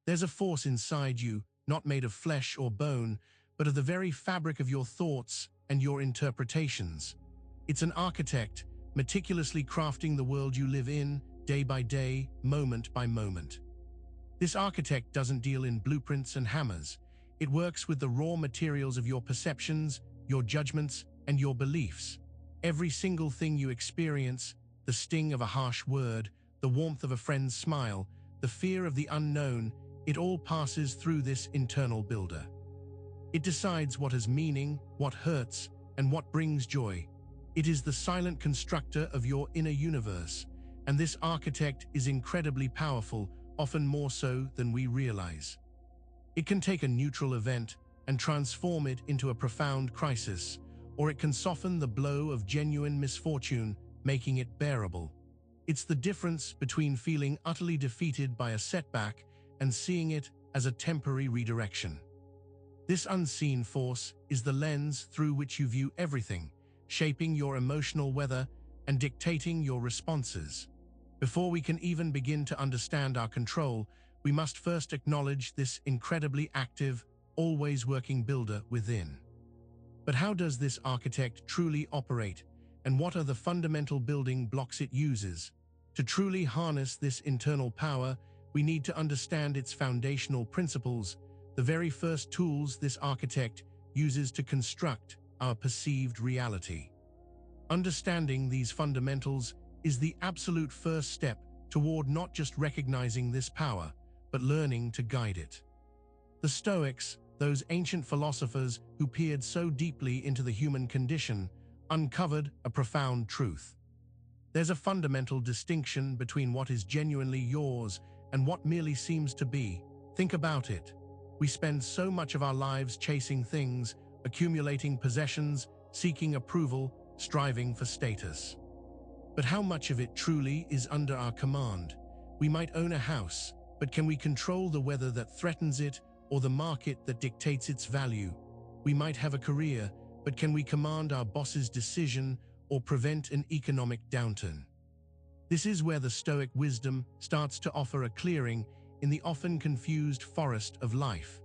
There's a force inside you, not made of flesh or bone, but of the very fabric of your thoughts and your interpretations. It's an architect, meticulously crafting the world you live in, day by day, moment by moment. This architect doesn't deal in blueprints and hammers. It works with the raw materials of your perceptions, your judgments, and your beliefs. Every single thing you experience, the sting of a harsh word, the warmth of a friend's smile, the fear of the unknown, it all passes through this internal builder. It decides what has meaning, what hurts, and what brings joy. It is the silent constructor of your inner universe, and this architect is incredibly powerful, often more so than we realize. It can take a neutral event and transform it into a profound crisis, or it can soften the blow of genuine misfortune, making it bearable. It's the difference between feeling utterly defeated by a setback and seeing it as a temporary redirection. This unseen force is the lens through which you view everything, shaping your emotional weather and dictating your responses. Before we can even begin to understand our control, we must first acknowledge this incredibly active, always working builder within. But how does this architect truly operate, and what are the fundamental building blocks it uses? To truly harness this internal power, we need to understand its foundational principles, the very first tools this architect uses to construct our perceived reality. Understanding these fundamentals is the absolute first step toward not just recognizing this power, but learning to guide it. The Stoics, those ancient philosophers who peered so deeply into the human condition, uncovered a profound truth. There's a fundamental distinction between what is genuinely yours and what merely seems to be. Think about it. We spend so much of our lives chasing things, accumulating possessions, seeking approval, striving for status. But how much of it truly is under our command? We might own a house, but can we control the weather that threatens it or the market that dictates its value? We might have a career, but can we command our boss's decision or prevent an economic downturn? This is where the Stoic wisdom starts to offer a clearing in the often confused forest of life.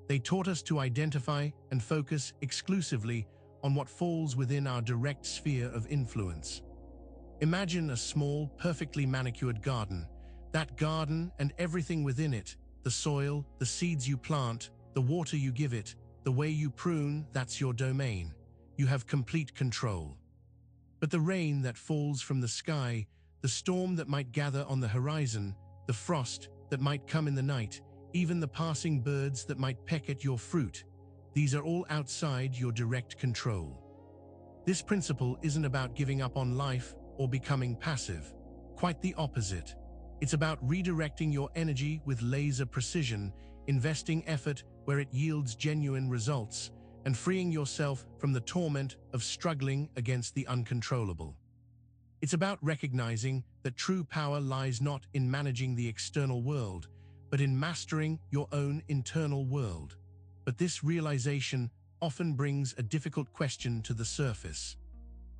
They taught us to identify and focus exclusively on what falls within our direct sphere of influence. Imagine a small, perfectly manicured garden. That garden and everything within it, the soil, the seeds you plant, the water you give it, the way you prune, that's your domain. You have complete control. But the rain that falls from the sky, the storm that might gather on the horizon, the frost that might come in the night, even the passing birds that might peck at your fruit, these are all outside your direct control. This principle isn't about giving up on life or becoming passive. Quite the opposite. It's about redirecting your energy with laser precision, investing effort where it yields genuine results, and freeing yourself from the torment of struggling against the uncontrollable. It's about recognizing that true power lies not in managing the external world, but in mastering your own internal world. But this realization often brings a difficult question to the surface.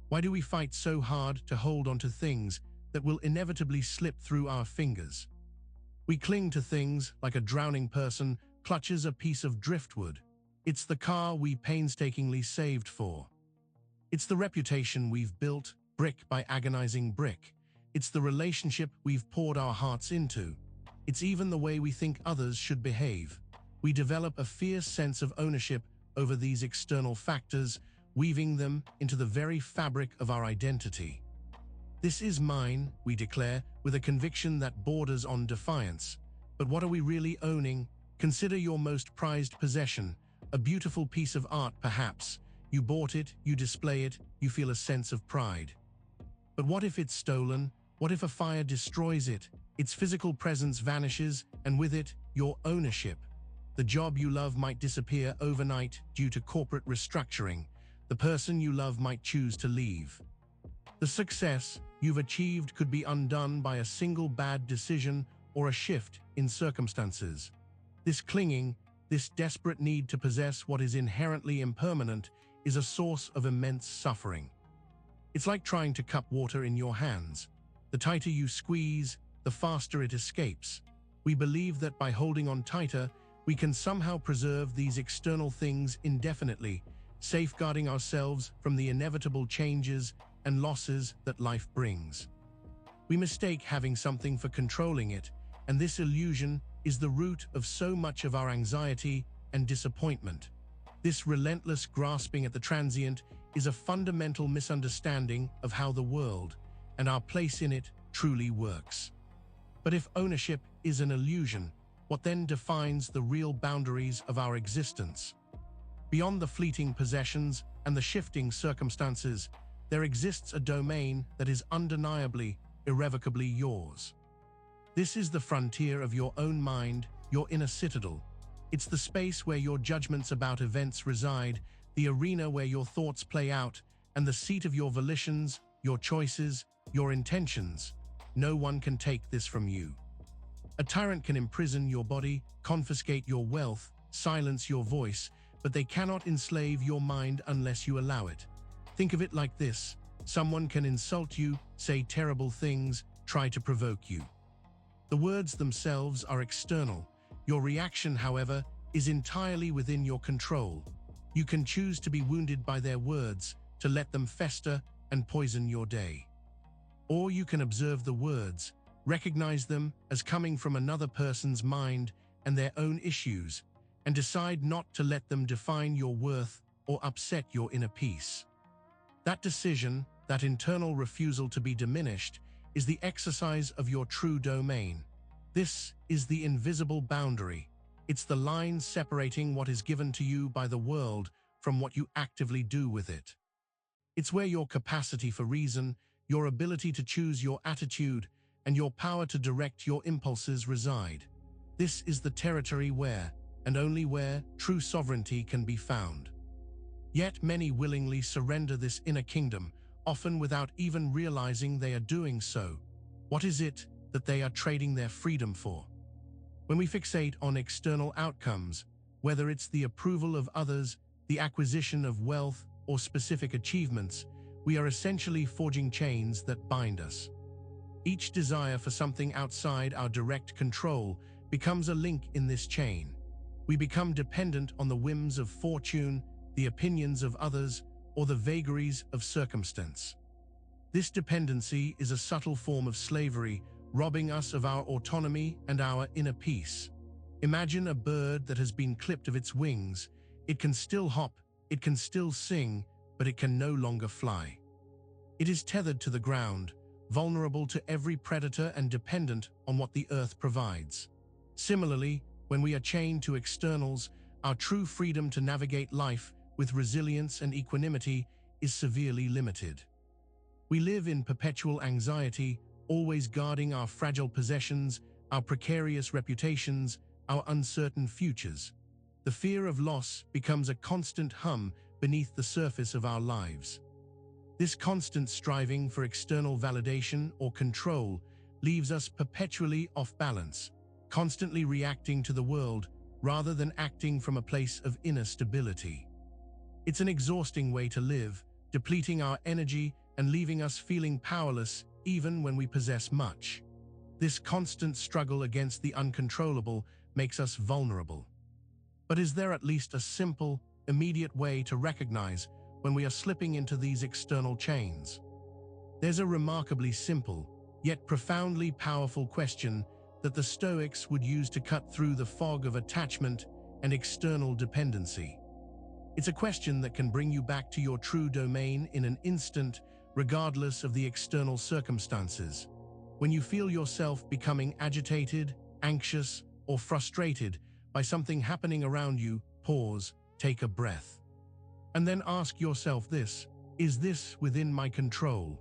Why do we fight so hard to hold on to things that will inevitably slip through our fingers? We cling to things like a drowning person clutches a piece of driftwood. It's the car we painstakingly saved for. It's the reputation we've built, brick by agonizing brick. It's the relationship we've poured our hearts into. It's even the way we think others should behave. We develop a fierce sense of ownership over these external factors, weaving them into the very fabric of our identity. This is mine, we declare, with a conviction that borders on defiance. But what are we really owning? Consider your most prized possession, a beautiful piece of art perhaps. You bought it, you display it, you feel a sense of pride. But what if it's stolen? What if a fire destroys it? Its physical presence vanishes, and with it, your ownership. The job you love might disappear overnight due to corporate restructuring. The person you love might choose to leave. The success you've achieved could be undone by a single bad decision or a shift in circumstances. This clinging, this desperate need to possess what is inherently impermanent, is a source of immense suffering. It's like trying to cup water in your hands. The tighter you squeeze, the faster it escapes. We believe that by holding on tighter, we can somehow preserve these external things indefinitely, safeguarding ourselves from the inevitable changes and losses that life brings. We mistake having something for controlling it, and this illusion is the root of so much of our anxiety and disappointment. This relentless grasping at the transient is a fundamental misunderstanding of how the world, and our place in it, truly works. But if ownership is an illusion, what then defines the real boundaries of our existence? Beyond the fleeting possessions and the shifting circumstances, there exists a domain that is undeniably, irrevocably yours. This is the frontier of your own mind, your inner citadel. It's the space where your judgments about events reside, the arena where your thoughts play out, and the seat of your volitions, your choices, your intentions. No one can take this from you. A tyrant can imprison your body, confiscate your wealth, silence your voice, but they cannot enslave your mind unless you allow it. Think of it like this: someone can insult you, say terrible things, try to provoke you. The words themselves are external. Your reaction, however, is entirely within your control. You can choose to be wounded by their words, to let them fester and poison your day. Or you can observe the words, recognize them as coming from another person's mind and their own issues, and decide not to let them define your worth or upset your inner peace. That decision, that internal refusal to be diminished, is the exercise of your true domain. This is the invisible boundary. It's the line separating what is given to you by the world from what you actively do with it. It's where your capacity for reason, your ability to choose your attitude, and your power to direct your impulses reside. This is the territory where, and only where, true sovereignty can be found. Yet many willingly surrender this inner kingdom, often without even realizing they are doing so. What is it that they are trading their freedom for? When we fixate on external outcomes, whether it's the approval of others, the acquisition of wealth, or specific achievements, we are essentially forging chains that bind us. Each desire for something outside our direct control becomes a link in this chain. We become dependent on the whims of fortune, the opinions of others, or the vagaries of circumstance. This dependency is a subtle form of slavery, robbing us of our autonomy and our inner peace. Imagine a bird that has been clipped of its wings. It can still hop, it can still sing, but it can no longer fly. It is tethered to the ground, vulnerable to every predator and dependent on what the earth provides. Similarly, when we are chained to externals, our true freedom to navigate life with resilience and equanimity is severely limited. We live in perpetual anxiety, always guarding our fragile possessions, our precarious reputations, our uncertain futures. The fear of loss becomes a constant hum beneath the surface of our lives. This constant striving for external validation or control leaves us perpetually off balance, constantly reacting to the world rather than acting from a place of inner stability. It's an exhausting way to live, depleting our energy and leaving us feeling powerless even when we possess much. This constant struggle against the uncontrollable makes us vulnerable. But is there at least a simple, immediate way to recognize when we are slipping into these external chains? There's a remarkably simple, yet profoundly powerful question that the Stoics would use to cut through the fog of attachment and external dependency. It's a question that can bring you back to your true domain in an instant, regardless of the external circumstances. When you feel yourself becoming agitated, anxious, or frustrated by something happening around you, pause, take a breath. And then ask yourself this: is this within my control?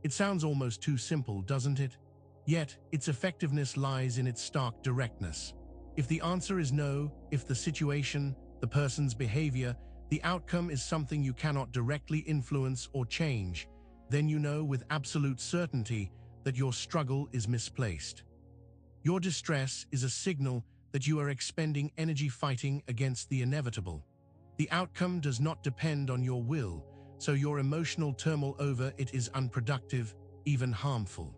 It sounds almost too simple, doesn't it? Yet, its effectiveness lies in its stark directness. If the answer is no, if the situation, the person's behavior, the outcome is something you cannot directly influence or change, then you know with absolute certainty that your struggle is misplaced. Your distress is a signal that you are expending energy fighting against the inevitable. The outcome does not depend on your will, so your emotional turmoil over it is unproductive, even harmful.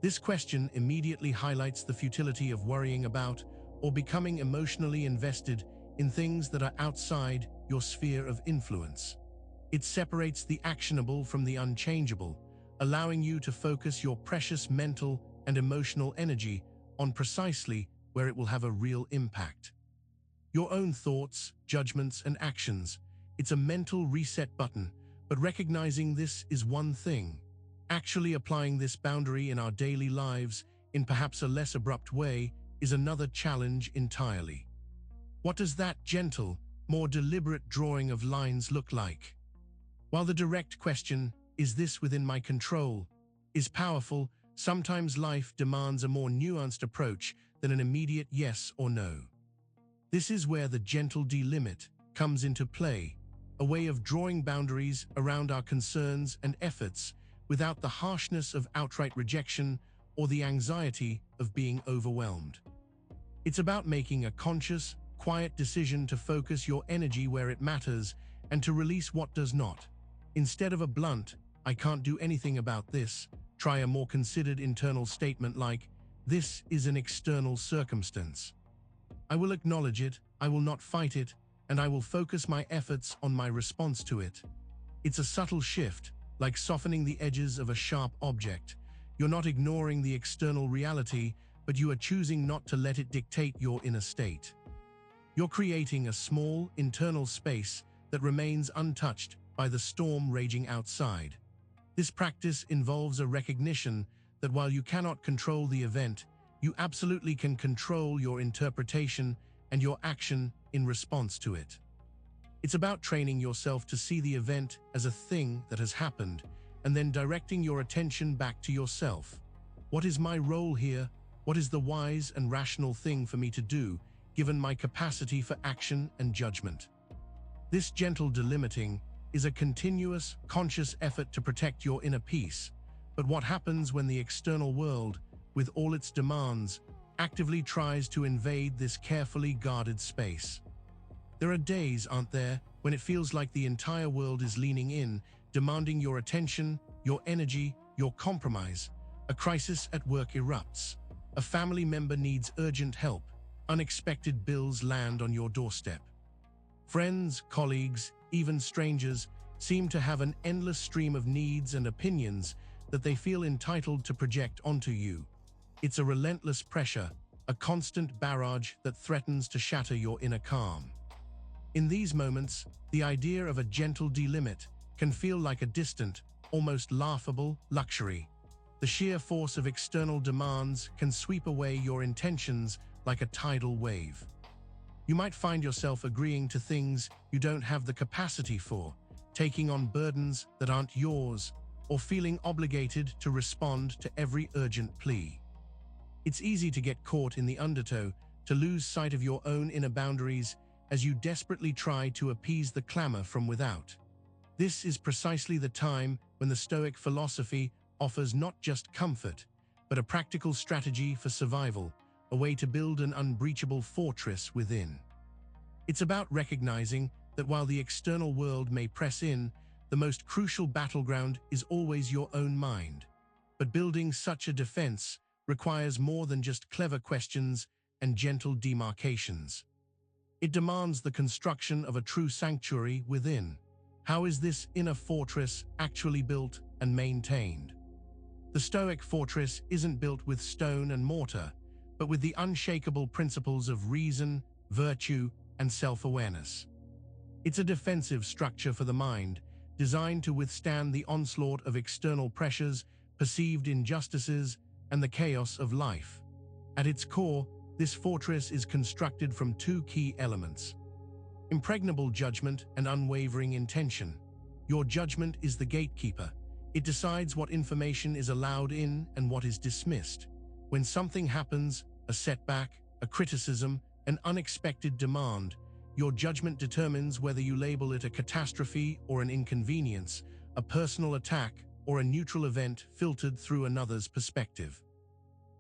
This question immediately highlights the futility of worrying about or becoming emotionally invested in things that are outside your sphere of influence. It separates the actionable from the unchangeable, allowing you to focus your precious mental and emotional energy on precisely where it will have a real impact. Your own thoughts, judgments, and actions. It's a mental reset button, but recognizing this is one thing. Actually applying this boundary in our daily lives in perhaps a less abrupt way is another challenge entirely. What does that gentle, more deliberate drawing of lines look like? While the direct question, "Is this within my control?" is powerful, sometimes life demands a more nuanced approach than an immediate yes or no. This is where the gentle delimit comes into play, a way of drawing boundaries around our concerns and efforts without the harshness of outright rejection or the anxiety of being overwhelmed. It's about making a conscious, quiet decision to focus your energy where it matters and to release what does not. Instead of a blunt, "I can't do anything about this," try a more considered internal statement like, "This is an external circumstance. I will acknowledge it, I will not fight it, and I will focus my efforts on my response to it." It's a subtle shift, like softening the edges of a sharp object. You're not ignoring the external reality, but you are choosing not to let it dictate your inner state. You're creating a small, internal space that remains untouched by the storm raging outside. This practice involves a recognition that while you cannot control the event, you absolutely can control your interpretation and your action in response to it. It's about training yourself to see the event as a thing that has happened and then directing your attention back to yourself. What is my role here? What is the wise and rational thing for me to do, given my capacity for action and judgment? This gentle delimiting is a continuous, conscious effort to protect your inner peace. But what happens when the external world, with all its demands, actively tries to invade this carefully guarded space? There are days, aren't there, when it feels like the entire world is leaning in, demanding your attention, your energy, your compromise. A crisis at work erupts. A family member needs urgent help. Unexpected bills land on your doorstep. Friends, colleagues, even strangers seem to have an endless stream of needs and opinions that they feel entitled to project onto you. It's a relentless pressure, a constant barrage that threatens to shatter your inner calm. In these moments, the idea of a gentle delimit can feel like a distant, almost laughable luxury. The sheer force of external demands can sweep away your intentions like a tidal wave. You might find yourself agreeing to things you don't have the capacity for, taking on burdens that aren't yours, or feeling obligated to respond to every urgent plea. It's easy to get caught in the undertow, to lose sight of your own inner boundaries as you desperately try to appease the clamor from without. This is precisely the time when the Stoic philosophy offers not just comfort, but a practical strategy for survival, a way to build an unbreachable fortress within. It's about recognizing that while the external world may press in, the most crucial battleground is always your own mind. But building such a defense requires more than just clever questions and gentle demarcations. It demands the construction of a true sanctuary within. How is this inner fortress actually built and maintained? The Stoic fortress isn't built with stone and mortar, but with the unshakable principles of reason, virtue, and self-awareness. It's a defensive structure for the mind, designed to withstand the onslaught of external pressures, perceived injustices, and the chaos of life. At its core, this fortress is constructed from two key elements: impregnable judgment and unwavering intention. Your judgment is the gatekeeper. It decides what information is allowed in and what is dismissed. When something happens, a setback, a criticism, an unexpected demand, your judgment determines whether you label it a catastrophe or an inconvenience, a personal attack or a neutral event filtered through another's perspective.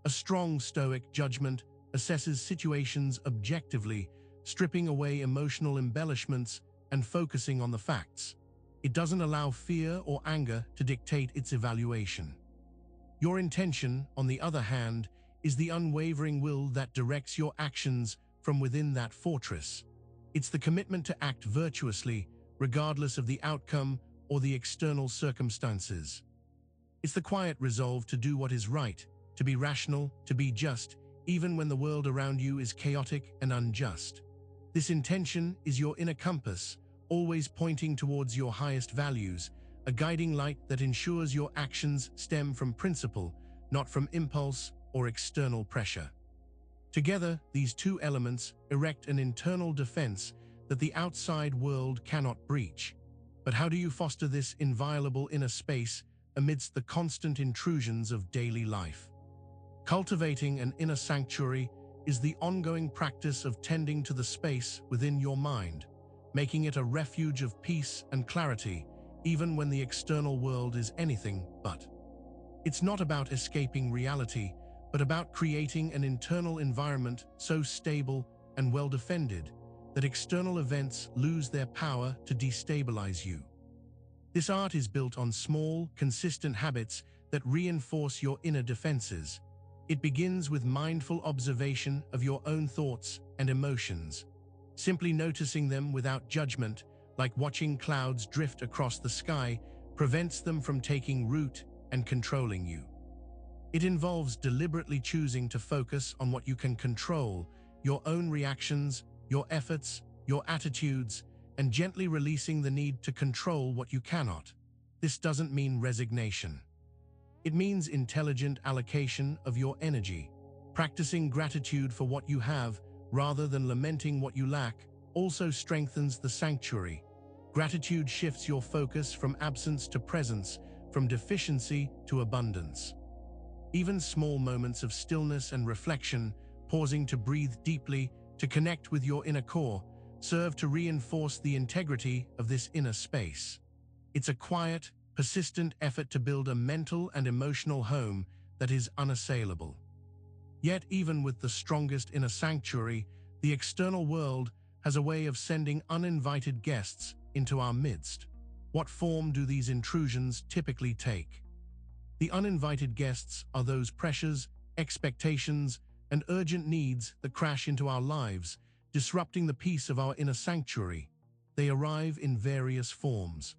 A strong Stoic judgment assesses situations objectively, stripping away emotional embellishments and focusing on the facts. It doesn't allow fear or anger to dictate its evaluation. Your intention, on the other hand, is the unwavering will that directs your actions from within that fortress. It's the commitment to act virtuously, regardless of the outcome or the external circumstances. It's the quiet resolve to do what is right, to be rational, to be just, even when the world around you is chaotic and unjust. This intention is your inner compass, always pointing towards your highest values, a guiding light that ensures your actions stem from principle, not from impulse or external pressure. Together, these two elements erect an internal defense that the outside world cannot breach. But how do you foster this inviolable inner space amidst the constant intrusions of daily life? Cultivating an inner sanctuary is the ongoing practice of tending to the space within your mind, making it a refuge of peace and clarity, even when the external world is anything but. It's not about escaping reality, but about creating an internal environment so stable and well-defended that external events lose their power to destabilize you. This art is built on small, consistent habits that reinforce your inner defenses. It begins with mindful observation of your own thoughts and emotions. Simply noticing them without judgment, like watching clouds drift across the sky, prevents them from taking root and controlling you. It involves deliberately choosing to focus on what you can control, your own reactions, your efforts, your attitudes, and gently releasing the need to control what you cannot. This doesn't mean resignation. It means intelligent allocation of your energy. Practicing gratitude for what you have, rather than lamenting what you lack, also strengthens the sanctuary. Gratitude shifts your focus from absence to presence, from deficiency to abundance. Even small moments of stillness and reflection, pausing to breathe deeply, to connect with your inner core, serve to reinforce the integrity of this inner space. It's a quiet, persistent effort to build a mental and emotional home that is unassailable. Yet, even with the strongest inner sanctuary, the external world has a way of sending uninvited guests into our midst. What form do these intrusions typically take? The uninvited guests are those pressures, expectations, and urgent needs that crash into our lives, disrupting the peace of our inner sanctuary. They arrive in various forms.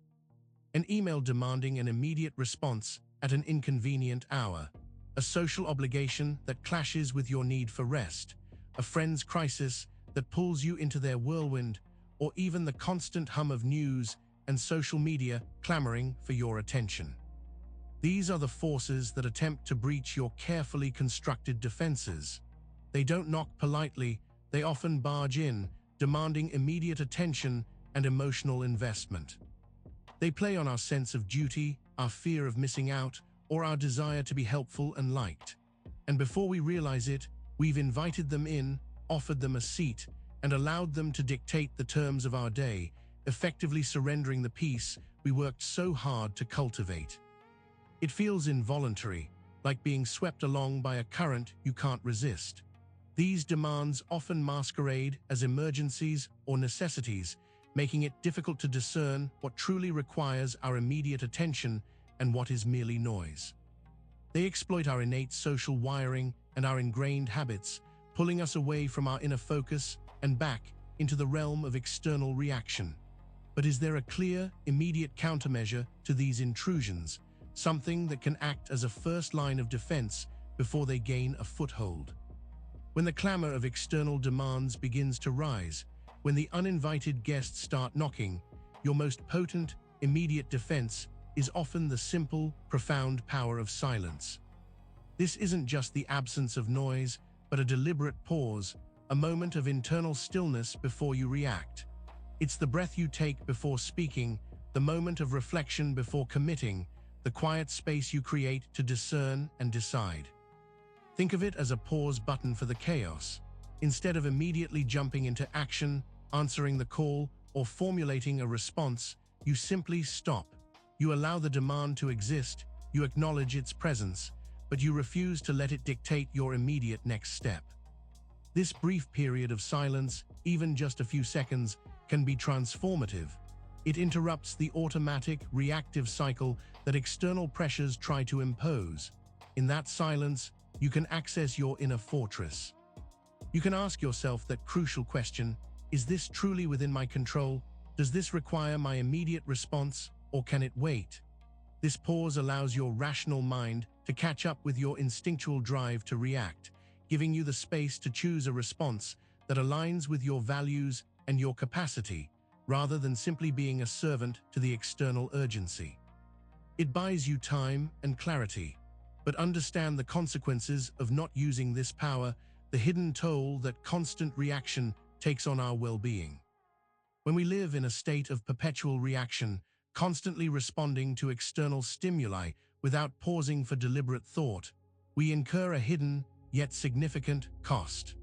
An email demanding an immediate response at an inconvenient hour, a social obligation that clashes with your need for rest, a friend's crisis that pulls you into their whirlwind, or even the constant hum of news and social media clamoring for your attention. These are the forces that attempt to breach your carefully constructed defenses. They don't knock politely, they often barge in, demanding immediate attention and emotional investment. They play on our sense of duty, our fear of missing out, or our desire to be helpful and liked. And before we realize it, we've invited them in, offered them a seat, and allowed them to dictate the terms of our day, effectively surrendering the peace we worked so hard to cultivate. It feels involuntary, like being swept along by a current you can't resist. These demands often masquerade as emergencies or necessities, making it difficult to discern what truly requires our immediate attention and what is merely noise. They exploit our innate social wiring and our ingrained habits, pulling us away from our inner focus and back into the realm of external reaction. But is there a clear, immediate countermeasure to these intrusions, something that can act as a first line of defense before they gain a foothold? When the clamor of external demands begins to rise, when the uninvited guests start knocking, your most potent, immediate defense is often the simple, profound power of silence. This isn't just the absence of noise, but a deliberate pause, a moment of internal stillness before you react. It's the breath you take before speaking, the moment of reflection before committing, the quiet space you create to discern and decide. Think of it as a pause button for the chaos. Instead of immediately jumping into action, answering the call, or formulating a response, you simply stop. You allow the demand to exist, you acknowledge its presence, but you refuse to let it dictate your immediate next step. This brief period of silence, even just a few seconds, can be transformative. It interrupts the automatic, reactive cycle that external pressures try to impose. In that silence, you can access your inner fortress. You can ask yourself that crucial question: is this truly within my control? Does this require my immediate response, or can it wait? This pause allows your rational mind to catch up with your instinctual drive to react, giving you the space to choose a response that aligns with your values and your capacity, rather than simply being a servant to the external urgency. It buys you time and clarity, but understand the consequences of not using this power, the hidden toll that constant reaction takes on our well-being. When we live in a state of perpetual reaction, constantly responding to external stimuli without pausing for deliberate thought, we incur a hidden, yet significant, cost.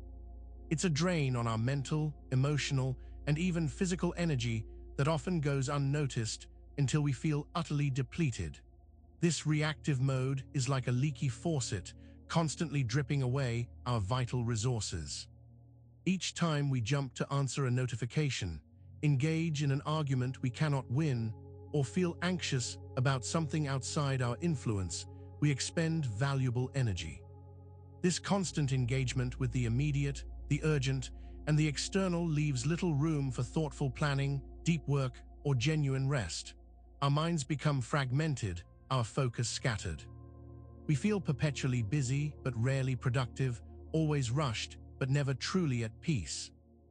It's a drain on our mental, emotional, and even physical energy that often goes unnoticed until we feel utterly depleted. This reactive mode is like a leaky faucet, constantly dripping away our vital resources. Each time we jump to answer a notification, engage in an argument we cannot win, or feel anxious about something outside our influence, we expend valuable energy. This constant engagement with the immediate, the urgent, and the external leaves little room for thoughtful planning, deep work, or genuine rest. Our minds become fragmented, our focus scattered. We feel perpetually busy but rarely productive, always rushed but never truly at peace.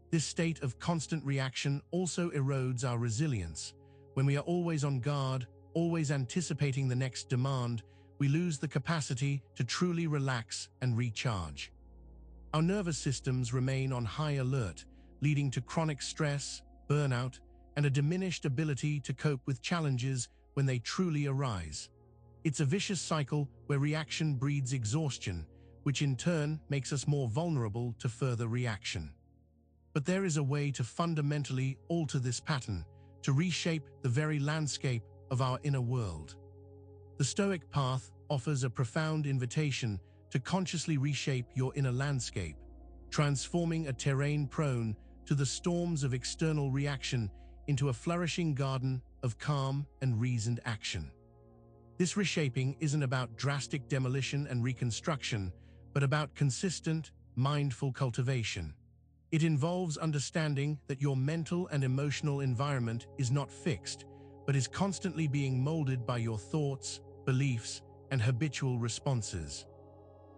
This state of constant reaction also erodes our resilience. When we are always on guard, always anticipating the next demand, we lose the capacity to truly relax and recharge. Our nervous systems remain on high alert, leading to chronic stress, burnout, and a diminished ability to cope with challenges when they truly arise. It's a vicious cycle where reaction breeds exhaustion, which in turn makes us more vulnerable to further reaction. But there is a way to fundamentally alter this pattern, to reshape the very landscape of our inner world. The Stoic path offers a profound invitation to consciously reshape your inner landscape, transforming a terrain prone to the storms of external reaction into a flourishing garden of calm and reasoned action. This reshaping isn't about drastic demolition and reconstruction, but about consistent, mindful cultivation. It involves understanding that your mental and emotional environment is not fixed, but is constantly being molded by your thoughts, beliefs, and habitual responses.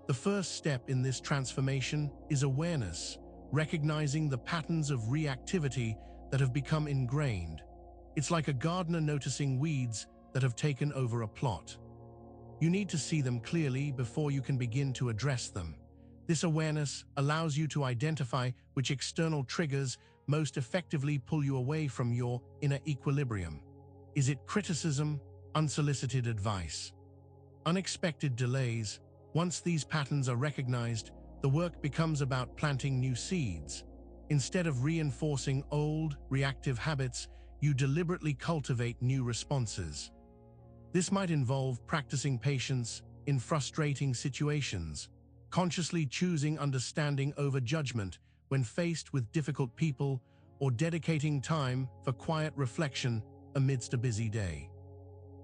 The first step in this transformation is awareness, recognizing the patterns of reactivity that have become ingrained. It's like a gardener noticing weeds that have taken over a plot. You need to see them clearly before you can begin to address them. This awareness allows you to identify which external triggers most effectively pull you away from your inner equilibrium. Is it criticism, unsolicited advice, unexpected delays? Once these patterns are recognized, the work becomes about planting new seeds. Instead of reinforcing old, reactive habits, you deliberately cultivate new responses. This might involve practicing patience in frustrating situations, consciously choosing understanding over judgment when faced with difficult people, or dedicating time for quiet reflection amidst a busy day.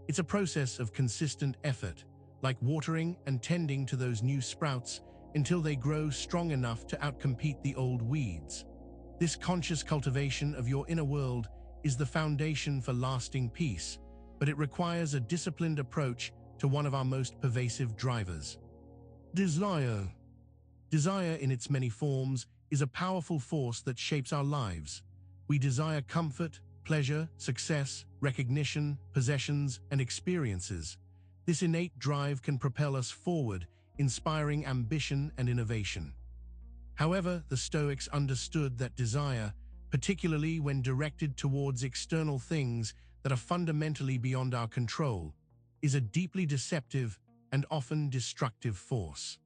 It's a process of consistent effort, like watering and tending to those new sprouts until they grow strong enough to outcompete the old weeds. This conscious cultivation of your inner world is the foundation for lasting peace, but it requires a disciplined approach to one of our most pervasive drivers: desire. Desire in its many forms is a powerful force that shapes our lives. We desire comfort, pleasure, success, recognition, possessions, and experiences. This innate drive can propel us forward, inspiring ambition and innovation. However, the Stoics understood that desire, particularly when directed towards external things that are fundamentally beyond our control, is a deeply deceptive and often destructive force.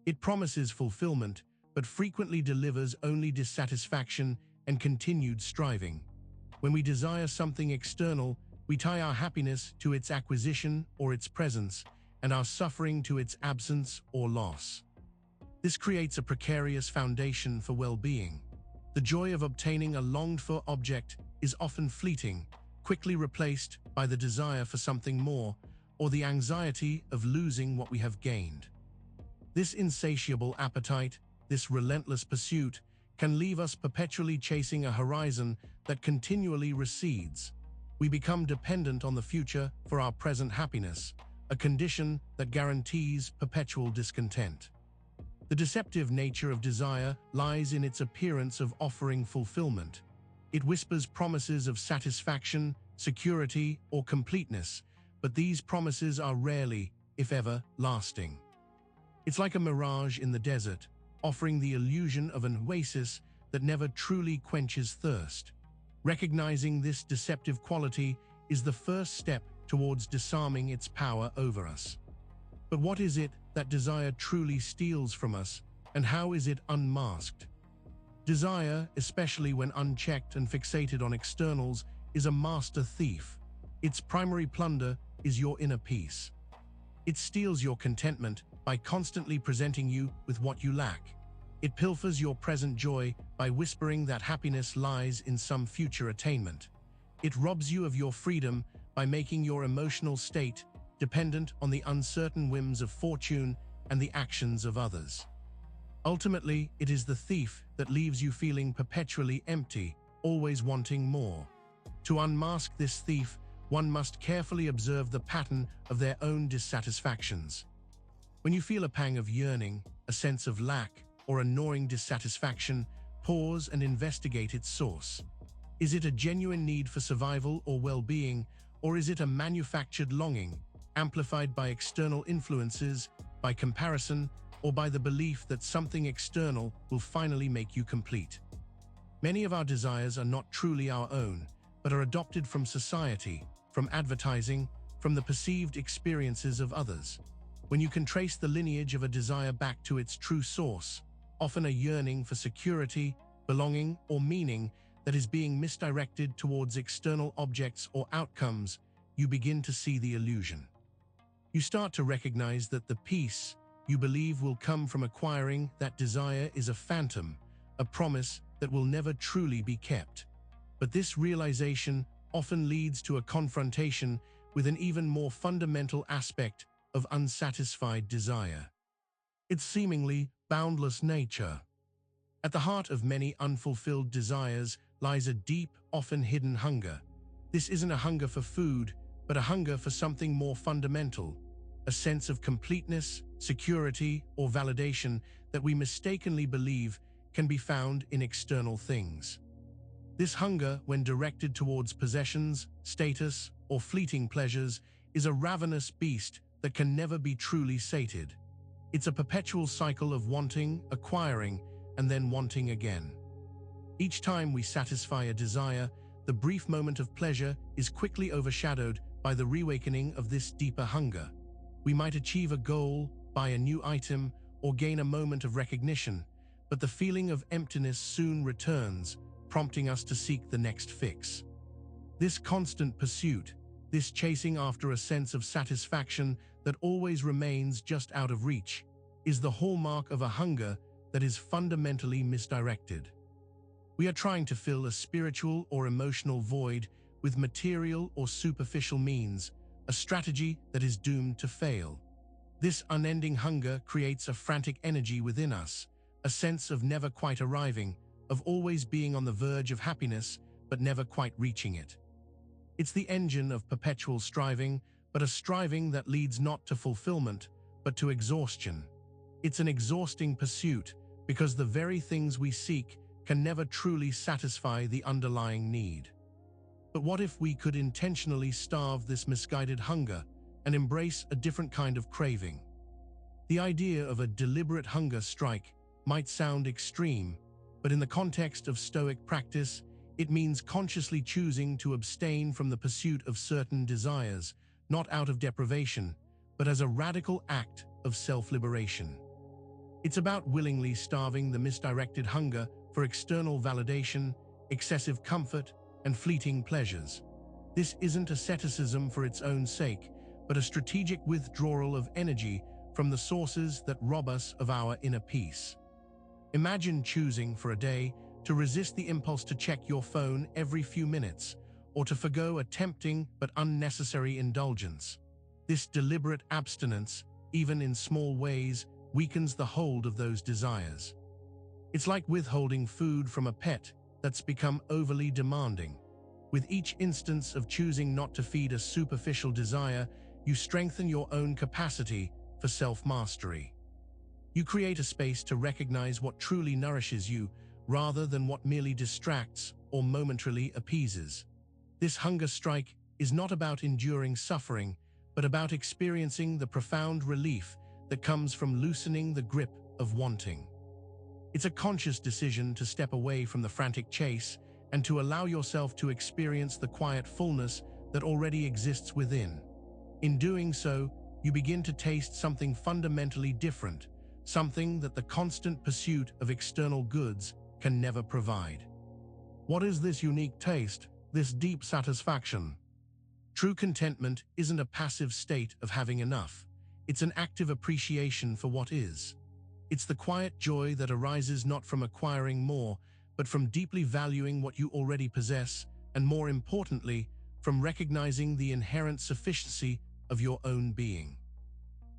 It promises fulfillment, but frequently delivers only dissatisfaction and continued striving. When we desire something external, we tie our happiness to its acquisition or its presence, and our suffering to its absence or loss. This creates a precarious foundation for well-being. The joy of obtaining a longed-for object is often fleeting, quickly replaced by the desire for something more, or the anxiety of losing what we have gained. This insatiable appetite, this relentless pursuit, can leave us perpetually chasing a horizon that continually recedes. We become dependent on the future for our present happiness, a condition that guarantees perpetual discontent. The deceptive nature of desire lies in its appearance of offering fulfillment. It whispers promises of satisfaction, security, or completeness, but these promises are rarely, if ever, lasting. It's like a mirage in the desert, offering the illusion of an oasis that never truly quenches thirst. Recognizing this deceptive quality is the first step towards disarming its power over us. But what is it that desire truly steals from us, and how is it unmasked? Desire, especially when unchecked and fixated on externals, is a master thief. Its primary plunder is your inner peace. It steals your contentment by constantly presenting you with what you lack. It pilfers your present joy by whispering that happiness lies in some future attainment. It robs you of your freedom by making your emotional state dependent on the uncertain whims of fortune and the actions of others. Ultimately, it is the thief that leaves you feeling perpetually empty, always wanting more. To unmask this thief, one must carefully observe the pattern of their own dissatisfactions. When you feel a pang of yearning, a sense of lack, or a gnawing dissatisfaction, pause and investigate its source. Is it a genuine need for survival or well-being, or is it a manufactured longing, amplified by external influences, by comparison, or by the belief that something external will finally make you complete? Many of our desires are not truly our own, but are adopted from society, from advertising, from the perceived experiences of others. When you can trace the lineage of a desire back to its true source, often a yearning for security, belonging, or meaning that is being misdirected towards external objects or outcomes, you begin to see the illusion. You start to recognize that the peace you believe will come from acquiring that desire is a phantom, a promise that will never truly be kept. But this realization often leads to a confrontation with an even more fundamental aspect of unsatisfied desire: its seemingly boundless nature. At the heart of many unfulfilled desires lies a deep, often hidden hunger. This isn't a hunger for food, but a hunger for something more fundamental, a sense of completeness, security, or validation that we mistakenly believe can be found in external things. This hunger, when directed towards possessions, status, or fleeting pleasures, is a ravenous beast that can never be truly sated. It's a perpetual cycle of wanting, acquiring, and then wanting again. Each time we satisfy a desire, the brief moment of pleasure is quickly overshadowed by the reawakening of this deeper hunger. We might achieve a goal, buy a new item, or gain a moment of recognition, but the feeling of emptiness soon returns, prompting us to seek the next fix. This constant pursuit, this chasing after a sense of satisfaction that always remains just out of reach, is the hallmark of a hunger that is fundamentally misdirected. We are trying to fill a spiritual or emotional void with material or superficial means, a strategy that is doomed to fail. This unending hunger creates a frantic energy within us, a sense of never quite arriving, of always being on the verge of happiness but never quite reaching it. It's the engine of perpetual striving, but a striving that leads not to fulfillment, but to exhaustion. It's an exhausting pursuit because the very things we seek can never truly satisfy the underlying need. But what if we could intentionally starve this misguided hunger and embrace a different kind of craving? The idea of a deliberate hunger strike might sound extreme, but in the context of Stoic practice, it means consciously choosing to abstain from the pursuit of certain desires, not out of deprivation, but as a radical act of self-liberation. It's about willingly starving the misdirected hunger for external validation, excessive comfort, and fleeting pleasures. This isn't asceticism for its own sake, but a strategic withdrawal of energy from the sources that rob us of our inner peace. Imagine choosing for a day to resist the impulse to check your phone every few minutes, or to forgo a tempting but unnecessary indulgence. This deliberate abstinence, even in small ways, weakens the hold of those desires. It's like withholding food from a pet that's become overly demanding. With each instance of choosing not to feed a superficial desire, you strengthen your own capacity for self-mastery. You create a space to recognize what truly nourishes you, rather than what merely distracts or momentarily appeases. This hunger strike is not about enduring suffering, but about experiencing the profound relief that comes from loosening the grip of wanting. It's a conscious decision to step away from the frantic chase and to allow yourself to experience the quiet fullness that already exists within. In doing so, you begin to taste something fundamentally different, something that the constant pursuit of external goods can never provide. What is this unique taste, this deep satisfaction? True contentment isn't a passive state of having enough. It's an active appreciation for what is. It's the quiet joy that arises not from acquiring more, but from deeply valuing what you already possess, and more importantly, from recognizing the inherent sufficiency of your own being.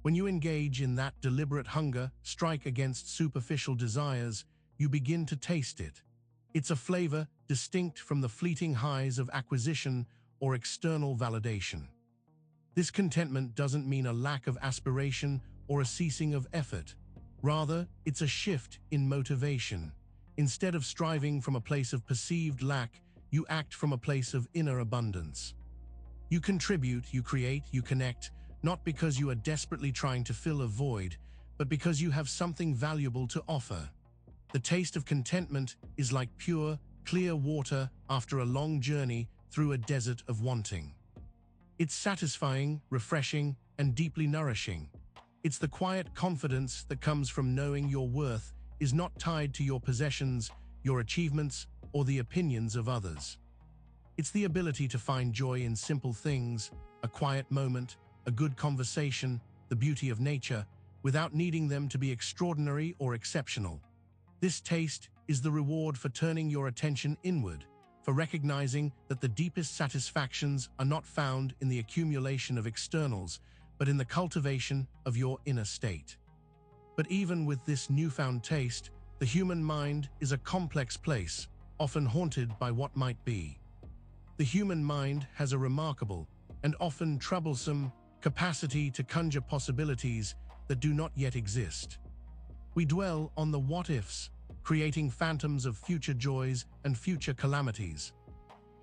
When you engage in that deliberate hunger strike against superficial desires, you begin to taste it. It's a flavor distinct from the fleeting highs of acquisition or external validation. This contentment doesn't mean a lack of aspiration or a ceasing of effort. Rather, it's a shift in motivation. Instead of striving from a place of perceived lack, you act from a place of inner abundance. You contribute, you create, you connect, not because you are desperately trying to fill a void, but because you have something valuable to offer. The taste of contentment is like pure, clear water after a long journey through a desert of wanting. It's satisfying, refreshing, and deeply nourishing. It's the quiet confidence that comes from knowing your worth is not tied to your possessions, your achievements, or the opinions of others. It's the ability to find joy in simple things, a quiet moment, a good conversation, the beauty of nature, without needing them to be extraordinary or exceptional. This taste is the reward for turning your attention inward, for recognizing that the deepest satisfactions are not found in the accumulation of externals, but in the cultivation of your inner state. But even with this newfound taste, the human mind is a complex place, often haunted by what might be. The human mind has a remarkable, and often troublesome, capacity to conjure possibilities that do not yet exist. We dwell on the what-ifs, creating phantoms of future joys and future calamities.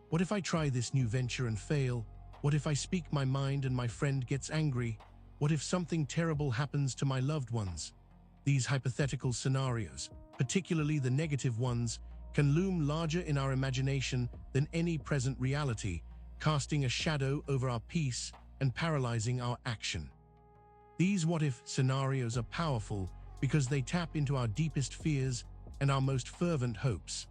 What if I try this new venture and fail? What if I speak my mind and my friend gets angry? What if something terrible happens to my loved ones? These hypothetical scenarios, particularly the negative ones, can loom larger in our imagination than any present reality, casting a shadow over our peace and paralyzing our action. These what-if scenarios are powerful because they tap into our deepest fears and our most fervent hopes.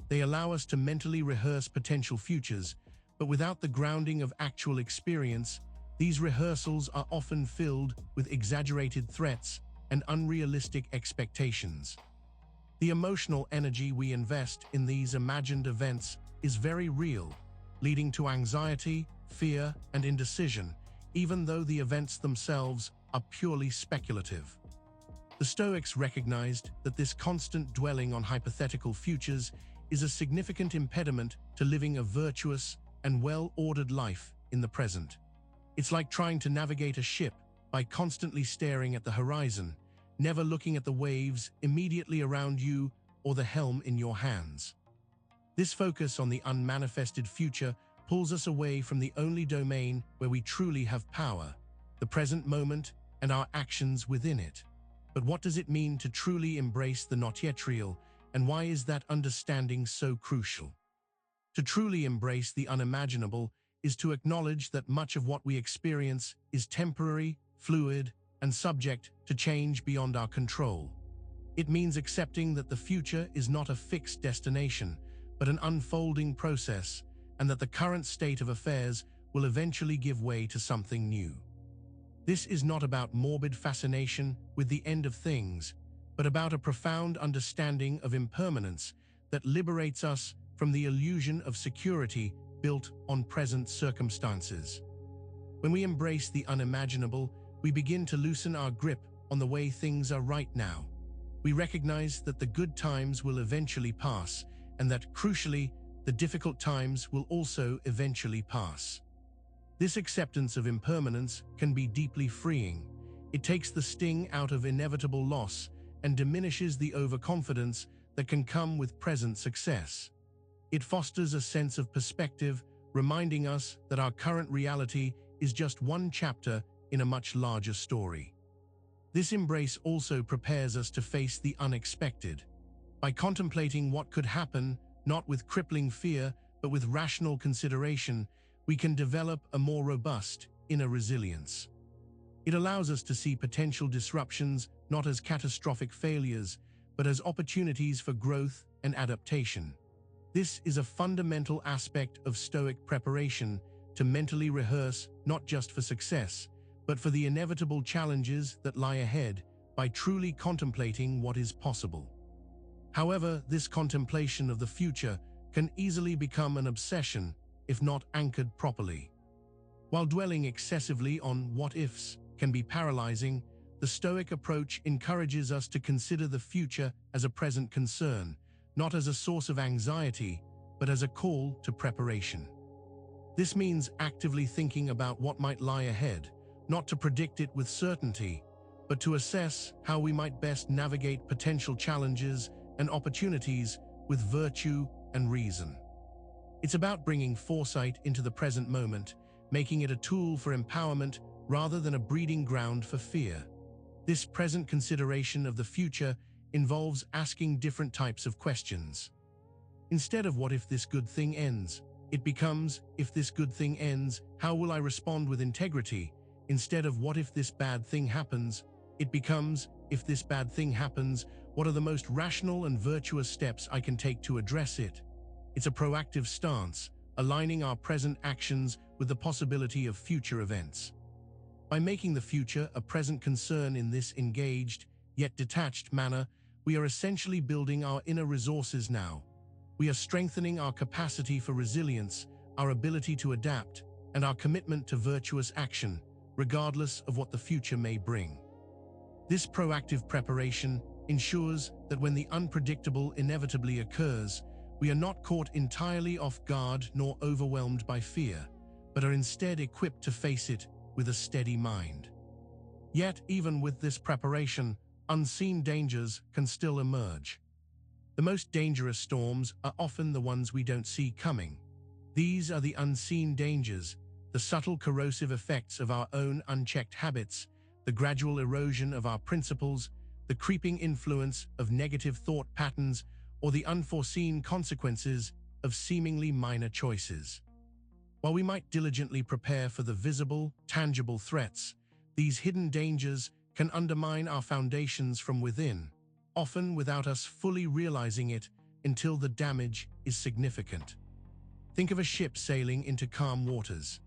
They allow us to mentally rehearse potential futures, but without the grounding of actual experience, these rehearsals are often filled with exaggerated threats and unrealistic expectations. The emotional energy we invest in these imagined events is very real, leading to anxiety, fear, and indecision, even though the events themselves are purely speculative. The Stoics recognized that this constant dwelling on hypothetical futures is a significant impediment to living a virtuous and well-ordered life in the present. It's like trying to navigate a ship by constantly staring at the horizon, never looking at the waves immediately around you or the helm in your hands. This focus on the unmanifested future pulls us away from the only domain where we truly have power, the present moment and our actions within it. But what does it mean to truly embrace the not yet real, and why is that understanding so crucial? To truly embrace the unimaginable is to acknowledge that much of what we experience is temporary, fluid, and subject to change beyond our control. It means accepting that the future is not a fixed destination, but an unfolding process, and that the current state of affairs will eventually give way to something new. This is not about morbid fascination with the end of things, but about a profound understanding of impermanence that liberates us from the illusion of security built on present circumstances. When we embrace the unimaginable, we begin to loosen our grip on the way things are right now. We recognize that the good times will eventually pass, and that, crucially, the difficult times will also eventually pass. This acceptance of impermanence can be deeply freeing. It takes the sting out of inevitable loss and diminishes the overconfidence that can come with present success. It fosters a sense of perspective, reminding us that our current reality is just one chapter in a much larger story. This embrace also prepares us to face the unexpected. By contemplating what could happen, not with crippling fear, but with rational consideration, we can develop a more robust inner resilience. It allows us to see potential disruptions not as catastrophic failures, but as opportunities for growth and adaptation. This is a fundamental aspect of Stoic preparation, to mentally rehearse not just for success, but for the inevitable challenges that lie ahead by truly contemplating what is possible. However, this contemplation of the future can easily become an obsession if not anchored properly. While dwelling excessively on what-ifs can be paralyzing, the Stoic approach encourages us to consider the future as a present concern, not as a source of anxiety, but as a call to preparation. This means actively thinking about what might lie ahead, not to predict it with certainty, but to assess how we might best navigate potential challenges and opportunities with virtue and reason. It's about bringing foresight into the present moment, making it a tool for empowerment rather than a breeding ground for fear. This present consideration of the future involves asking different types of questions. Instead of "what if this good thing ends?" it becomes "if this good thing ends, how will I respond with integrity?" Instead of "what if this bad thing happens?" it becomes "if this bad thing happens, what are the most rational and virtuous steps I can take to address it?" It's a proactive stance, aligning our present actions with the possibility of future events. By making the future a present concern in this engaged, yet detached manner, we are essentially building our inner resources now. We are strengthening our capacity for resilience, our ability to adapt, and our commitment to virtuous action, regardless of what the future may bring. This proactive preparation ensures that when the unpredictable inevitably occurs, we are not caught entirely off guard nor overwhelmed by fear, but are instead equipped to face it with a steady mind. Yet, even with this preparation, unseen dangers can still emerge. The most dangerous storms are often the ones we don't see coming. These are the unseen dangers, the subtle corrosive effects of our own unchecked habits, the gradual erosion of our principles, the creeping influence of negative thought patterns, or the unforeseen consequences of seemingly minor choices. While we might diligently prepare for the visible, tangible threats, these hidden dangers can undermine our foundations from within, often without us fully realizing it until the damage is significant. Think of a ship sailing into calm waters.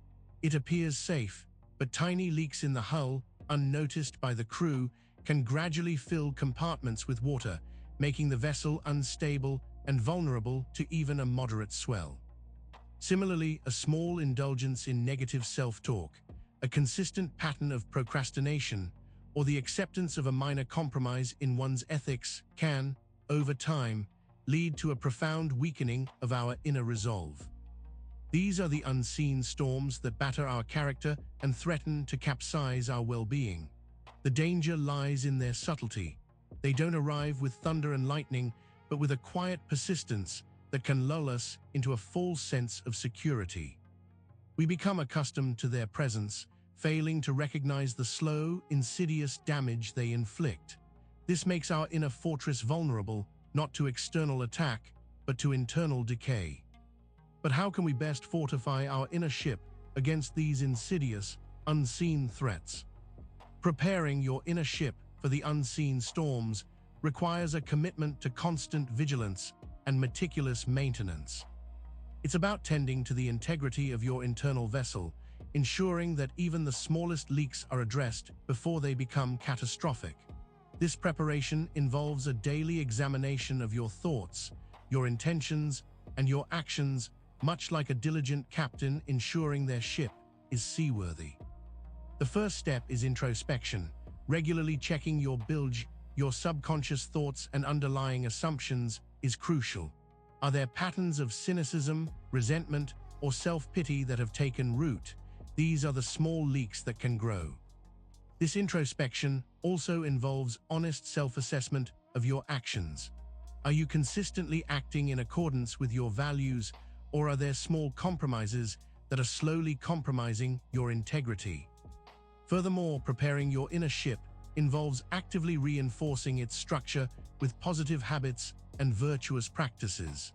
It appears safe, but tiny leaks in the hull, unnoticed by the crew, can gradually fill compartments with water, making the vessel unstable and vulnerable to even a moderate swell. Similarly, a small indulgence in negative self-talk, a consistent pattern of procrastination, or the acceptance of a minor compromise in one's ethics can, over time, lead to a profound weakening of our inner resolve. These are the unseen storms that batter our character and threaten to capsize our well-being. The danger lies in their subtlety. They don't arrive with thunder and lightning, but with a quiet persistence that can lull us into a false sense of security. We become accustomed to their presence, failing to recognize the slow, insidious damage they inflict. This makes our inner fortress vulnerable, not to external attack, but to internal decay. But how can we best fortify our inner ship against these insidious, unseen threats? Preparing your inner ship for the unseen storms requires a commitment to constant vigilance and meticulous maintenance. It's about tending to the integrity of your internal vessel, ensuring that even the smallest leaks are addressed before they become catastrophic. This preparation involves a daily examination of your thoughts, your intentions, and your actions, much like a diligent captain ensuring their ship is seaworthy. The first step is introspection, regularly checking your bilge, your subconscious thoughts and underlying assumptions is crucial. Are there patterns of cynicism, resentment, or self-pity that have taken root? These are the small leaks that can grow. This introspection also involves honest self-assessment of your actions. Are you consistently acting in accordance with your values, or are there small compromises that are slowly compromising your integrity? Furthermore, preparing your inner ship involves actively reinforcing its structure with positive habits and virtuous practices.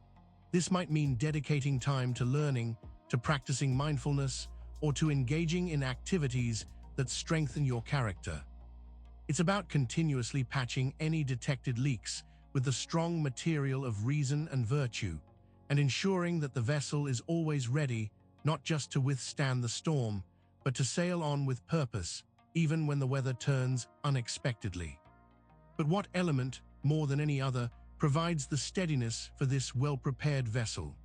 This might mean dedicating time to learning, to practicing mindfulness, or to engaging in activities that strengthen your character. It's about continuously patching any detected leaks with the strong material of reason and virtue, and ensuring that the vessel is always ready, not just to withstand the storm, but to sail on with purpose, even when the weather turns unexpectedly. But what element, more than any other, provides the steadiness for this well-prepared vessel?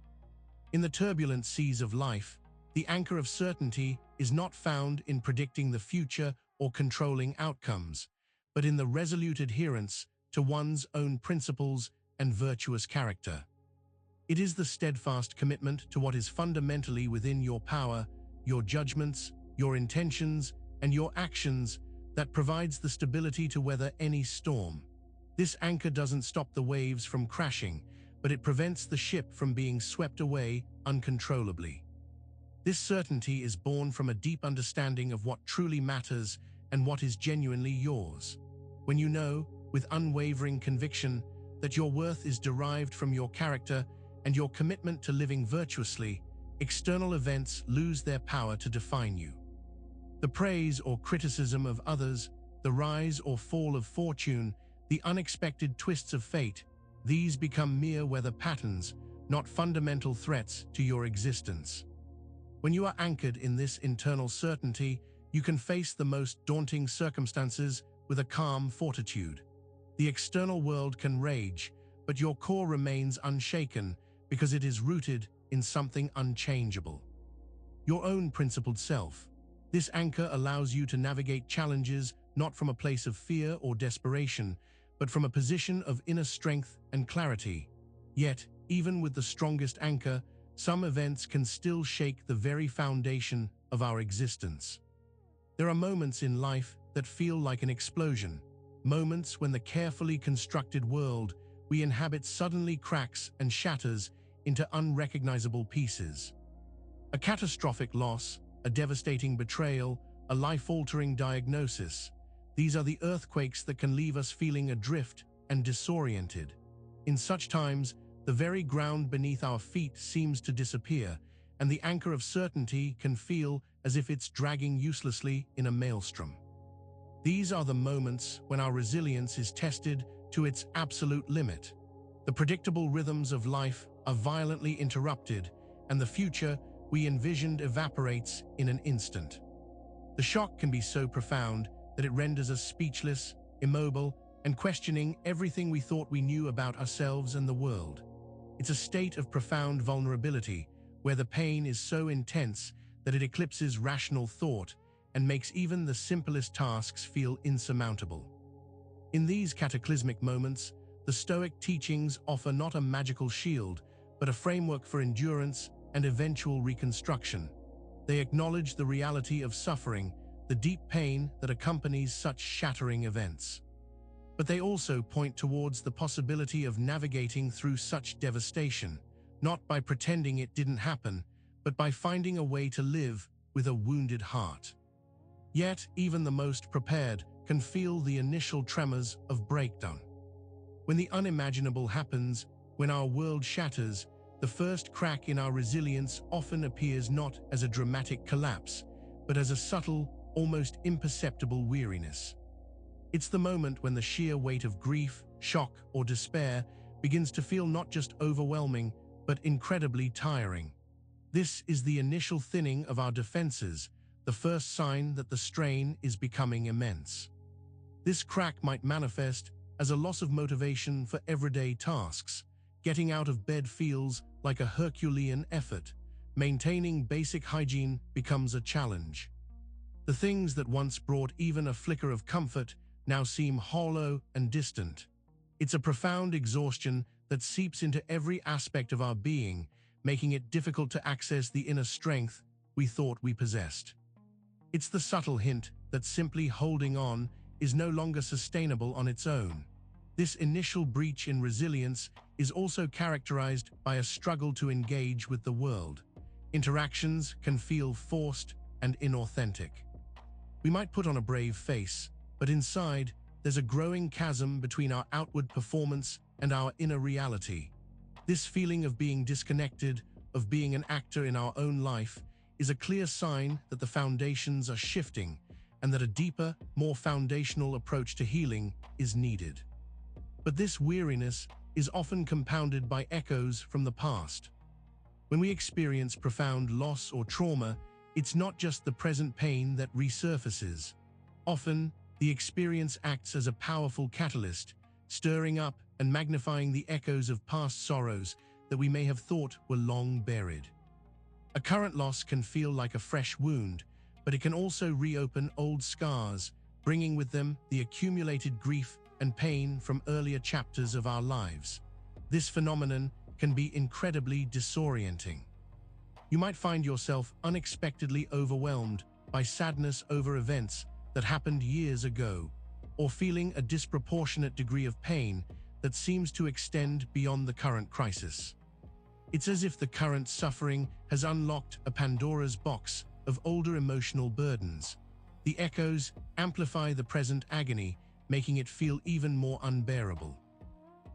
In the turbulent seas of life, the anchor of certainty is not found in predicting the future or controlling outcomes, but in the resolute adherence to one's own principles and virtuous character. It is the steadfast commitment to what is fundamentally within your power, your judgments, your intentions, and your actions that provides the stability to weather any storm. This anchor doesn't stop the waves from crashing, but it prevents the ship from being swept away uncontrollably. This certainty is born from a deep understanding of what truly matters and what is genuinely yours. When you know, with unwavering conviction, that your worth is derived from your character and your commitment to living virtuously, external events lose their power to define you. The praise or criticism of others, the rise or fall of fortune, the unexpected twists of fate, these become mere weather patterns, not fundamental threats to your existence. When you are anchored in this internal certainty, you can face the most daunting circumstances with a calm fortitude. The external world can rage, but your core remains unshaken because it is rooted in something unchangeable. Your own principled self. This anchor allows you to navigate challenges not from a place of fear or desperation, but from a position of inner strength and clarity. Yet, even with the strongest anchor, some events can still shake the very foundation of our existence. There are moments in life that feel like an explosion, moments when the carefully constructed world we inhabit suddenly cracks and shatters into unrecognizable pieces. A catastrophic loss, a devastating betrayal, a life-altering diagnosis. These are the earthquakes that can leave us feeling adrift and disoriented. In such times, the very ground beneath our feet seems to disappear, and the anchor of certainty can feel as if it's dragging uselessly in a maelstrom. These are the moments when our resilience is tested to its absolute limit. The predictable rhythms of life are violently interrupted, and the future we envisioned evaporates in an instant. The shock can be so profound that it renders us speechless, immobile, and questioning everything we thought we knew about ourselves and the world. It's a state of profound vulnerability, where the pain is so intense that it eclipses rational thought and makes even the simplest tasks feel insurmountable. In these cataclysmic moments, the Stoic teachings offer not a magical shield, but a framework for endurance and eventual reconstruction. They acknowledge the reality of suffering, the deep pain that accompanies such shattering events. But they also point towards the possibility of navigating through such devastation, not by pretending it didn't happen, but by finding a way to live with a wounded heart. Yet, even the most prepared can feel the initial tremors of breakdown. When the unimaginable happens, when our world shatters, the first crack in our resilience often appears not as a dramatic collapse, but as a subtle, almost imperceptible weariness. It's the moment when the sheer weight of grief, shock, or despair begins to feel not just overwhelming, but incredibly tiring. This is the initial thinning of our defenses, the first sign that the strain is becoming immense. This crack might manifest as a loss of motivation for everyday tasks. Getting out of bed feels like a Herculean effort. Maintaining basic hygiene becomes a challenge. The things that once brought even a flicker of comfort now seem hollow and distant. It's a profound exhaustion that seeps into every aspect of our being, making it difficult to access the inner strength we thought we possessed. It's the subtle hint that simply holding on is no longer sustainable on its own. This initial breach in resilience is also characterized by a struggle to engage with the world. Interactions can feel forced and inauthentic. We might put on a brave face, but inside, there's a growing chasm between our outward performance and our inner reality. This feeling of being disconnected, of being an actor in our own life, is a clear sign that the foundations are shifting and that a deeper, more foundational approach to healing is needed. But this weariness is often compounded by echoes from the past. When we experience profound loss or trauma, it's not just the present pain that resurfaces. Often, the experience acts as a powerful catalyst, stirring up and magnifying the echoes of past sorrows that we may have thought were long buried. A current loss can feel like a fresh wound, but it can also reopen old scars, bringing with them the accumulated grief and pain from earlier chapters of our lives. This phenomenon can be incredibly disorienting. You might find yourself unexpectedly overwhelmed by sadness over events that happened years ago, or feeling a disproportionate degree of pain that seems to extend beyond the current crisis. It's as if the current suffering has unlocked a Pandora's box of older emotional burdens. The echoes amplify the present agony, making it feel even more unbearable.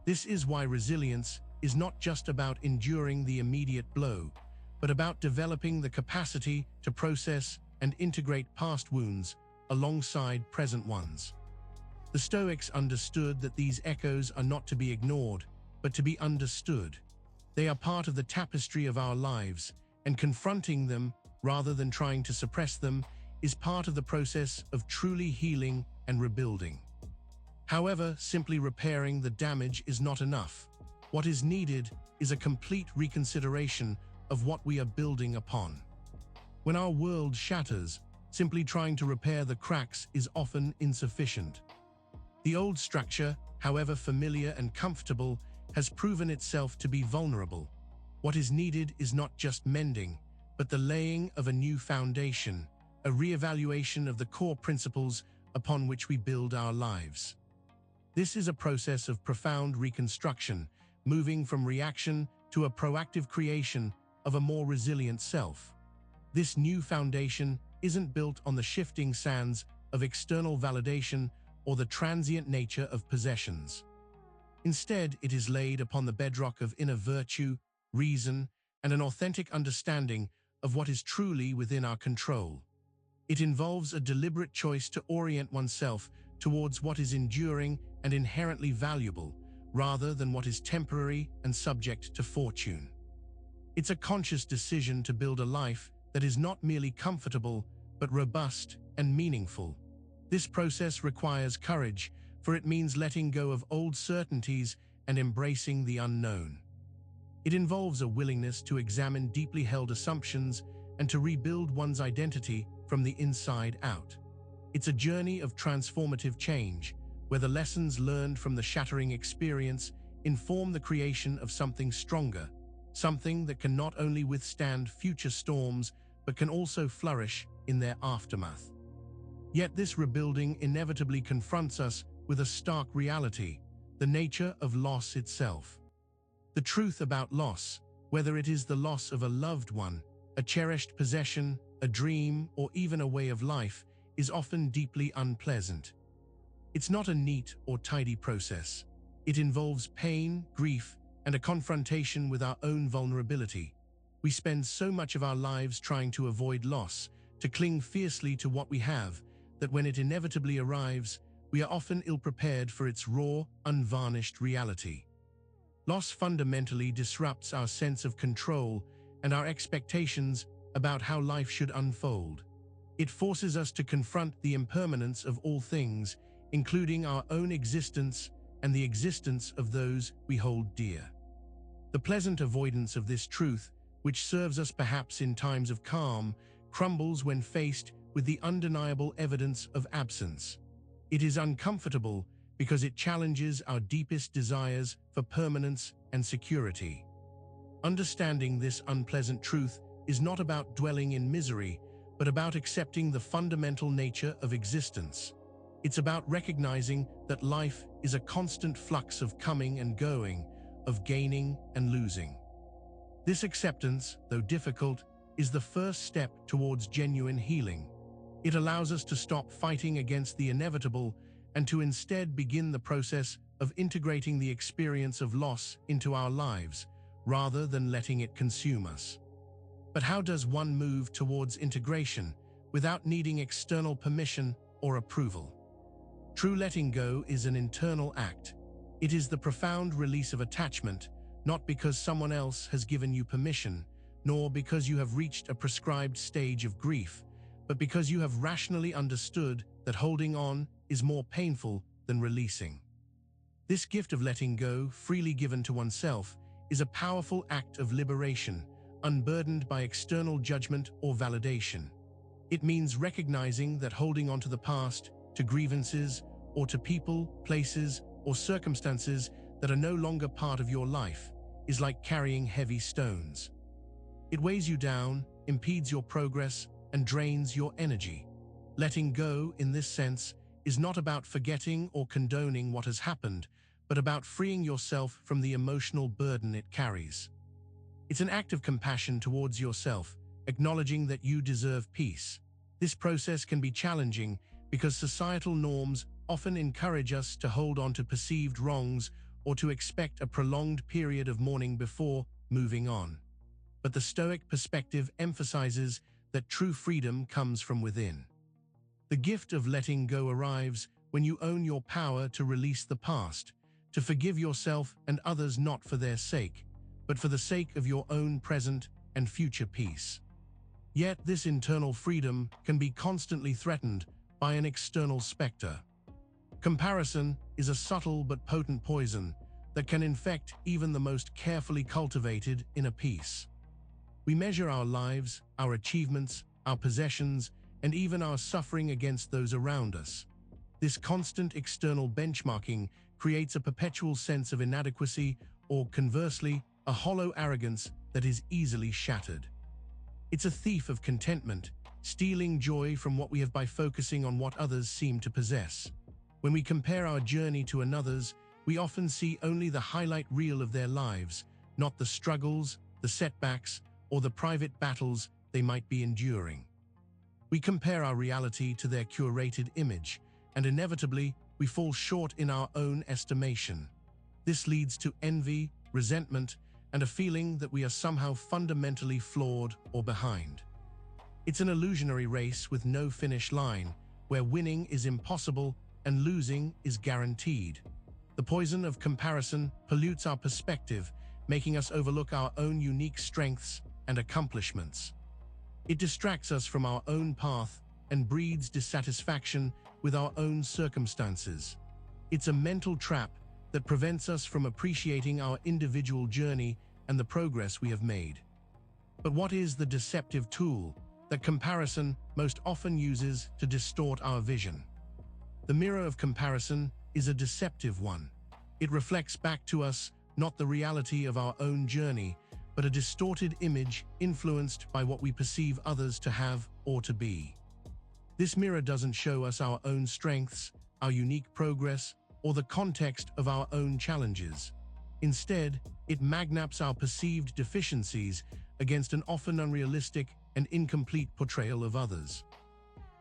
This is why resilience is not just about enduring the immediate blow, but about developing the capacity to process and integrate past wounds alongside present ones. The Stoics understood that these echoes are not to be ignored, but to be understood. They are part of the tapestry of our lives, and confronting them, rather than trying to suppress them, is part of the process of truly healing and rebuilding. However, simply repairing the damage is not enough. What is needed is a complete reconsideration of what we are building upon. When our world shatters, simply trying to repair the cracks is often insufficient. The old structure, however familiar and comfortable, has proven itself to be vulnerable. What is needed is not just mending, but the laying of a new foundation, a re-evaluation of the core principles upon which we build our lives. This is a process of profound reconstruction, moving from reaction to a proactive creation of a more resilient self. This new foundation isn't built on the shifting sands of external validation or the transient nature of possessions. Instead, it is laid upon the bedrock of inner virtue, reason, and an authentic understanding of what is truly within our control. It involves a deliberate choice to orient oneself towards what is enduring and inherently valuable, rather than what is temporary and subject to fortune. It's a conscious decision to build a life that is not merely comfortable, but robust and meaningful. This process requires courage, for it means letting go of old certainties and embracing the unknown. It involves a willingness to examine deeply held assumptions and to rebuild one's identity from the inside out. It's a journey of transformative change, where the lessons learned from the shattering experience inform the creation of something stronger, something that can not only withstand future storms, but can also flourish in their aftermath. Yet this rebuilding inevitably confronts us with a stark reality: the nature of loss itself. The truth about loss, whether it is the loss of a loved one, a cherished possession, a dream, or even a way of life, is often deeply unpleasant. It's not a neat or tidy process. It involves pain, grief, and a confrontation with our own vulnerability. We spend so much of our lives trying to avoid loss, to cling fiercely to what we have, that when it inevitably arrives, we are often ill-prepared for its raw, unvarnished reality. Loss fundamentally disrupts our sense of control and our expectations about how life should unfold. It forces us to confront the impermanence of all things, including our own existence and the existence of those we hold dear. The pleasant avoidance of this truth, which serves us perhaps in times of calm, crumbles when faced with the undeniable evidence of absence. It is uncomfortable because it challenges our deepest desires for permanence and security. Understanding this unpleasant truth is not about dwelling in misery, but about accepting the fundamental nature of existence. It's about recognizing that life is a constant flux of coming and going, of gaining and losing. This acceptance, though difficult, is the first step towards genuine healing. It allows us to stop fighting against the inevitable and to instead begin the process of integrating the experience of loss into our lives, rather than letting it consume us. But how does one move towards integration without needing external permission or approval? True letting go is an internal act. It is the profound release of attachment, not because someone else has given you permission, nor because you have reached a prescribed stage of grief, but because you have rationally understood that holding on is more painful than releasing. This gift of letting go, freely given to oneself, is a powerful act of liberation, unburdened by external judgment or validation. It means recognizing that holding on to the past, to grievances, or to people, places, or circumstances that are no longer part of your life is like carrying heavy stones. It weighs you down, impedes your progress, and drains your energy. Letting go, in this sense, is not about forgetting or condoning what has happened, but about freeing yourself from the emotional burden it carries. It's an act of compassion towards yourself, acknowledging that you deserve peace. This process can be challenging because societal norms often encourage us to hold on to perceived wrongs or to expect a prolonged period of mourning before moving on. But the Stoic perspective emphasizes that true freedom comes from within. The gift of letting go arrives when you own your power to release the past, to forgive yourself and others not for their sake, but for the sake of your own present and future peace. Yet this internal freedom can be constantly threatened by an external specter. Comparison is a subtle but potent poison that can infect even the most carefully cultivated inner peace. We measure our lives, our achievements, our possessions, and even our suffering against those around us. This constant external benchmarking creates a perpetual sense of inadequacy or, conversely, a hollow arrogance that is easily shattered. It's a thief of contentment, stealing joy from what we have by focusing on what others seem to possess. When we compare our journey to another's, we often see only the highlight reel of their lives, not the struggles, the setbacks, or the private battles they might be enduring. We compare our reality to their curated image, and inevitably, we fall short in our own estimation. This leads to envy, resentment, and a feeling that we are somehow fundamentally flawed or behind. It's an illusionary race with no finish line, where winning is impossible and losing is guaranteed. The poison of comparison pollutes our perspective, making us overlook our own unique strengths and accomplishments. It distracts us from our own path and breeds dissatisfaction with our own circumstances. It's a mental trap that prevents us from appreciating our individual journey and the progress we have made. But what is the deceptive tool that comparison most often uses to distort our vision? The mirror of comparison is a deceptive one. It reflects back to us not the reality of our own journey, but a distorted image influenced by what we perceive others to have or to be. This mirror doesn't show us our own strengths, our unique progress, or the context of our own challenges. Instead, it magnaps our perceived deficiencies against an often unrealistic and incomplete portrayal of others.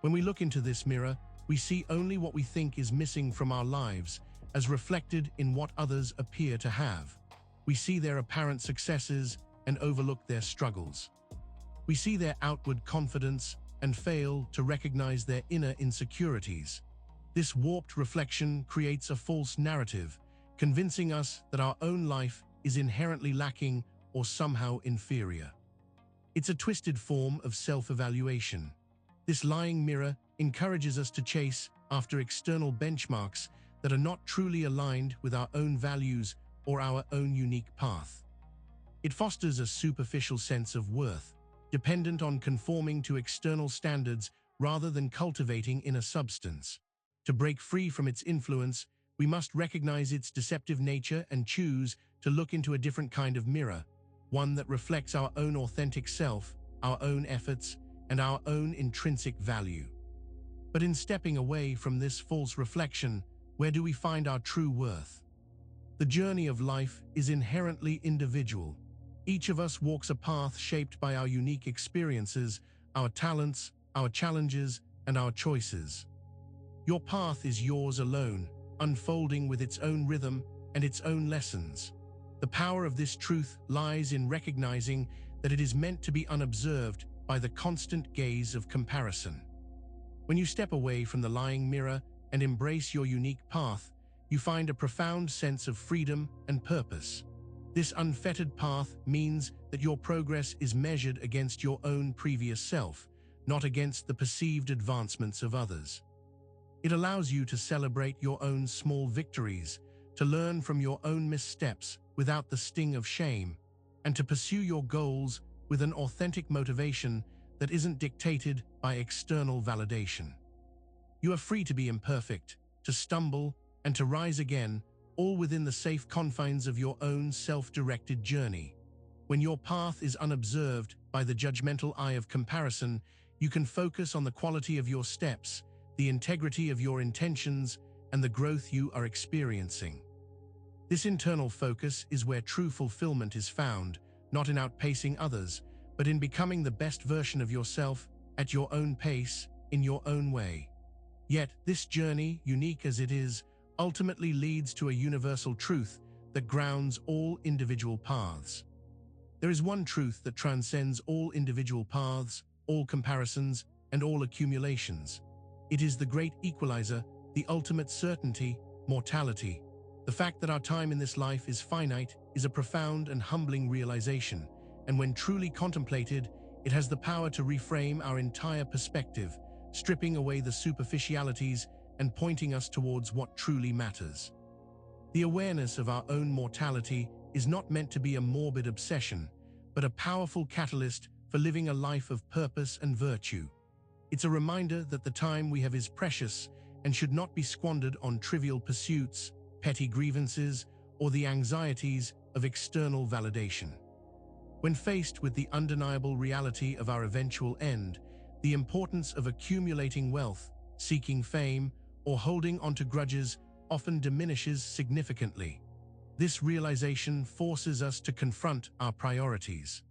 When we look into this mirror, we see only what we think is missing from our lives, as reflected in what others appear to have. We see their apparent successes and overlook their struggles. We see their outward confidence and fail to recognize their inner insecurities. This warped reflection creates a false narrative, convincing us that our own life is inherently lacking or somehow inferior. It's a twisted form of self-evaluation. This lying mirror encourages us to chase after external benchmarks that are not truly aligned with our own values or our own unique path. It fosters a superficial sense of worth, dependent on conforming to external standards rather than cultivating inner substance. To break free from its influence, we must recognize its deceptive nature and choose to look into a different kind of mirror, one that reflects our own authentic self, our own efforts, and our own intrinsic value. But in stepping away from this false reflection, where do we find our true worth? The journey of life is inherently individual. Each of us walks a path shaped by our unique experiences, our talents, our challenges, and our choices. Your path is yours alone, unfolding with its own rhythm and its own lessons. The power of this truth lies in recognizing that it is meant to be unobserved by the constant gaze of comparison. When you step away from the lying mirror and embrace your unique path, you find a profound sense of freedom and purpose. This unfettered path means that your progress is measured against your own previous self, not against the perceived advancements of others. It allows you to celebrate your own small victories, to learn from your own missteps without the sting of shame, and to pursue your goals with an authentic motivation that isn't dictated by external validation. You are free to be imperfect, to stumble, and to rise again, all within the safe confines of your own self-directed journey. When your path is unobserved by the judgmental eye of comparison, you can focus on the quality of your steps, the integrity of your intentions, and the growth you are experiencing. This internal focus is where true fulfillment is found, not in outpacing others, but in becoming the best version of yourself at your own pace, in your own way. Yet, this journey, unique as it is, ultimately leads to a universal truth that grounds all individual paths. There is one truth that transcends all individual paths, all comparisons, and all accumulations. It is the great equalizer, the ultimate certainty, mortality. The fact that our time in this life is finite is a profound and humbling realization, and when truly contemplated, it has the power to reframe our entire perspective, stripping away the superficialities and pointing us towards what truly matters. The awareness of our own mortality is not meant to be a morbid obsession, but a powerful catalyst for living a life of purpose and virtue. It's a reminder that the time we have is precious and should not be squandered on trivial pursuits, petty grievances, or the anxieties of external validation. When faced with the undeniable reality of our eventual end, the importance of accumulating wealth, seeking fame, or holding onto grudges often diminishes significantly. This realization forces us to confront our priorities.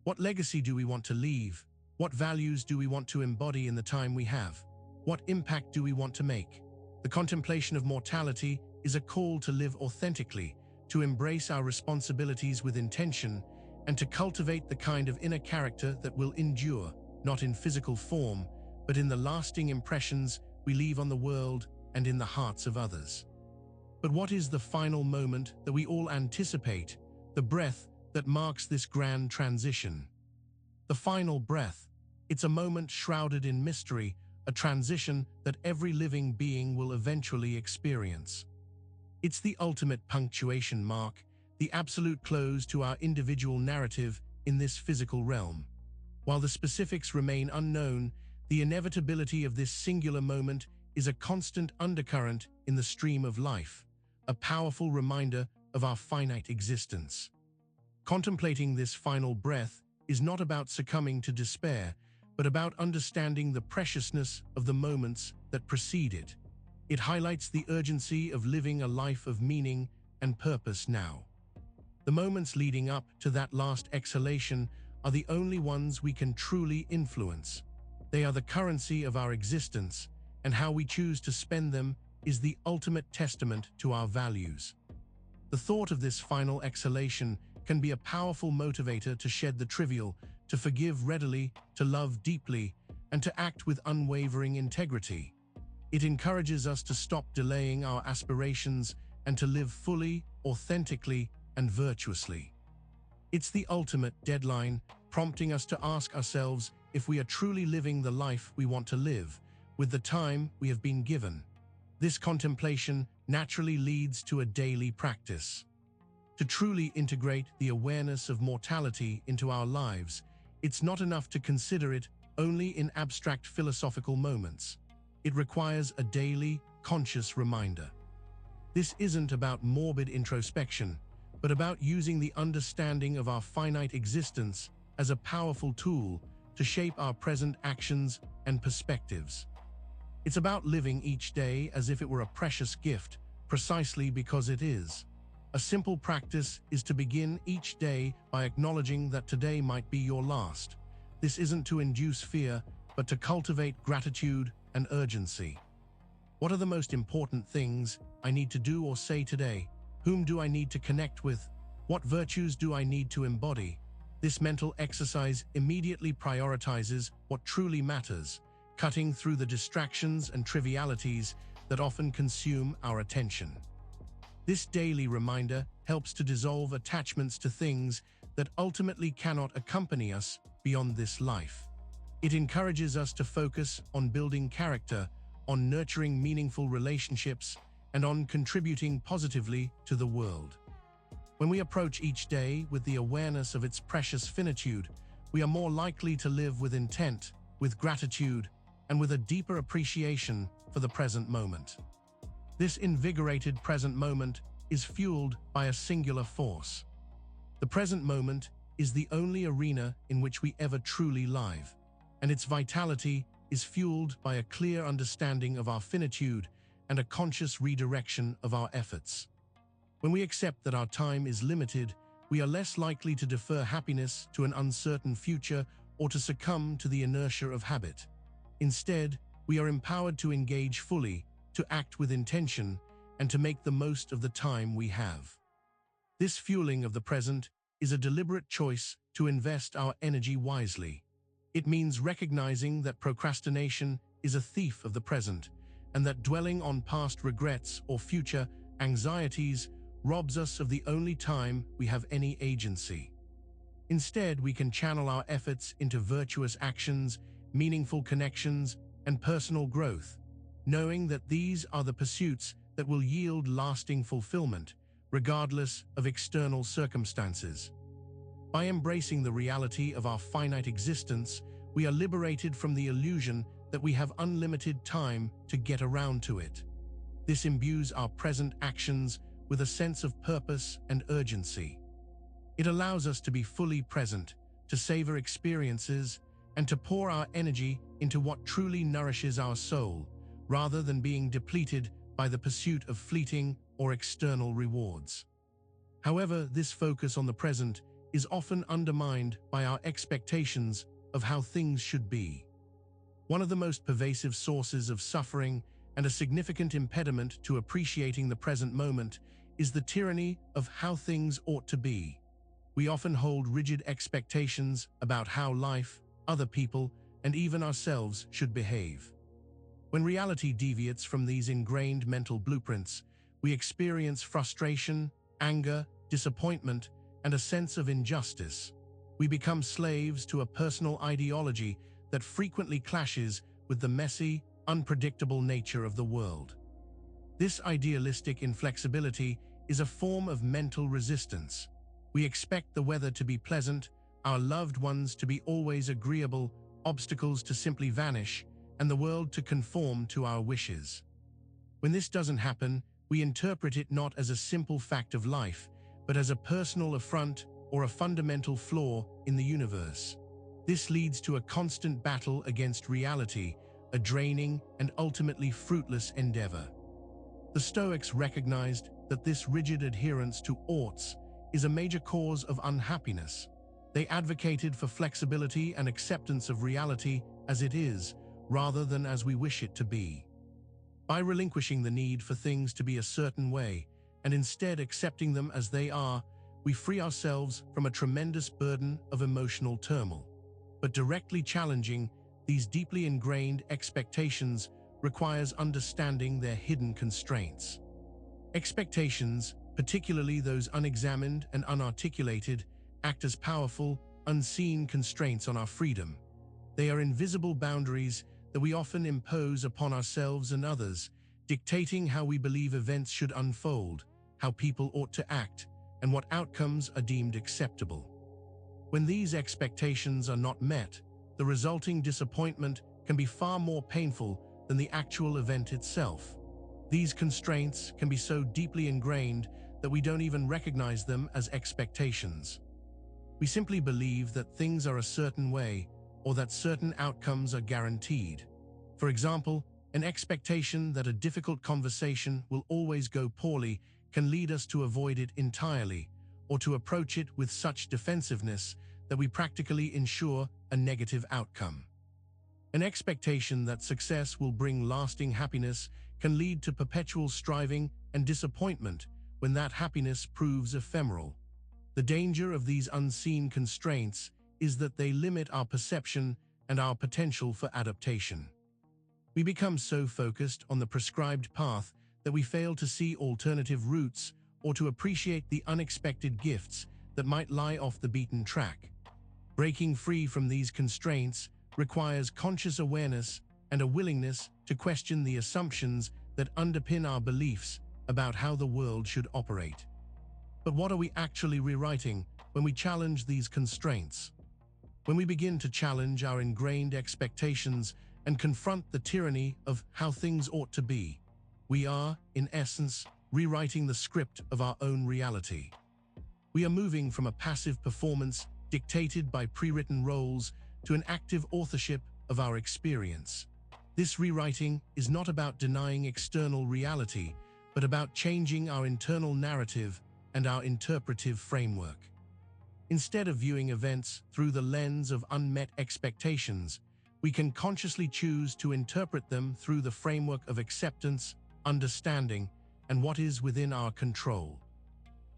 What legacy do we want to leave? What values do we want to embody in the time we have? What impact do we want to make? The contemplation of mortality is a call to live authentically, to embrace our responsibilities with intention, and to cultivate the kind of inner character that will endure, not in physical form, but in the lasting impressions we leave on the world and in the hearts of others. But what is the final moment that we all anticipate, the breath that marks this grand transition? The final breath. It's a moment shrouded in mystery, a transition that every living being will eventually experience. It's the ultimate punctuation mark, the absolute close to our individual narrative in this physical realm. While the specifics remain unknown, the inevitability of this singular moment is a constant undercurrent in the stream of life, a powerful reminder of our finite existence. Contemplating this final breath is not about succumbing to despair, but about understanding the preciousness of the moments that precede it. It highlights the urgency of living a life of meaning and purpose now. The moments leading up to that last exhalation are the only ones we can truly influence. They are the currency of our existence, and how we choose to spend them is the ultimate testament to our values. The thought of this final exhalation can be a powerful motivator to shed the trivial, to forgive readily, to love deeply, and to act with unwavering integrity. It encourages us to stop delaying our aspirations and to live fully, authentically, and virtuously. It's the ultimate deadline, prompting us to ask ourselves if we are truly living the life we want to live, with the time we have been given. This contemplation naturally leads to a daily practice. To truly integrate the awareness of mortality into our lives, it's not enough to consider it only in abstract philosophical moments. It requires a daily, conscious reminder. This isn't about morbid introspection, but about using the understanding of our finite existence as a powerful tool to shape our present actions and perspectives. It's about living each day as if it were a precious gift, precisely because it is. A simple practice is to begin each day by acknowledging that today might be your last. This isn't to induce fear, but to cultivate gratitude and urgency. What are the most important things I need to do or say today? Whom do I need to connect with? What virtues do I need to embody? This mental exercise immediately prioritizes what truly matters, cutting through the distractions and trivialities that often consume our attention. This daily reminder helps to dissolve attachments to things that ultimately cannot accompany us beyond this life. It encourages us to focus on building character, on nurturing meaningful relationships, and on contributing positively to the world. When we approach each day with the awareness of its precious finitude, we are more likely to live with intent, with gratitude, and with a deeper appreciation for the present moment. This invigorated present moment is fueled by a singular force. The present moment is the only arena in which we ever truly live, and its vitality is fueled by a clear understanding of our finitude and a conscious redirection of our efforts. When we accept that our time is limited, we are less likely to defer happiness to an uncertain future or to succumb to the inertia of habit. Instead, we are empowered to engage fully, to act with intention, and to make the most of the time we have. This fueling of the present is a deliberate choice to invest our energy wisely. It means recognizing that procrastination is a thief of the present, and that dwelling on past regrets or future anxieties robs us of the only time we have any agency. Instead, we can channel our efforts into virtuous actions, meaningful connections, and personal growth, knowing that these are the pursuits that will yield lasting fulfillment, regardless of external circumstances. By embracing the reality of our finite existence, we are liberated from the illusion that we have unlimited time to get around to it. This imbues our present actions with a sense of purpose and urgency. It allows us to be fully present, to savor experiences, and to pour our energy into what truly nourishes our soul, rather than being depleted by the pursuit of fleeting or external rewards. However, this focus on the present is often undermined by our expectations of how things should be. One of the most pervasive sources of suffering and a significant impediment to appreciating the present moment is the tyranny of how things ought to be. We often hold rigid expectations about how life, other people, and even ourselves should behave. When reality deviates from these ingrained mental blueprints, we experience frustration, anger, disappointment, and a sense of injustice. We become slaves to a personal ideology that frequently clashes with the messy, unpredictable nature of the world. This idealistic inflexibility is a form of mental resistance. We expect the weather to be pleasant, our loved ones to be always agreeable, obstacles to simply vanish, and the world to conform to our wishes. When this doesn't happen, we interpret it not as a simple fact of life, but as a personal affront or a fundamental flaw in the universe. This leads to a constant battle against reality, a draining and ultimately fruitless endeavor. The Stoics recognized that this rigid adherence to oughts is a major cause of unhappiness. They advocated for flexibility and acceptance of reality as it is, rather than as we wish it to be. By relinquishing the need for things to be a certain way, and instead accepting them as they are, we free ourselves from a tremendous burden of emotional turmoil. But directly challenging these deeply ingrained expectations requires understanding their hidden constraints. Expectations, particularly those unexamined and unarticulated, act as powerful, unseen constraints on our freedom. They are invisible boundaries that we often impose upon ourselves and others, dictating how we believe events should unfold, how people ought to act, and what outcomes are deemed acceptable. When these expectations are not met, the resulting disappointment can be far more painful than the actual event itself. These constraints can be so deeply ingrained that we don't even recognize them as expectations. We simply believe that things are a certain way or that certain outcomes are guaranteed. For example, an expectation that a difficult conversation will always go poorly can lead us to avoid it entirely or to approach it with such defensiveness that we practically ensure a negative outcome. An expectation that success will bring lasting happiness can lead to perpetual striving and disappointment when that happiness proves ephemeral. The danger of these unseen constraints is that they limit our perception and our potential for adaptation. We become so focused on the prescribed path that we fail to see alternative routes or to appreciate the unexpected gifts that might lie off the beaten track. Breaking free from these constraints requires conscious awareness and a willingness to question the assumptions that underpin our beliefs about how the world should operate. But what are we actually rewriting when we challenge these constraints? When we begin to challenge our ingrained expectations and confront the tyranny of how things ought to be, we are, in essence, rewriting the script of our own reality. We are moving from a passive performance dictated by pre-written roles to an active authorship of our experience. This rewriting is not about denying external reality, but about changing our internal narrative and our interpretive framework. Instead of viewing events through the lens of unmet expectations, we can consciously choose to interpret them through the framework of acceptance, understanding, and what is within our control.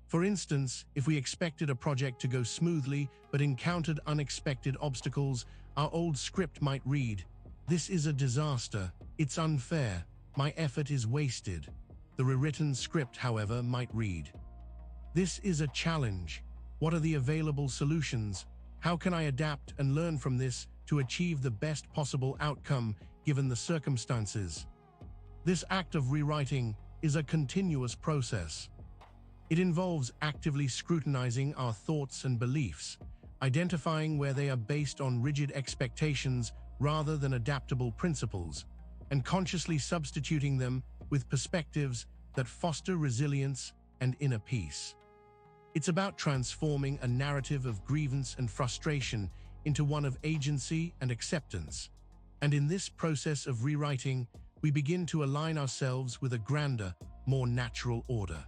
For instance, if we expected a project to go smoothly but encountered unexpected obstacles, our old script might read, "This is a disaster, it's unfair, my effort is wasted." The rewritten script, however, might read, "This is a challenge. What are the available solutions? How can I adapt and learn from this to achieve the best possible outcome given the circumstances?" This act of rewriting is a continuous process. It involves actively scrutinizing our thoughts and beliefs, identifying where they are based on rigid expectations rather than adaptable principles, and consciously substituting them with perspectives that foster resilience and inner peace. It's about transforming a narrative of grievance and frustration into one of agency and acceptance. And in this process of rewriting, we begin to align ourselves with a grander, more natural order.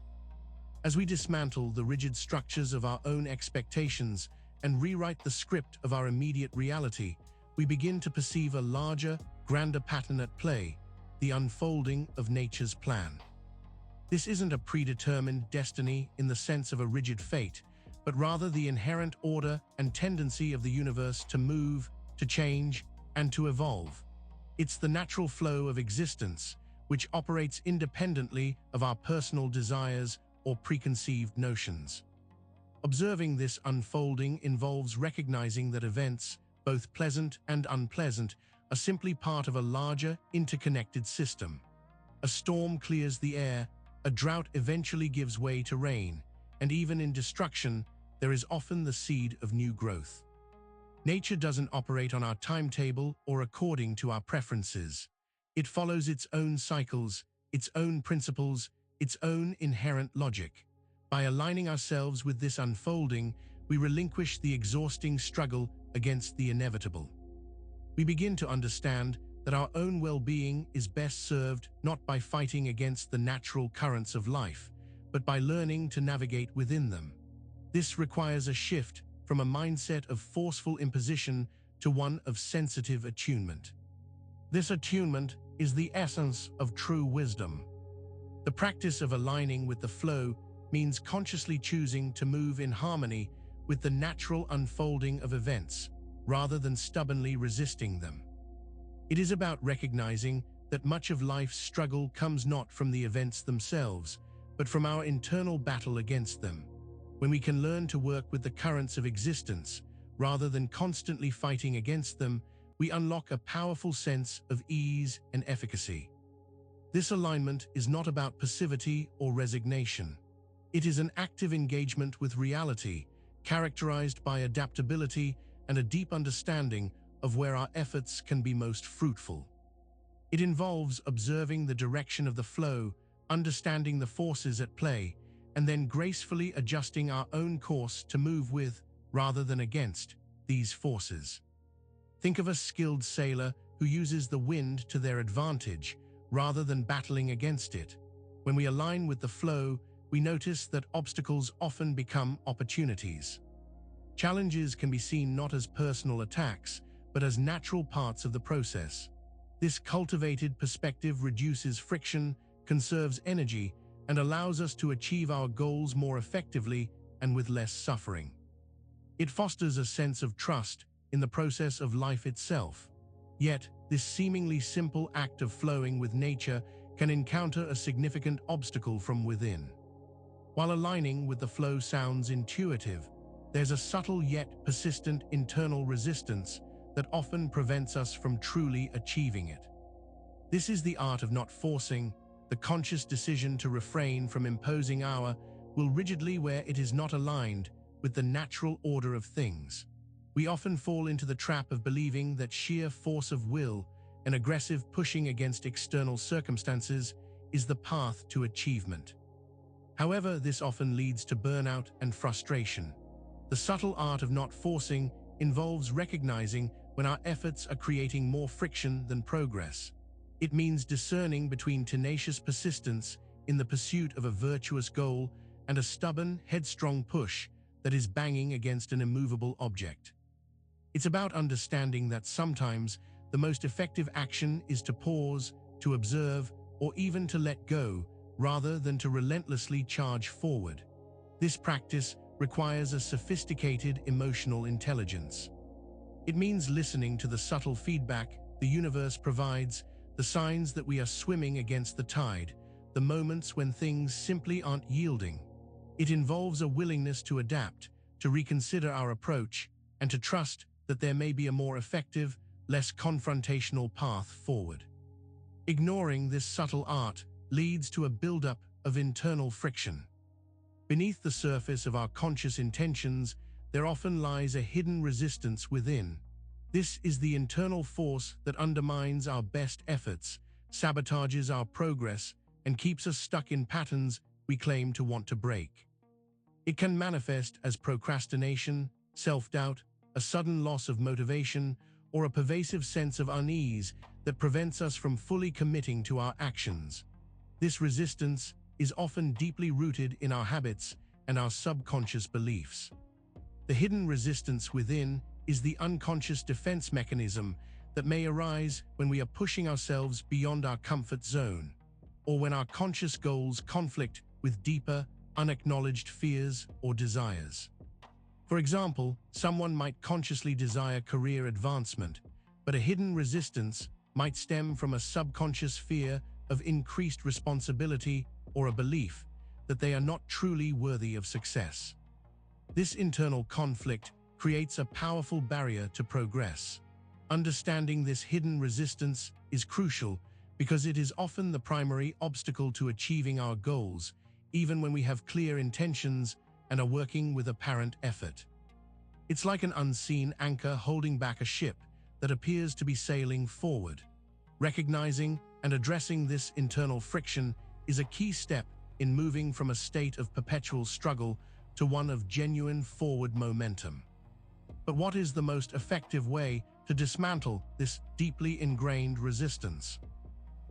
As we dismantle the rigid structures of our own expectations and rewrite the script of our immediate reality, we begin to perceive a larger, grander pattern at play, the unfolding of nature's plan. This isn't a predetermined destiny in the sense of a rigid fate, but rather the inherent order and tendency of the universe to move, to change, and to evolve. It's the natural flow of existence, which operates independently of our personal desires or preconceived notions. Observing this unfolding involves recognizing that events, both pleasant and unpleasant, are simply part of a larger, interconnected system. A storm clears the air, a drought eventually gives way to rain, and even in destruction, there is often the seed of new growth. Nature doesn't operate on our timetable or according to our preferences. It follows its own cycles, its own principles, its own inherent logic. By aligning ourselves with this unfolding, we relinquish the exhausting struggle against the inevitable. We begin to understand that our own well-being is best served not by fighting against the natural currents of life, but by learning to navigate within them. This requires a shift from a mindset of forceful imposition to one of sensitive attunement. This attunement is the essence of true wisdom. The practice of aligning with the flow means consciously choosing to move in harmony with the natural unfolding of events, rather than stubbornly resisting them. It is about recognizing that much of life's struggle comes not from the events themselves, but from our internal battle against them. When we can learn to work with the currents of existence, rather than constantly fighting against them, we unlock a powerful sense of ease and efficacy. This alignment is not about passivity or resignation. It is an active engagement with reality, characterized by adaptability and a deep understanding of where our efforts can be most fruitful. It involves observing the direction of the flow, understanding the forces at play, and then gracefully adjusting our own course to move with, rather than against, these forces. Think of a skilled sailor who uses the wind to their advantage, rather than battling against it. When we align with the flow, we notice that obstacles often become opportunities. Challenges can be seen not as personal attacks, but as natural parts of the process. This cultivated perspective reduces friction, conserves energy, and allows us to achieve our goals more effectively and with less suffering. It fosters a sense of trust in the process of life itself. Yet, this seemingly simple act of flowing with nature can encounter a significant obstacle from within. While aligning with the flow sounds intuitive, there's a subtle yet persistent internal resistance that often prevents us from truly achieving it. This is the art of not forcing, the conscious decision to refrain from imposing our will rigidly where it is not aligned with the natural order of things. We often fall into the trap of believing that sheer force of will and aggressive pushing against external circumstances is the path to achievement. However, this often leads to burnout and frustration. The subtle art of not forcing involves recognizing when our efforts are creating more friction than progress. It means discerning between tenacious persistence in the pursuit of a virtuous goal and a stubborn, headstrong push that is banging against an immovable object. It's about understanding that sometimes the most effective action is to pause, to observe, or even to let go, rather than to relentlessly charge forward. This practice requires a sophisticated emotional intelligence. It means listening to the subtle feedback the universe provides, the signs that we are swimming against the tide, the moments when things simply aren't yielding. It involves a willingness to adapt, to reconsider our approach, and to trust that there may be a more effective, less confrontational path forward. Ignoring this subtle art leads to a buildup of internal friction. Beneath the surface of our conscious intentions, there often lies a hidden resistance within. This is the internal force that undermines our best efforts, sabotages our progress, and keeps us stuck in patterns we claim to want to break. It can manifest as procrastination, self-doubt, a sudden loss of motivation, or a pervasive sense of unease that prevents us from fully committing to our actions. This resistance is often deeply rooted in our habits and our subconscious beliefs. The hidden resistance within is the unconscious defense mechanism that may arise when we are pushing ourselves beyond our comfort zone, or when our conscious goals conflict with deeper, unacknowledged fears or desires. For example, someone might consciously desire career advancement, but a hidden resistance might stem from a subconscious fear of increased responsibility or a belief that they are not truly worthy of success. This internal conflict creates a powerful barrier to progress. Understanding this hidden resistance is crucial because it is often the primary obstacle to achieving our goals, even when we have clear intentions and are working with apparent effort. It's like an unseen anchor holding back a ship that appears to be sailing forward. Recognizing and addressing this internal friction is a key step in moving from a state of perpetual struggle to one of genuine forward momentum. But what is the most effective way to dismantle this deeply ingrained resistance?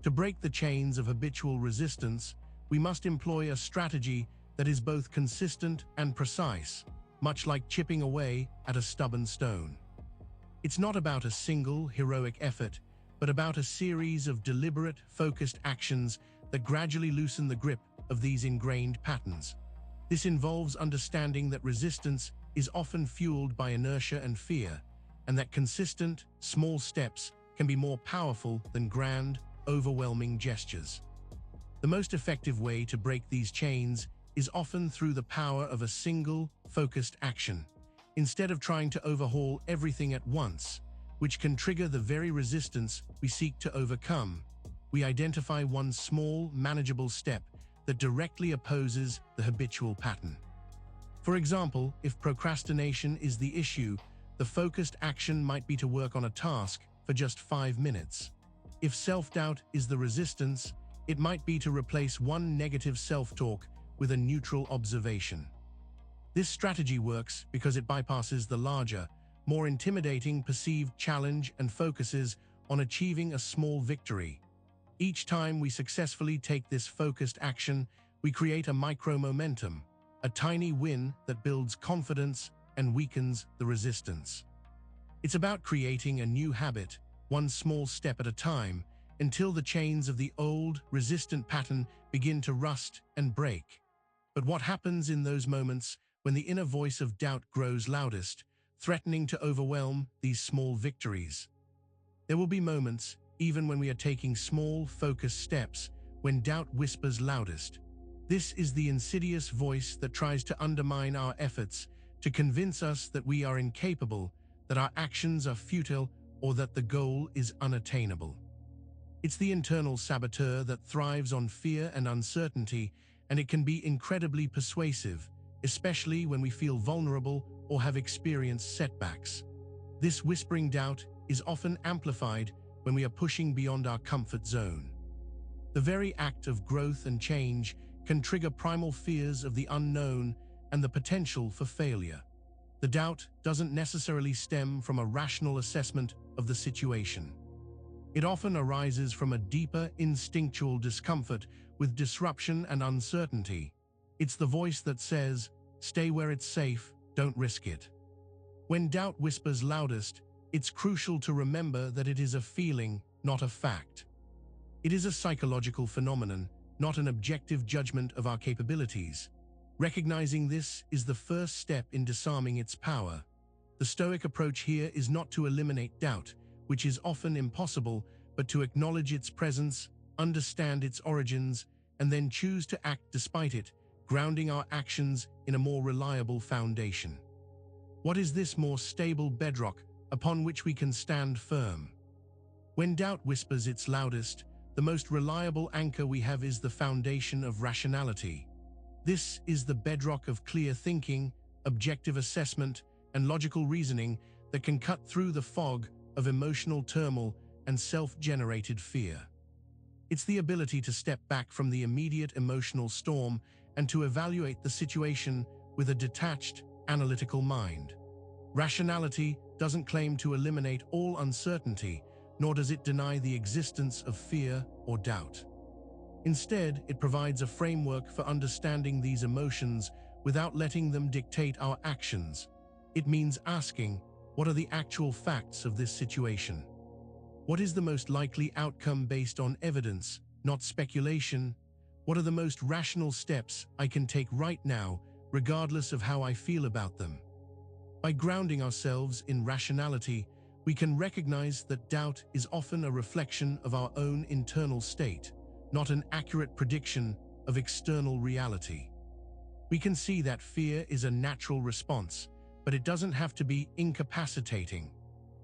To break the chains of habitual resistance, we must employ a strategy that is both consistent and precise, much like chipping away at a stubborn stone. It's not about a single heroic effort, but about a series of deliberate, focused actions that gradually loosen the grip of these ingrained patterns. This involves understanding that resistance is often fueled by inertia and fear, and that consistent, small steps can be more powerful than grand, overwhelming gestures. The most effective way to break these chains is often through the power of a single, focused action, instead of trying to overhaul everything at once, which can trigger the very resistance we seek to overcome. We identify one small, manageable step that directly opposes the habitual pattern. For example, if procrastination is the issue, the focused action might be to work on a task for just 5 minutes. If self-doubt is the resistance, it might be to replace one negative self-talk with a neutral observation. This strategy works because it bypasses the larger, more intimidating perceived challenge and focuses on achieving a small victory. Each time we successfully take this focused action, we create a micro-momentum, a tiny win that builds confidence and weakens the resistance. It's about creating a new habit, one small step at a time, until the chains of the old, resistant pattern begin to rust and break. But what happens in those moments when the inner voice of doubt grows loudest, threatening to overwhelm these small victories? There will be moments, even when we are taking small, focused steps, when doubt whispers loudest. This is the insidious voice that tries to undermine our efforts, to convince us that we are incapable, that our actions are futile, or that the goal is unattainable. It's the internal saboteur that thrives on fear and uncertainty, and it can be incredibly persuasive, especially when we feel vulnerable or have experienced setbacks. This whispering doubt is often amplified when we are pushing beyond our comfort zone. The very act of growth and change can trigger primal fears of the unknown and the potential for failure. The doubt doesn't necessarily stem from a rational assessment of the situation. It often arises from a deeper instinctual discomfort with disruption and uncertainty. It's the voice that says, "Stay where it's safe, don't risk it." When doubt whispers loudest, it's crucial to remember that it is a feeling, not a fact. It is a psychological phenomenon, not an objective judgment of our capabilities. Recognizing this is the first step in disarming its power. The Stoic approach here is not to eliminate doubt, which is often impossible, but to acknowledge its presence, understand its origins, and then choose to act despite it, grounding our actions in a more reliable foundation. What is this more stable bedrock upon which we can stand firm? When doubt whispers its loudest, the most reliable anchor we have is the foundation of rationality. This is the bedrock of clear thinking, objective assessment, and logical reasoning that can cut through the fog of emotional turmoil and self-generated fear. It's the ability to step back from the immediate emotional storm and to evaluate the situation with a detached, analytical mind. Rationality doesn't claim to eliminate all uncertainty, nor does it deny the existence of fear or doubt. Instead, it provides a framework for understanding these emotions without letting them dictate our actions. It means asking, what are the actual facts of this situation? What is the most likely outcome based on evidence, not speculation? What are the most rational steps I can take right now, regardless of how I feel about them? By grounding ourselves in rationality, we can recognize that doubt is often a reflection of our own internal state, not an accurate prediction of external reality. We can see that fear is a natural response, but it doesn't have to be incapacitating.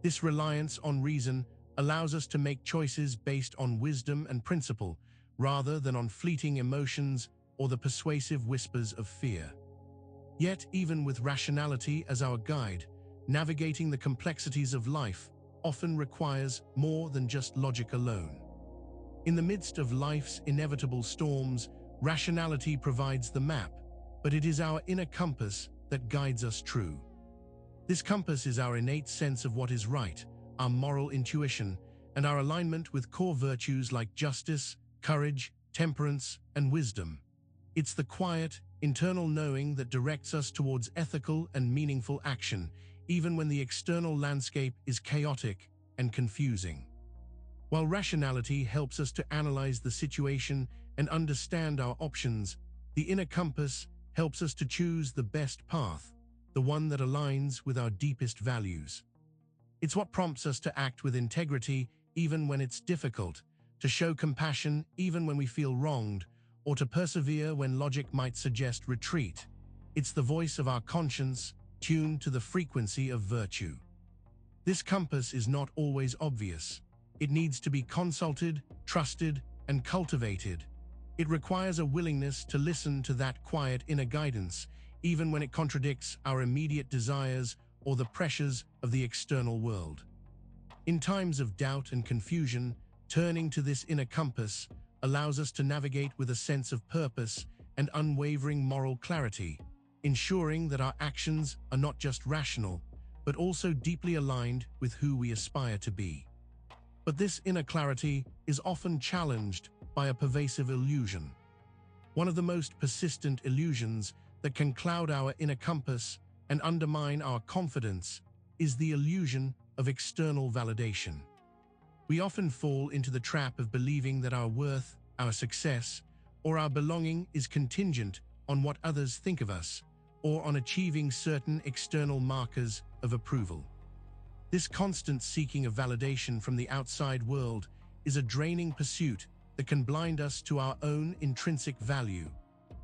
This reliance on reason allows us to make choices based on wisdom and principle, rather than on fleeting emotions or the persuasive whispers of fear. Yet, even with rationality as our guide, navigating the complexities of life often requires more than just logic alone. In the midst of life's inevitable storms, rationality provides the map, but it is our inner compass that guides us true. This compass is our innate sense of what is right, our moral intuition, and our alignment with core virtues like justice, courage, temperance, and wisdom. It's the quiet, internal knowing that directs us towards ethical and meaningful action, even when the external landscape is chaotic and confusing. While rationality helps us to analyze the situation and understand our options, the inner compass helps us to choose the best path, the one that aligns with our deepest values. It's what prompts us to act with integrity even when it's difficult, to show compassion even when we feel wronged, or to persevere when logic might suggest retreat. It's the voice of our conscience, tuned to the frequency of virtue. This compass is not always obvious. It needs to be consulted, trusted, and cultivated. It requires a willingness to listen to that quiet inner guidance, even when it contradicts our immediate desires or the pressures of the external world. In times of doubt and confusion, turning to this inner compass allows us to navigate with a sense of purpose and unwavering moral clarity, ensuring that our actions are not just rational, but also deeply aligned with who we aspire to be. But this inner clarity is often challenged by a pervasive illusion. One of the most persistent illusions that can cloud our inner compass and undermine our confidence is the illusion of external validation. We often fall into the trap of believing that our worth, our success, or our belonging is contingent on what others think of us, or on achieving certain external markers of approval. This constant seeking of validation from the outside world is a draining pursuit that can blind us to our own intrinsic value.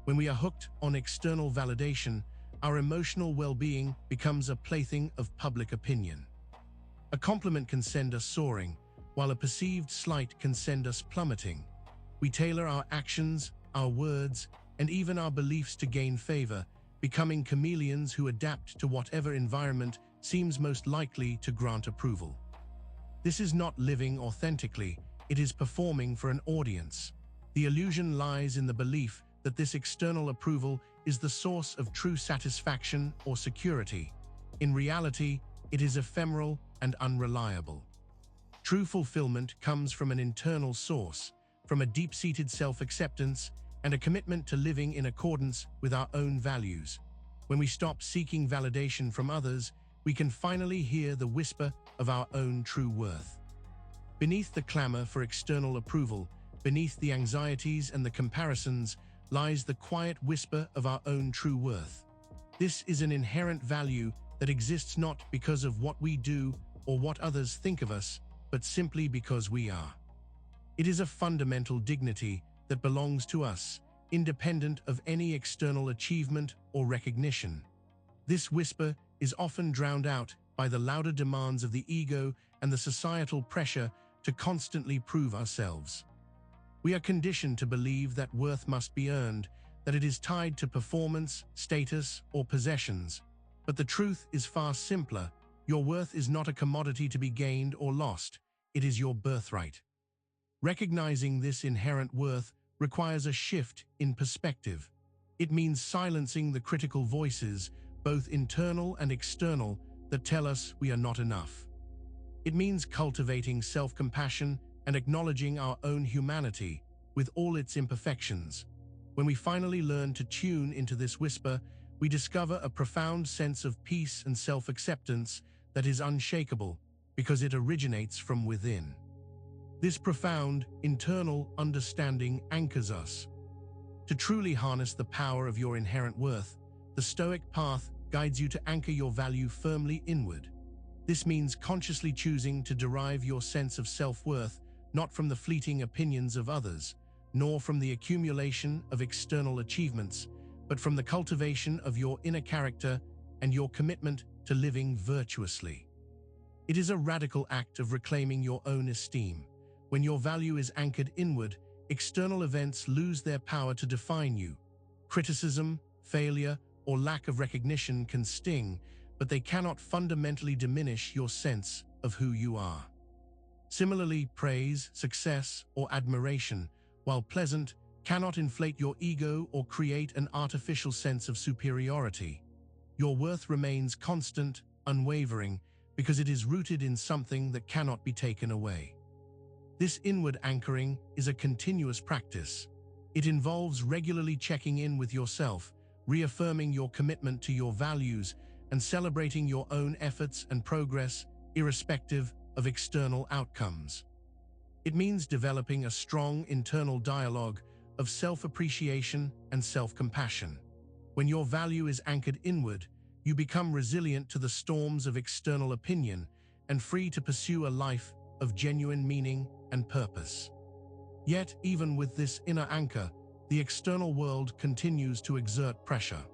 When we are hooked on external validation, our emotional well-being becomes a plaything of public opinion. A compliment can send us soaring, while a perceived slight can send us plummeting. We tailor our actions, our words, and even our beliefs to gain favor, becoming chameleons who adapt to whatever environment seems most likely to grant approval. This is not living authentically, it is performing for an audience. The illusion lies in the belief that this external approval is the source of true satisfaction or security. In reality, it is ephemeral and unreliable. True fulfillment comes from an internal source, from a deep-seated self-acceptance and a commitment to living in accordance with our own values. When we stop seeking validation from others, we can finally hear the whisper of our own true worth. Beneath the clamor for external approval, beneath the anxieties and the comparisons, lies the quiet whisper of our own true worth. This is an inherent value that exists not because of what we do or what others think of us, but simply because we are. It is a fundamental dignity that belongs to us, independent of any external achievement or recognition. This whisper is often drowned out by the louder demands of the ego and the societal pressure to constantly prove ourselves. We are conditioned to believe that worth must be earned, that it is tied to performance, status, or possessions. But the truth is far simpler. Your worth is not a commodity to be gained or lost. It is your birthright. Recognizing this inherent worth requires a shift in perspective. It means silencing the critical voices, both internal and external, that tell us we are not enough. It means cultivating self-compassion and acknowledging our own humanity with all its imperfections. When we finally learn to tune into this whisper, we discover a profound sense of peace and self-acceptance that is unshakable because it originates from within. This profound, internal understanding anchors us. To truly harness the power of your inherent worth, the Stoic path guides you to anchor your value firmly inward. This means consciously choosing to derive your sense of self-worth not from the fleeting opinions of others, nor from the accumulation of external achievements, but from the cultivation of your inner character and your commitment to living virtuously. It is a radical act of reclaiming your own esteem. When your value is anchored inward, external events lose their power to define you. Criticism, failure, or lack of recognition can sting, but they cannot fundamentally diminish your sense of who you are. Similarly, praise, success, or admiration, while pleasant, cannot inflate your ego or create an artificial sense of superiority. Your worth remains constant, unwavering, because it is rooted in something that cannot be taken away. This inward anchoring is a continuous practice. It involves regularly checking in with yourself, reaffirming your commitment to your values, and celebrating your own efforts and progress, irrespective of external outcomes. It means developing a strong internal dialogue of self-appreciation and self-compassion. When your value is anchored inward, you become resilient to the storms of external opinion and free to pursue a life of genuine meaning and purpose. Yet, even with this inner anchor, the external world continues to exert pressure.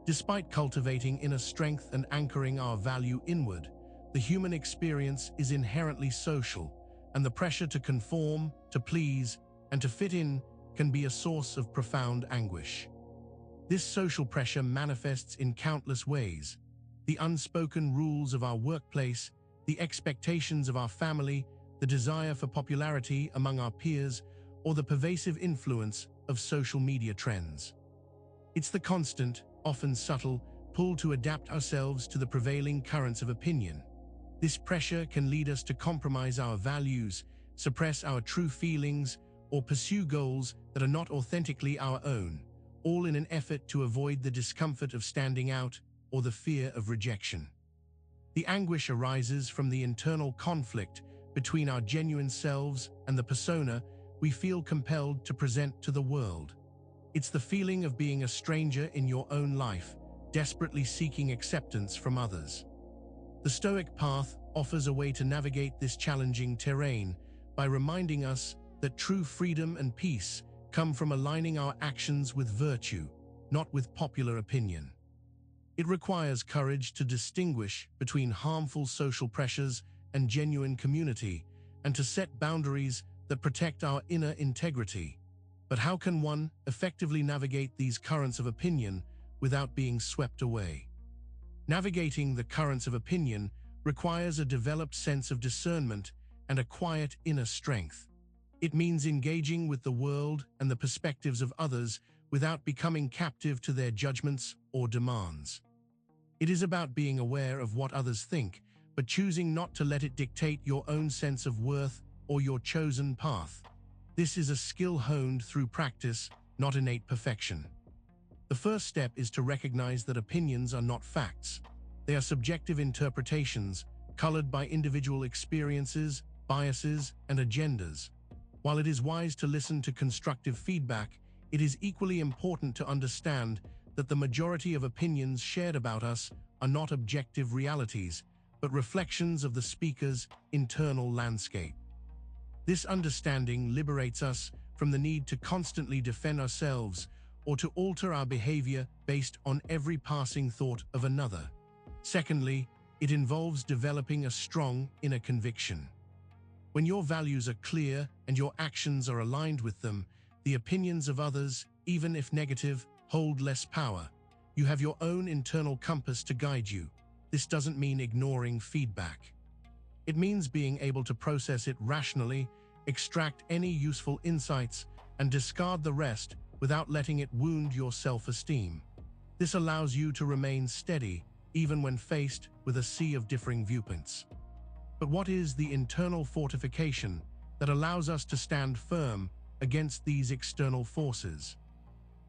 Despite cultivating inner strength and anchoring our value inward, the human experience is inherently social, and the pressure to conform, to please, and to fit in can be a source of profound anguish. This social pressure manifests in countless ways. the unspoken rules of our workplace, the expectations of our family, the desire for popularity among our peers, or the pervasive influence of social media trends. It's the constant, often subtle, pull to adapt ourselves to the prevailing currents of opinion. This pressure can lead us to compromise our values, suppress our true feelings, or pursue goals that are not authentically our own, all in an effort to avoid the discomfort of standing out or the fear of rejection. The anguish arises from the internal conflict between our genuine selves and the persona we feel compelled to present to the world. It's the feeling of being a stranger in your own life, desperately seeking acceptance from others. The Stoic path offers a way to navigate this challenging terrain by reminding us that true freedom and peace come from aligning our actions with virtue, not with popular opinion. It requires courage to distinguish between harmful social pressures and genuine community, and to set boundaries that protect our inner integrity. But how can one effectively navigate these currents of opinion without being swept away? Navigating the currents of opinion requires a developed sense of discernment and a quiet inner strength. It means engaging with the world and the perspectives of others without becoming captive to their judgments or demands. It is about being aware of what others think, but choosing not to let it dictate your own sense of worth or your chosen path. This is a skill honed through practice, not innate perfection. The first step is to recognize that opinions are not facts. They are subjective interpretations, colored by individual experiences, biases, and agendas. While it is wise to listen to constructive feedback, it is equally important to understand that the majority of opinions shared about us are not objective realities, but reflections of the speaker's internal landscape. This understanding liberates us from the need to constantly defend ourselves or to alter our behavior based on every passing thought of another. Secondly, it involves developing a strong inner conviction. When your values are clear and your actions are aligned with them, the opinions of others, even if negative, hold less power. You have your own internal compass to guide you. This doesn't mean ignoring feedback. It means being able to process it rationally, extract any useful insights, and discard the rest without letting it wound your self-esteem. This allows you to remain steady, even when faced with a sea of differing viewpoints. But what is the internal fortification that allows us to stand firm against these external forces?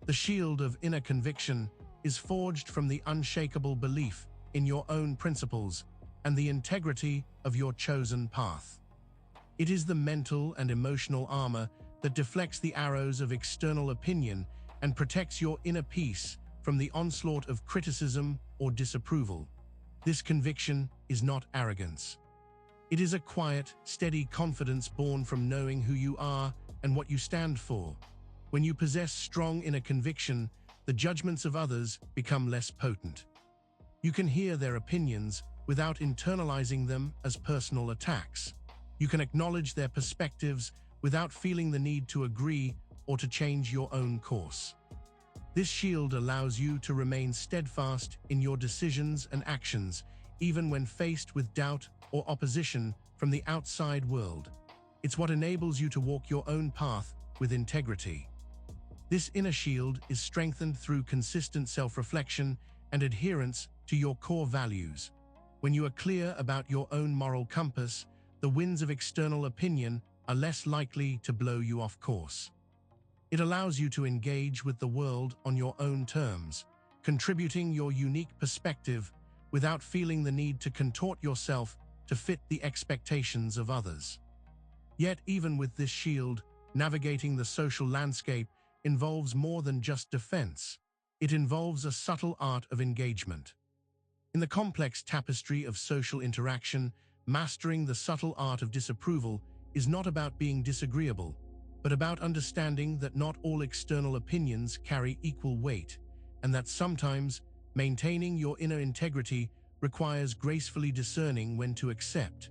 The shield of inner conviction is forged from the unshakable belief in your own principles and the integrity of your chosen path. It is the mental and emotional armor that deflects the arrows of external opinion and protects your inner peace from the onslaught of criticism or disapproval. This conviction is not arrogance. It is a quiet, steady confidence born from knowing who you are and what you stand for. When you possess strong inner conviction, the judgments of others become less potent. You can hear their opinions without internalizing them as personal attacks. You can acknowledge their perspectives without feeling the need to agree or to change your own course. This shield allows you to remain steadfast in your decisions and actions, even when faced with doubt or opposition from the outside world. It's what enables you to walk your own path with integrity. This inner shield is strengthened through consistent self-reflection and adherence to your core values. When you are clear about your own moral compass, the winds of external opinion are less likely to blow you off course. It allows you to engage with the world on your own terms, contributing your unique perspective without feeling the need to contort yourself to fit the expectations of others. Yet, even with this shield, navigating the social landscape involves more than just defense. It involves a subtle art of engagement. In the complex tapestry of social interaction, mastering the subtle art of disapproval is not about being disagreeable, but about understanding that not all external opinions carry equal weight, and that sometimes maintaining your inner integrity requires gracefully discerning when to accept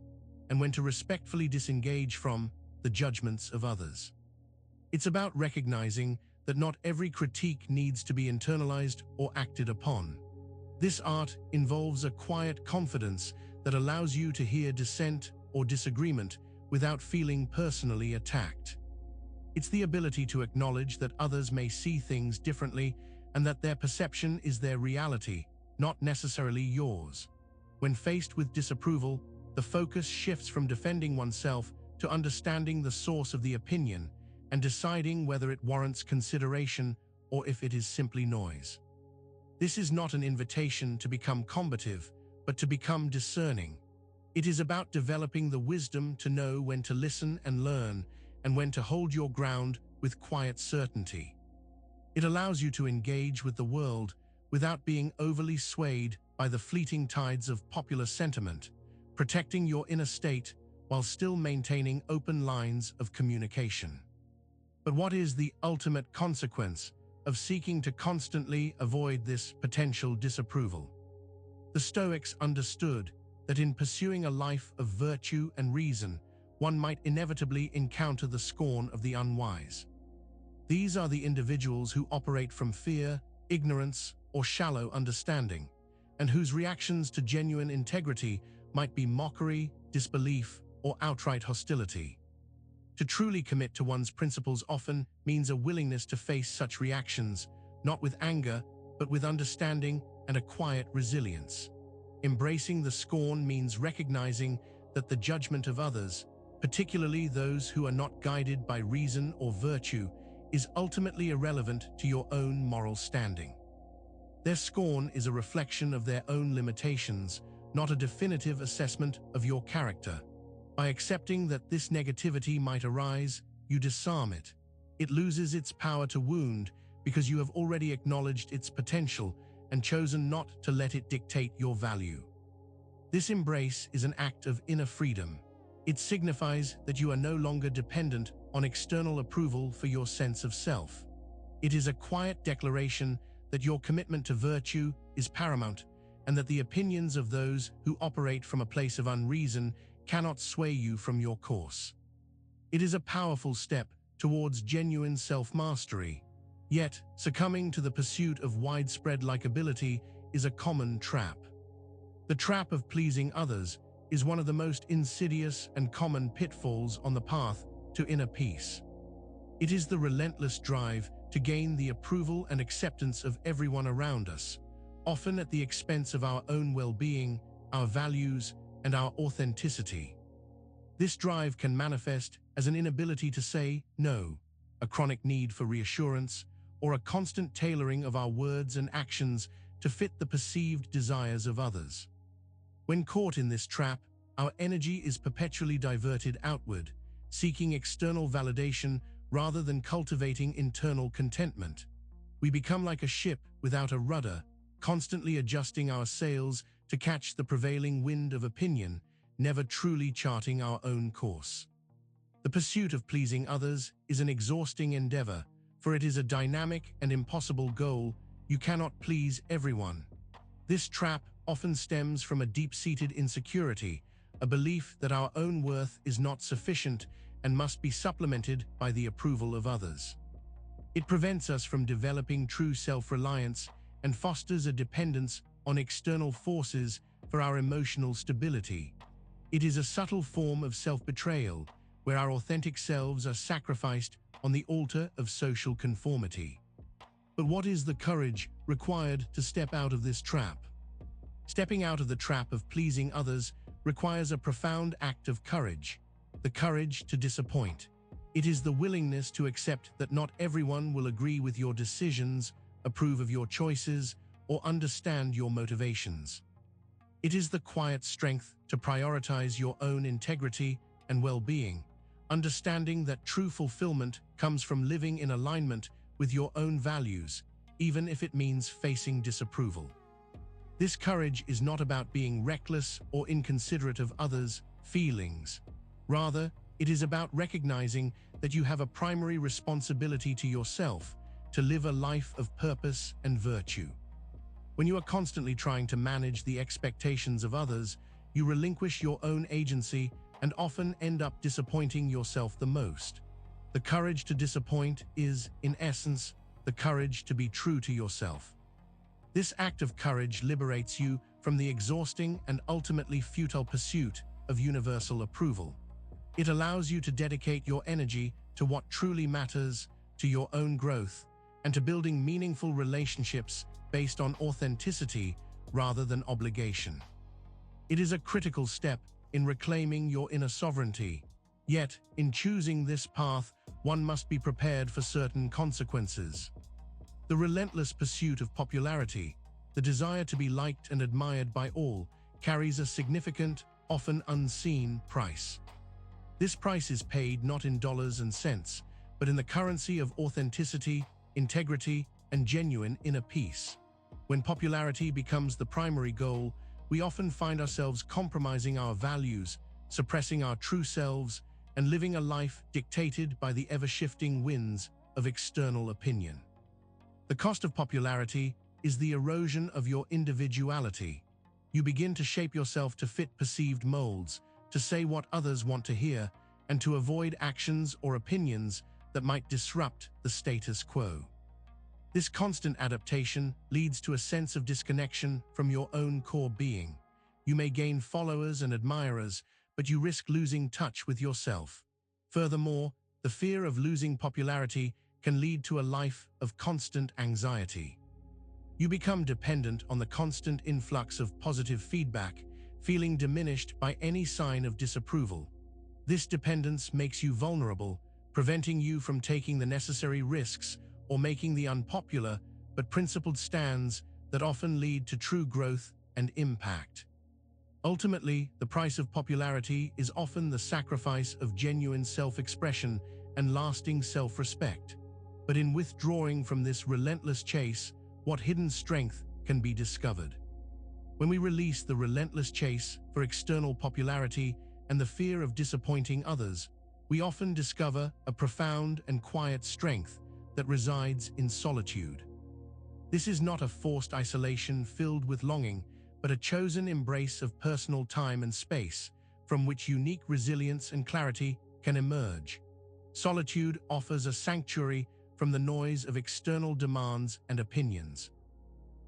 and when to respectfully disengage from the judgments of others. It's about recognizing that not every critique needs to be internalized or acted upon. This art involves a quiet confidence that allows you to hear dissent or disagreement without feeling personally attacked. It's the ability to acknowledge that others may see things differently and that their perception is their reality, not necessarily yours. When faced with disapproval, the focus shifts from defending oneself to understanding the source of the opinion and deciding whether it warrants consideration or if it is simply noise. This is not an invitation to become combative, but to become discerning. It is about developing the wisdom to know when to listen and learn, and when to hold your ground with quiet certainty. It allows you to engage with the world without being overly swayed by the fleeting tides of popular sentiment, protecting your inner state while still maintaining open lines of communication. But what is the ultimate consequence of seeking to constantly avoid this potential disapproval? The Stoics understood that in pursuing a life of virtue and reason, one might inevitably encounter the scorn of the unwise. These are the individuals who operate from fear, ignorance, or shallow understanding, and whose reactions to genuine integrity might be mockery, disbelief, or outright hostility. To truly commit to one's principles often means a willingness to face such reactions, not with anger, but with understanding and a quiet resilience. Embracing the scorn means recognizing that the judgment of others, particularly those who are not guided by reason or virtue, is ultimately irrelevant to your own moral standing. Their scorn is a reflection of their own limitations, not a definitive assessment of your character. By accepting that this negativity might arise, you disarm it. It loses its power to wound because you have already acknowledged its potential and chosen not to let it dictate your value. This embrace is an act of inner freedom. It signifies that you are no longer dependent on external approval for your sense of self. It is a quiet declaration that your commitment to virtue is paramount and that the opinions of those who operate from a place of unreason cannot sway you from your course. It is a powerful step towards genuine self-mastery. Yet, succumbing to the pursuit of widespread likability is a common trap. The trap of pleasing others is one of the most insidious and common pitfalls on the path to inner peace. It is the relentless drive to gain the approval and acceptance of everyone around us, often at the expense of our own well-being, our values, and our authenticity. This drive can manifest as an inability to say no, a chronic need for reassurance, or a constant tailoring of our words and actions to fit the perceived desires of others. When caught in this trap, our energy is perpetually diverted outward, seeking external validation rather than cultivating internal contentment. We become like a ship without a rudder, constantly adjusting our sails to catch the prevailing wind of opinion, never truly charting our own course. The pursuit of pleasing others is an exhausting endeavor, for it is a dynamic and impossible goal. You cannot please everyone. This trap often stems from a deep-seated insecurity, a belief that our own worth is not sufficient and must be supplemented by the approval of others. It prevents us from developing true self-reliance and fosters a dependence on external forces for our emotional stability. It is a subtle form of self-betrayal, where our authentic selves are sacrificed on the altar of social conformity. But what is the courage required to step out of this trap? Stepping out of the trap of pleasing others requires a profound act of courage, the courage to disappoint. It is the willingness to accept that not everyone will agree with your decisions, approve of your choices, or understand your motivations. It is the quiet strength to prioritize your own integrity and well-being, understanding that true fulfillment comes from living in alignment with your own values, even if it means facing disapproval. This courage is not about being reckless or inconsiderate of others' feelings. Rather, it is about recognizing that you have a primary responsibility to yourself to live a life of purpose and virtue. When you are constantly trying to manage the expectations of others, you relinquish your own agency and often end up disappointing yourself the most. The courage to disappoint is, in essence, the courage to be true to yourself. This act of courage liberates you from the exhausting and ultimately futile pursuit of universal approval. It allows you to dedicate your energy to what truly matters, to your own growth, and to building meaningful relationships based on authenticity rather than obligation. It is a critical step in reclaiming your inner sovereignty. Yet, in choosing this path, one must be prepared for certain consequences. The relentless pursuit of popularity, the desire to be liked and admired by all, carries a significant, often unseen price. This price is paid not in dollars and cents, but in the currency of authenticity, integrity, and genuine inner peace. When popularity becomes the primary goal, we often find ourselves compromising our values, suppressing our true selves, and living a life dictated by the ever-shifting winds of external opinion. The cost of popularity is the erosion of your individuality. You begin to shape yourself to fit perceived molds, to say what others want to hear, and to avoid actions or opinions that might disrupt the status quo. This constant adaptation leads to a sense of disconnection from your own core being. You may gain followers and admirers, but you risk losing touch with yourself. Furthermore, the fear of losing popularity can lead to a life of constant anxiety. You become dependent on the constant influx of positive feedback, feeling diminished by any sign of disapproval. This dependence makes you vulnerable, preventing you from taking the necessary risks or making the unpopular but principled stands that often lead to true growth and impact. Ultimately, the price of popularity is often the sacrifice of genuine self-expression and lasting self-respect. But in withdrawing from this relentless chase, what hidden strength can be discovered? When we release the relentless chase for external popularity and the fear of disappointing others, we often discover a profound and quiet strength that resides in solitude. This is not a forced isolation filled with longing, but a chosen embrace of personal time and space, from which unique resilience and clarity can emerge. Solitude offers a sanctuary from the noise of external demands and opinions.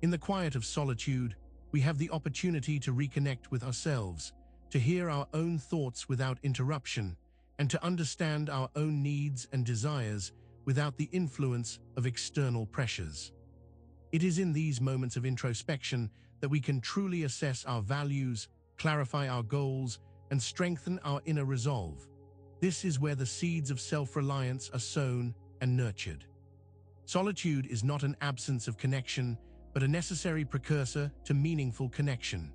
In the quiet of solitude, we have the opportunity to reconnect with ourselves, to hear our own thoughts without interruption, and to understand our own needs and desires without the influence of external pressures. It is in these moments of introspection that we can truly assess our values, clarify our goals, and strengthen our inner resolve. This is where the seeds of self-reliance are sown and nurtured. Solitude is not an absence of connection, but a necessary precursor to meaningful connection.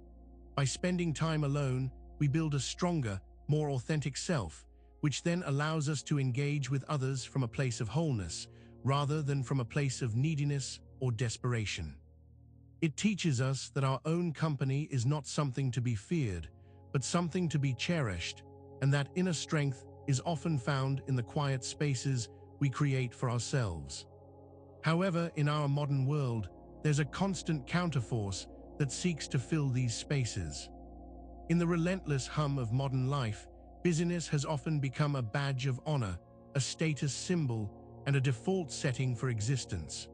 By spending time alone, we build a stronger, more authentic self, which then allows us to engage with others from a place of wholeness, rather than from a place of neediness or desperation. It teaches us that our own company is not something to be feared, but something to be cherished, and that inner strength is often found in the quiet spaces we create for ourselves. However, in our modern world, there's a constant counterforce that seeks to fill these spaces. In the relentless hum of modern life, busyness has often become a badge of honor, a status symbol, and a default setting for existence.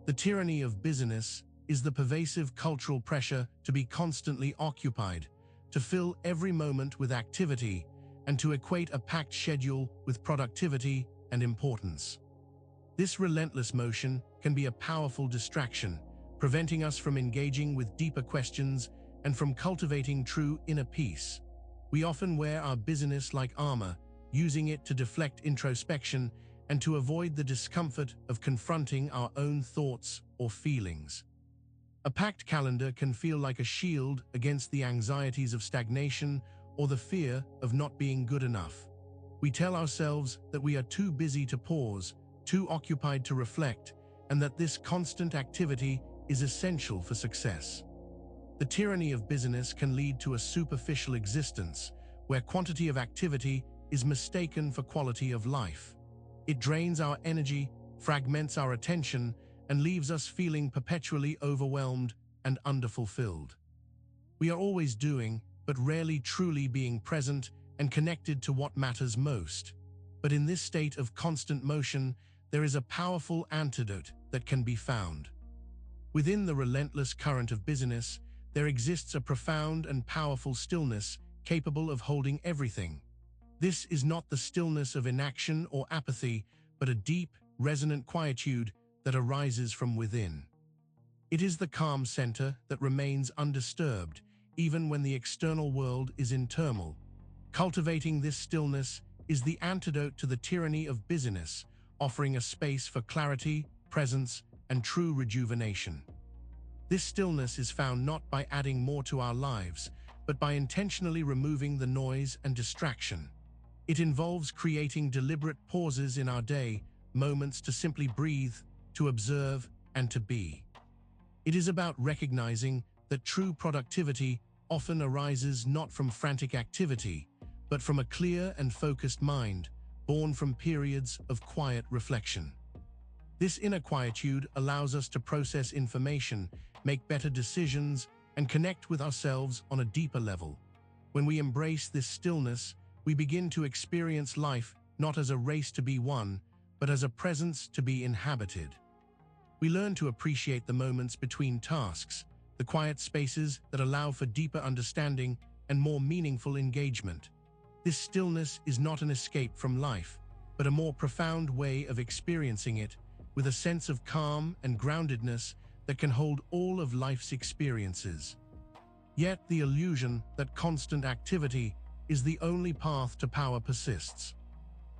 The tyranny of busyness is the pervasive cultural pressure to be constantly occupied, to fill every moment with activity, and to equate a packed schedule with productivity and importance. This relentless motion can be a powerful distraction, preventing us from engaging with deeper questions and from cultivating true inner peace. We often wear our busyness like armor, using it to deflect introspection and to avoid the discomfort of confronting our own thoughts or feelings. A packed calendar can feel like a shield against the anxieties of stagnation or the fear of not being good enough. We tell ourselves that we are too busy to pause, too occupied to reflect, and that this constant activity is essential for success. The tyranny of busyness can lead to a superficial existence, where quantity of activity is mistaken for quality of life. It drains our energy, fragments our attention, and leaves us feeling perpetually overwhelmed and underfulfilled. We are always doing, but rarely truly being present and connected to what matters most. But in this state of constant motion, there is a powerful antidote that can be found. Within the relentless current of busyness, there exists a profound and powerful stillness capable of holding everything. This is not the stillness of inaction or apathy, but a deep, resonant quietude that arises from within. It is the calm center that remains undisturbed, even when the external world is in turmoil. Cultivating this stillness is the antidote to the tyranny of busyness, offering a space for clarity, presence, and true rejuvenation. This stillness is found not by adding more to our lives, but by intentionally removing the noise and distraction. It involves creating deliberate pauses in our day, moments to simply breathe, to observe, and to be. It is about recognizing that true productivity often arises not from frantic activity, but from a clear and focused mind, born from periods of quiet reflection. This inner quietude allows us to process information, make better decisions, and connect with ourselves on a deeper level. When we embrace this stillness, we begin to experience life not as a race to be won, but as a presence to be inhabited. We learn to appreciate the moments between tasks, the quiet spaces that allow for deeper understanding and more meaningful engagement. This stillness is not an escape from life, but a more profound way of experiencing it, with a sense of calm and groundedness that can hold all of life's experiences. Yet the illusion that constant activity is the only path to power persists.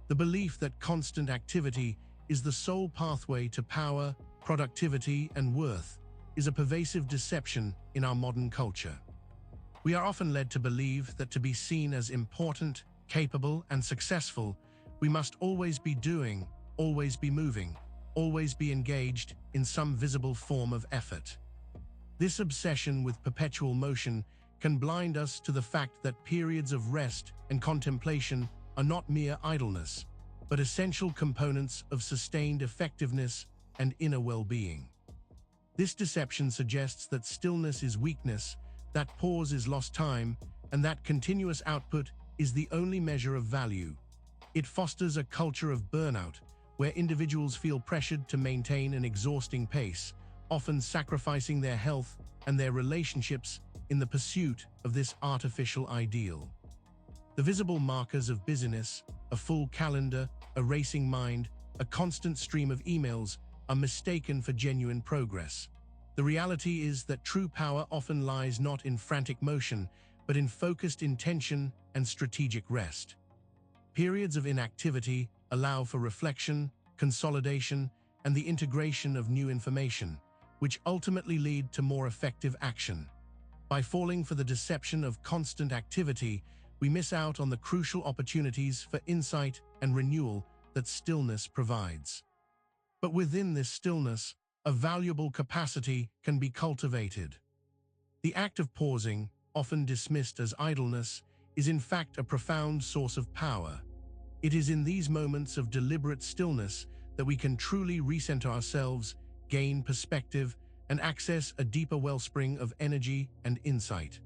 The belief that constant activity is the sole pathway to power, productivity, and worth is a pervasive deception in our modern culture. We are often led to believe that to be seen as important, capable, and successful, we must always be doing, always be moving, always be engaged in some visible form of effort. This obsession with perpetual motion can blind us to the fact that periods of rest and contemplation are not mere idleness, but essential components of sustained effectiveness and inner well-being. This deception suggests that stillness is weakness, that pause is lost time, and that continuous output is the only measure of value. It fosters a culture of burnout, where individuals feel pressured to maintain an exhausting pace, often sacrificing their health and their relationships in the pursuit of this artificial ideal. The visible markers of busyness, a full calendar, a racing mind, a constant stream of emails, are mistaken for genuine progress. The reality is that true power often lies not in frantic motion, but in focused intention and strategic rest. Periods of inactivity allow for reflection, consolidation, and the integration of new information, which ultimately lead to more effective action. By falling for the deception of constant activity, we miss out on the crucial opportunities for insight and renewal that stillness provides. But within this stillness, a valuable capacity can be cultivated. The act of pausing, often dismissed as idleness, is in fact a profound source of power. It is in these moments of deliberate stillness that we can truly recenter ourselves, gain perspective, and access a deeper wellspring of energy and insight.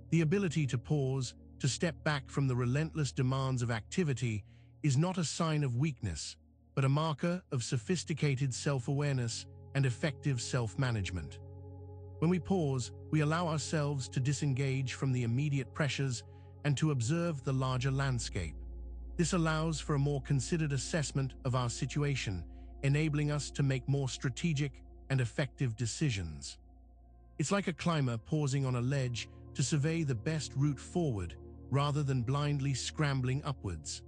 The ability to pause, to step back from the relentless demands of activity, is not a sign of weakness, but a marker of sophisticated self-awareness and effective self-management. When we pause, we allow ourselves to disengage from the immediate pressures and to observe the larger landscape. This allows for a more considered assessment of our situation, enabling us to make more strategic and effective decisions. It's like a climber pausing on a ledge to survey the best route forward, rather than blindly scrambling upwards.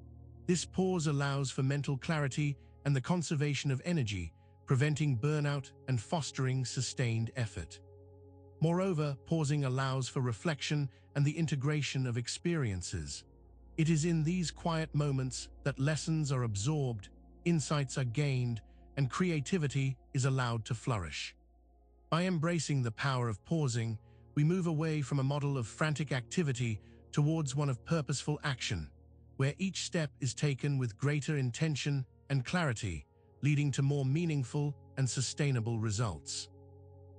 This pause allows for mental clarity and the conservation of energy, preventing burnout and fostering sustained effort. Moreover, pausing allows for reflection and the integration of experiences. It is in these quiet moments that lessons are absorbed, insights are gained, and creativity is allowed to flourish. By embracing the power of pausing, we move away from a model of frantic activity towards one of purposeful action, where each step is taken with greater intention and clarity, leading to more meaningful and sustainable results.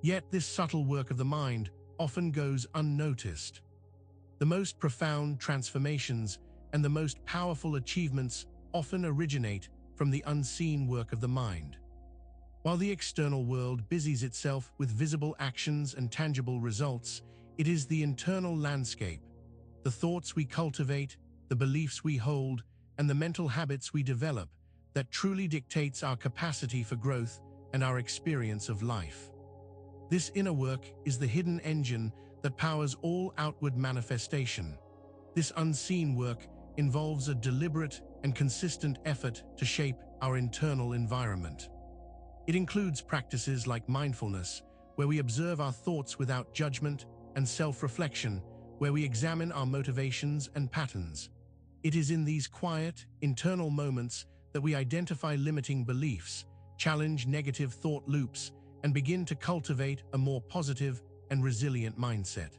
Yet this subtle work of the mind often goes unnoticed. The most profound transformations and the most powerful achievements often originate from the unseen work of the mind. While the external world busies itself with visible actions and tangible results, it is the internal landscape, the thoughts we cultivate, the beliefs we hold, and the mental habits we develop that truly dictates our capacity for growth and our experience of life. This inner work is the hidden engine that powers all outward manifestation. This unseen work involves a deliberate and consistent effort to shape our internal environment. It includes practices like mindfulness, where we observe our thoughts without judgment, and self-reflection, where we examine our motivations and patterns. It is in these quiet, internal moments that we identify limiting beliefs, challenge negative thought loops, and begin to cultivate a more positive and resilient mindset.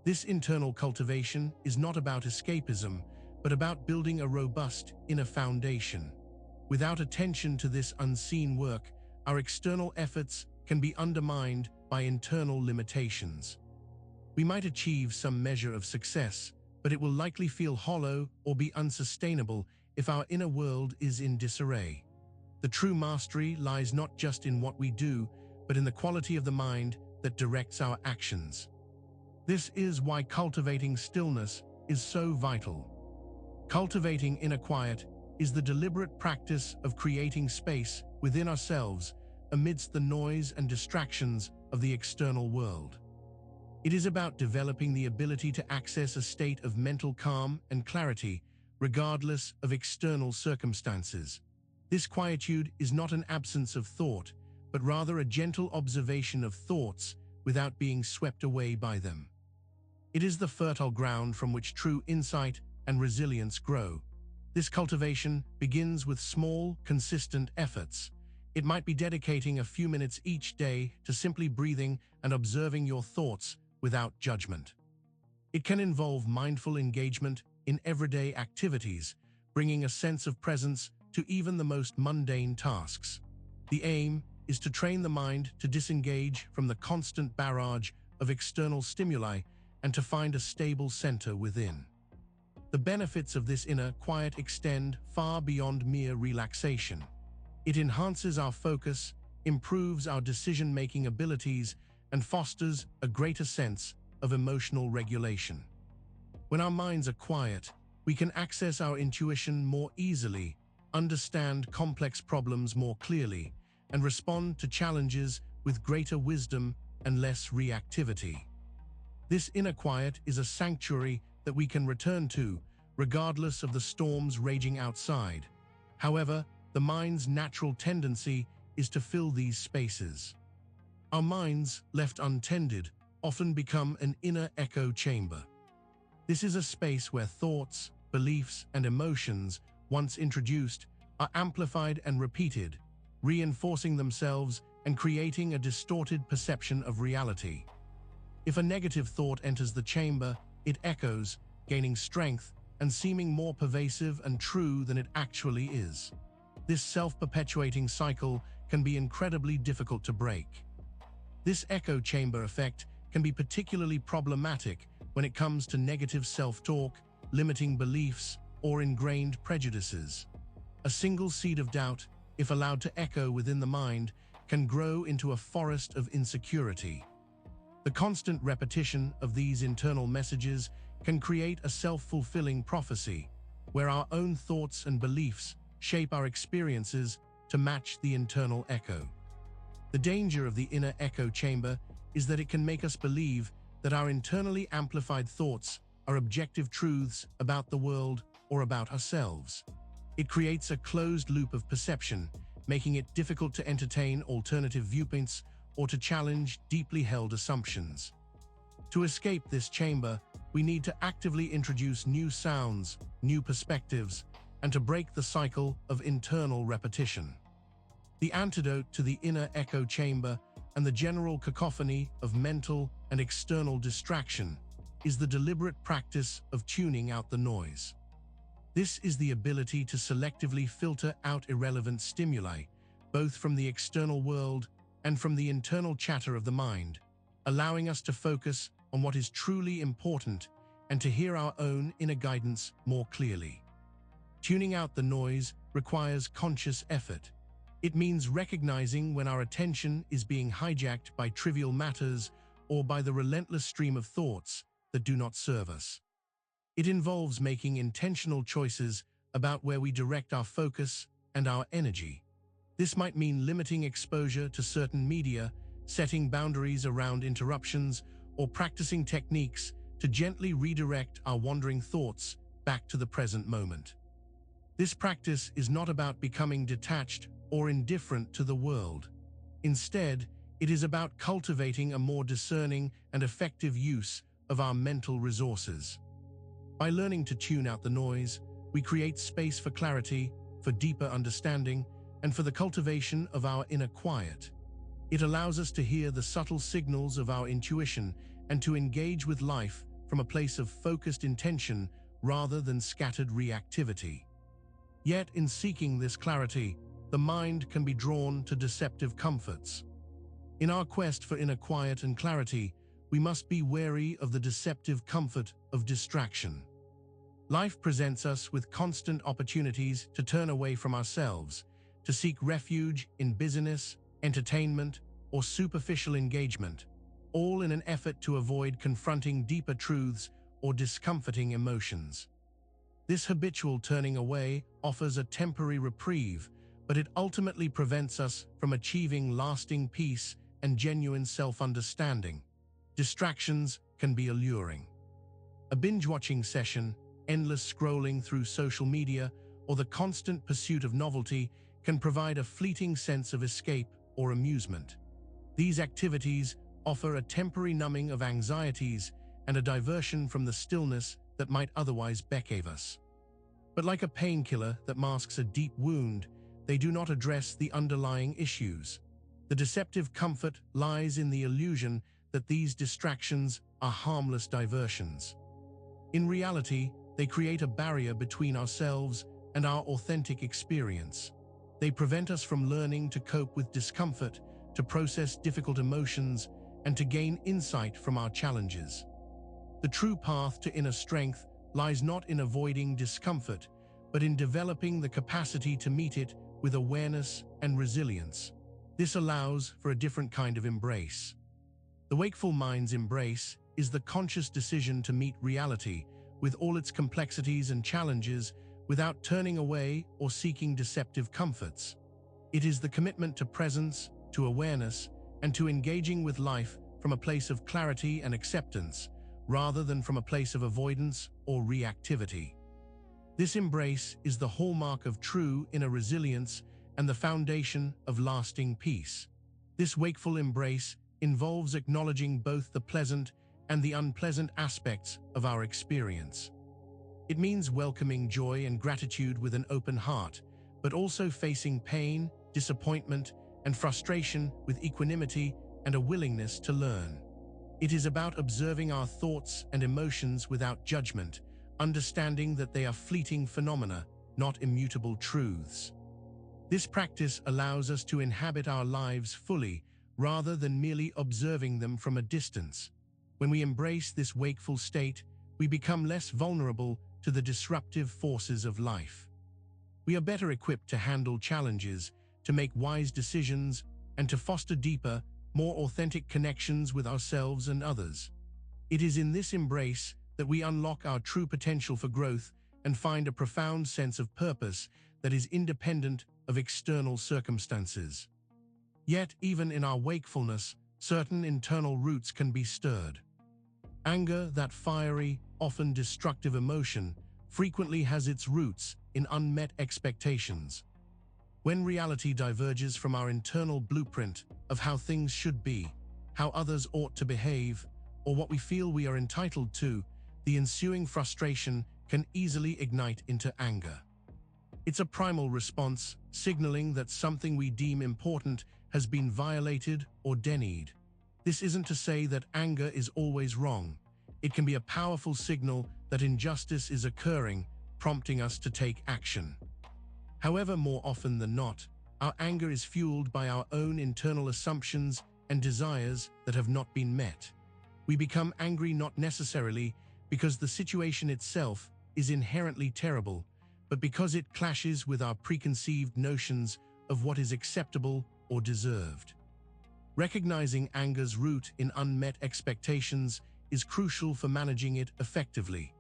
This internal cultivation is not about escapism, but about building a robust inner foundation. Without attention to this unseen work, our external efforts can be undermined by internal limitations. We might achieve some measure of success, but it will likely feel hollow or be unsustainable if our inner world is in disarray. The true mastery lies not just in what we do, but in the quality of the mind that directs our actions. This is why cultivating stillness is so vital. Cultivating inner quiet is the deliberate practice of creating space within ourselves amidst the noise and distractions of the external world. It is about developing the ability to access a state of mental calm and clarity, regardless of external circumstances. This quietude is not an absence of thought, but rather a gentle observation of thoughts without being swept away by them. It is the fertile ground from which true insight and resilience grow. This cultivation begins with small, consistent efforts. It might be dedicating a few minutes each day to simply breathing and observing your thoughts without judgment. It can involve mindful engagement in everyday activities, bringing a sense of presence to even the most mundane tasks. The aim is to train the mind to disengage from the constant barrage of external stimuli and to find a stable center within. The benefits of this inner quiet extend far beyond mere relaxation. It enhances our focus, improves our decision-making abilities, and fosters a greater sense of emotional regulation. When our minds are quiet, we can access our intuition more easily, understand complex problems more clearly, and respond to challenges with greater wisdom and less reactivity. This inner quiet is a sanctuary that we can return to, regardless of the storms raging outside. However, the mind's natural tendency is to fill these spaces. Our minds, left untended, often become an inner echo chamber. This is a space where thoughts, beliefs, and emotions, once introduced, are amplified and repeated, reinforcing themselves and creating a distorted perception of reality. If a negative thought enters the chamber, it echoes, gaining strength and seeming more pervasive and true than it actually is. This self-perpetuating cycle can be incredibly difficult to break. This echo chamber effect can be particularly problematic when it comes to negative self-talk, limiting beliefs, or ingrained prejudices. A single seed of doubt, if allowed to echo within the mind, can grow into a forest of insecurity. The constant repetition of these internal messages can create a self-fulfilling prophecy, where our own thoughts and beliefs shape our experiences to match the internal echo. The danger of the inner echo chamber is that it can make us believe that our internally amplified thoughts are objective truths about the world or about ourselves. It creates a closed loop of perception, making it difficult to entertain alternative viewpoints or to challenge deeply held assumptions. To escape this chamber, we need to actively introduce new sounds, new perspectives, and to break the cycle of internal repetition. The antidote to the inner echo chamber and the general cacophony of mental and external distraction is the deliberate practice of tuning out the noise. This is the ability to selectively filter out irrelevant stimuli, both from the external world and from the internal chatter of the mind, allowing us to focus on what is truly important and to hear our own inner guidance more clearly. Tuning out the noise requires conscious effort. It means recognizing when our attention is being hijacked by trivial matters or by the relentless stream of thoughts that do not serve us. It involves making intentional choices about where we direct our focus and our energy. This might mean limiting exposure to certain media, setting boundaries around interruptions, or practicing techniques to gently redirect our wandering thoughts back to the present moment. This practice is not about becoming detached or indifferent to the world. Instead, it is about cultivating a more discerning and effective use of our mental resources. By learning to tune out the noise, we create space for clarity, for deeper understanding, and for the cultivation of our inner quiet. It allows us to hear the subtle signals of our intuition and to engage with life from a place of focused intention rather than scattered reactivity. Yet, in seeking this clarity, the mind can be drawn to deceptive comforts. In our quest for inner quiet and clarity, we must be wary of the deceptive comfort of distraction. Life presents us with constant opportunities to turn away from ourselves, to seek refuge in busyness, entertainment, or superficial engagement, all in an effort to avoid confronting deeper truths or discomforting emotions. This habitual turning away offers a temporary reprieve, but it ultimately prevents us from achieving lasting peace and genuine self-understanding. Distractions can be alluring. A binge-watching session, endless scrolling through social media, or the constant pursuit of novelty can provide a fleeting sense of escape or amusement. These activities offer a temporary numbing of anxieties and a diversion from the stillness that might otherwise beckave us. But like a painkiller that masks a deep wound, they do not address the underlying issues. The deceptive comfort lies in the illusion that these distractions are harmless diversions. In reality, they create a barrier between ourselves and our authentic experience. They prevent us from learning to cope with discomfort, to process difficult emotions, and to gain insight from our challenges. The true path to inner strength lies not in avoiding discomfort, but in developing the capacity to meet it with awareness and resilience. This allows for a different kind of embrace. The wakeful mind's embrace is the conscious decision to meet reality with all its complexities and challenges without turning away or seeking deceptive comforts. It is the commitment to presence, to awareness, and to engaging with life from a place of clarity and acceptance, rather than from a place of avoidance or reactivity. This embrace is the hallmark of true inner resilience and the foundation of lasting peace. This wakeful embrace involves acknowledging both the pleasant and the unpleasant aspects of our experience. It means welcoming joy and gratitude with an open heart, but also facing pain, disappointment, and frustration with equanimity and a willingness to learn. It is about observing our thoughts and emotions without judgment, understanding that they are fleeting phenomena, not immutable truths. This practice allows us to inhabit our lives fully, rather than merely observing them from a distance. When we embrace this wakeful state, we become less vulnerable to the disruptive forces of life. We are better equipped to handle challenges, to make wise decisions, and to foster deeper, more authentic connections with ourselves and others. It is in this embrace that we unlock our true potential for growth and find a profound sense of purpose that is independent of external circumstances. Yet, even in our wakefulness, certain internal roots can be stirred. Anger, that fiery, often destructive emotion, frequently has its roots in unmet expectations. When reality diverges from our internal blueprint of how things should be, how others ought to behave, or what we feel we are entitled to, the ensuing frustration can easily ignite into anger. It's a primal response, signaling that something we deem important has been violated or denied. This isn't to say that anger is always wrong. It can be a powerful signal that injustice is occurring, prompting us to take action. However, more often than not, our anger is fueled by our own internal assumptions and desires that have not been met. We become angry not necessarily because the situation itself is inherently terrible, but because it clashes with our preconceived notions of what is acceptable or deserved. Recognizing anger's root in unmet expectations is crucial for managing it effectively.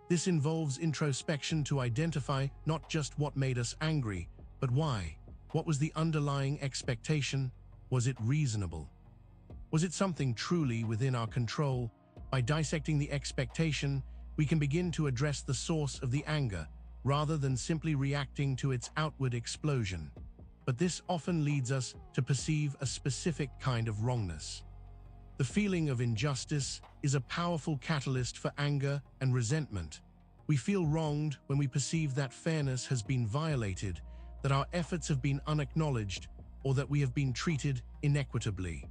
This involves introspection to identify not just what made us angry, but why. What was the underlying expectation? Was it reasonable? Was it something truly within our control? By dissecting the expectation, we can begin to address the source of the anger, rather than simply reacting to its outward explosion. But this often leads us to perceive a specific kind of wrongness. The feeling of injustice is a powerful catalyst for anger and resentment. We feel wronged when we perceive that fairness has been violated, that our efforts have been unacknowledged, or that we have been treated inequitably.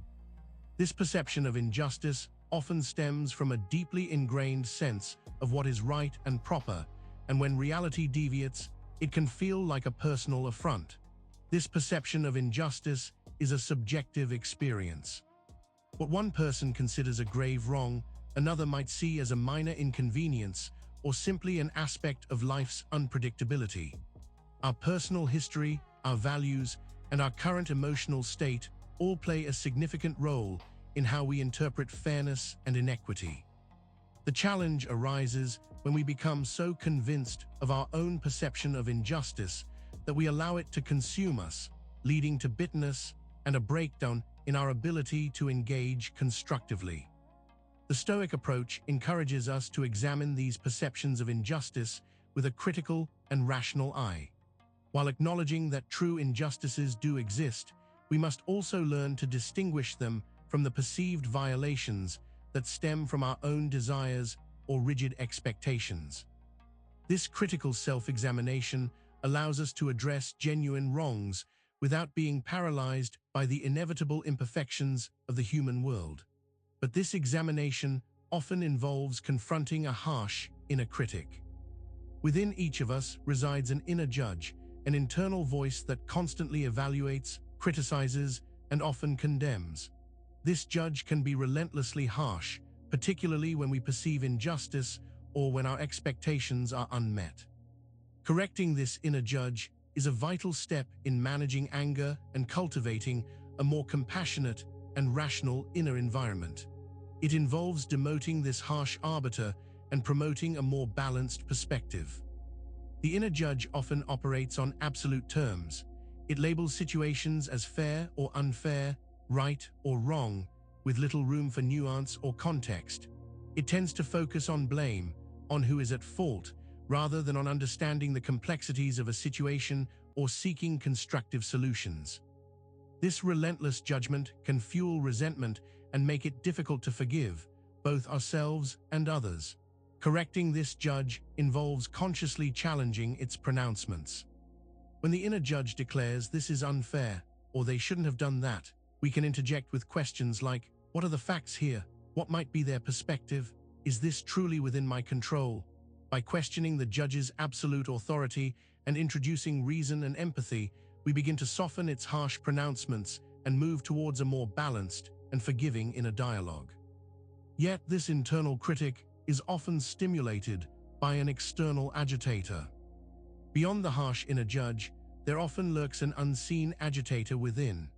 This perception of injustice often stems from a deeply ingrained sense of what is right and proper, and when reality deviates, it can feel like a personal affront. This perception of injustice is a subjective experience. What one person considers a grave wrong, another might see as a minor inconvenience or simply an aspect of life's unpredictability. Our personal history, our values, and our current emotional state all play a significant role in how we interpret fairness and inequity. The challenge arises when we become so convinced of our own perception of injustice that we allow it to consume us, leading to bitterness and a breakdown in our ability to engage constructively. The Stoic approach encourages us to examine these perceptions of injustice with a critical and rational eye. While acknowledging that true injustices do exist, we must also learn to distinguish them from the perceived violations that stem from our own desires or rigid expectations. This critical self-examination allows us to address genuine wrongs without being paralyzed by the inevitable imperfections of the human world. But this examination often involves confronting a harsh inner critic. Within each of us resides an inner judge, an internal voice that constantly evaluates, criticizes, and often condemns. This judge can be relentlessly harsh, particularly when we perceive injustice or when our expectations are unmet. Correcting this inner judge is a vital step in managing anger and cultivating a more compassionate and rational inner environment. It involves demoting this harsh arbiter and promoting a more balanced perspective. The inner judge often operates on absolute terms. It labels situations as fair or unfair, right or wrong, with little room for nuance or context. It tends to focus on blame, on who is at fault, rather than on understanding the complexities of a situation or seeking constructive solutions. This relentless judgment can fuel resentment and make it difficult to forgive, both ourselves and others. Correcting this judge involves consciously challenging its pronouncements. When the inner judge declares this is unfair, or they shouldn't have done that, we can interject with questions like, what are the facts here? What might be their perspective? Is this truly within my control? By questioning the judge's absolute authority and introducing reason and empathy, we begin to soften its harsh pronouncements and move towards a more balanced and forgiving inner dialogue. Yet this internal critic is often stimulated by an external agitator. Beyond the harsh inner judge, there often lurks an unseen agitator within.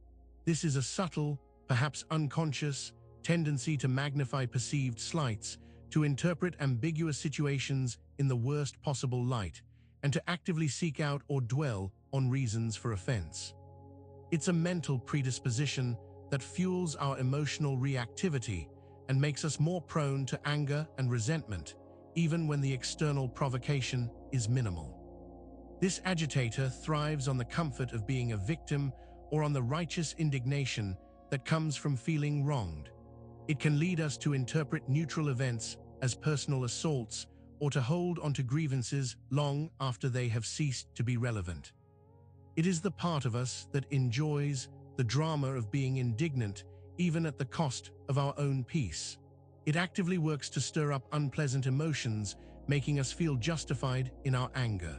This is a subtle, perhaps unconscious, tendency to magnify perceived slights, to interpret ambiguous situations in the worst possible light, and to actively seek out or dwell on reasons for offense. It's a mental predisposition that fuels our emotional reactivity and makes us more prone to anger and resentment, even when the external provocation is minimal. This agitator thrives on the comfort of being a victim or on the righteous indignation that comes from feeling wronged. It can lead us to interpret neutral events as personal assaults or to hold onto grievances long after they have ceased to be relevant. It is the part of us that enjoys the drama of being indignant even at the cost of our own peace. It actively works to stir up unpleasant emotions, making us feel justified in our anger.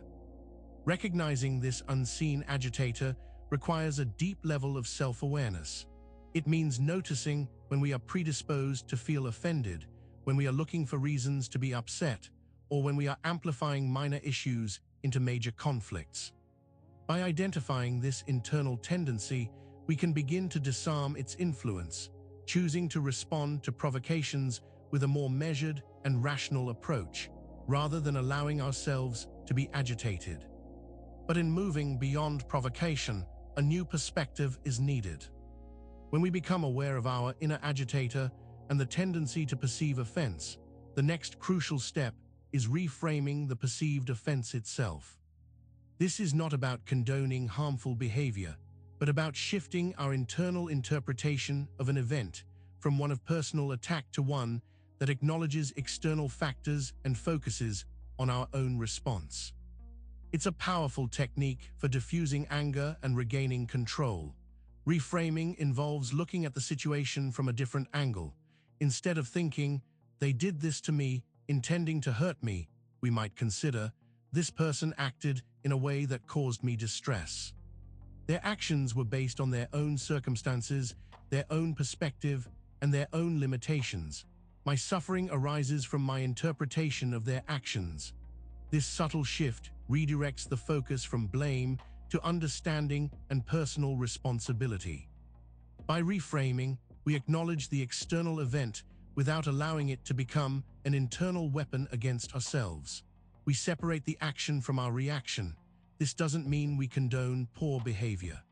Recognizing this unseen agitator requires a deep level of self-awareness. It means noticing when we are predisposed to feel offended, when we are looking for reasons to be upset, or when we are amplifying minor issues into major conflicts. By identifying this internal tendency, we can begin to disarm its influence, choosing to respond to provocations with a more measured and rational approach, rather than allowing ourselves to be agitated. But in moving beyond provocation, a new perspective is needed. When we become aware of our inner agitator and the tendency to perceive offense, the next crucial step is reframing the perceived offense itself. This is not about condoning harmful behavior, but about shifting our internal interpretation of an event from one of personal attack to one that acknowledges external factors and focuses on our own response. It's a powerful technique for diffusing anger and regaining control. Reframing involves looking at the situation from a different angle. Instead of thinking, "They did this to me, intending to hurt me," we might consider, "This person acted in a way that caused me distress. Their actions were based on their own circumstances, their own perspective, and their own limitations. My suffering arises from my interpretation of their actions." This subtle shift redirects the focus from blame to understanding and personal responsibility. By reframing, we acknowledge the external event without allowing it to become an internal weapon against ourselves. We separate the action from our reaction. This doesn't mean we condone poor behavior.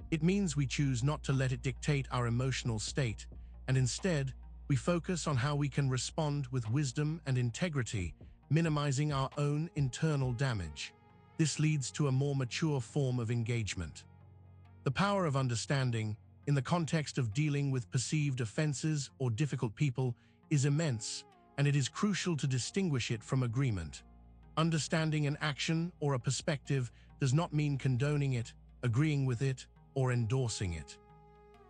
It means we choose not to let it dictate our emotional state, and instead, we focus on how we can respond with wisdom and integrity, minimizing our own internal damage. This leads to a more mature form of engagement. The power of understanding, in the context of dealing with perceived offenses or difficult people, is immense, and it is crucial to distinguish it from agreement. Understanding an action or a perspective does not mean condoning it, agreeing with it, or endorsing it.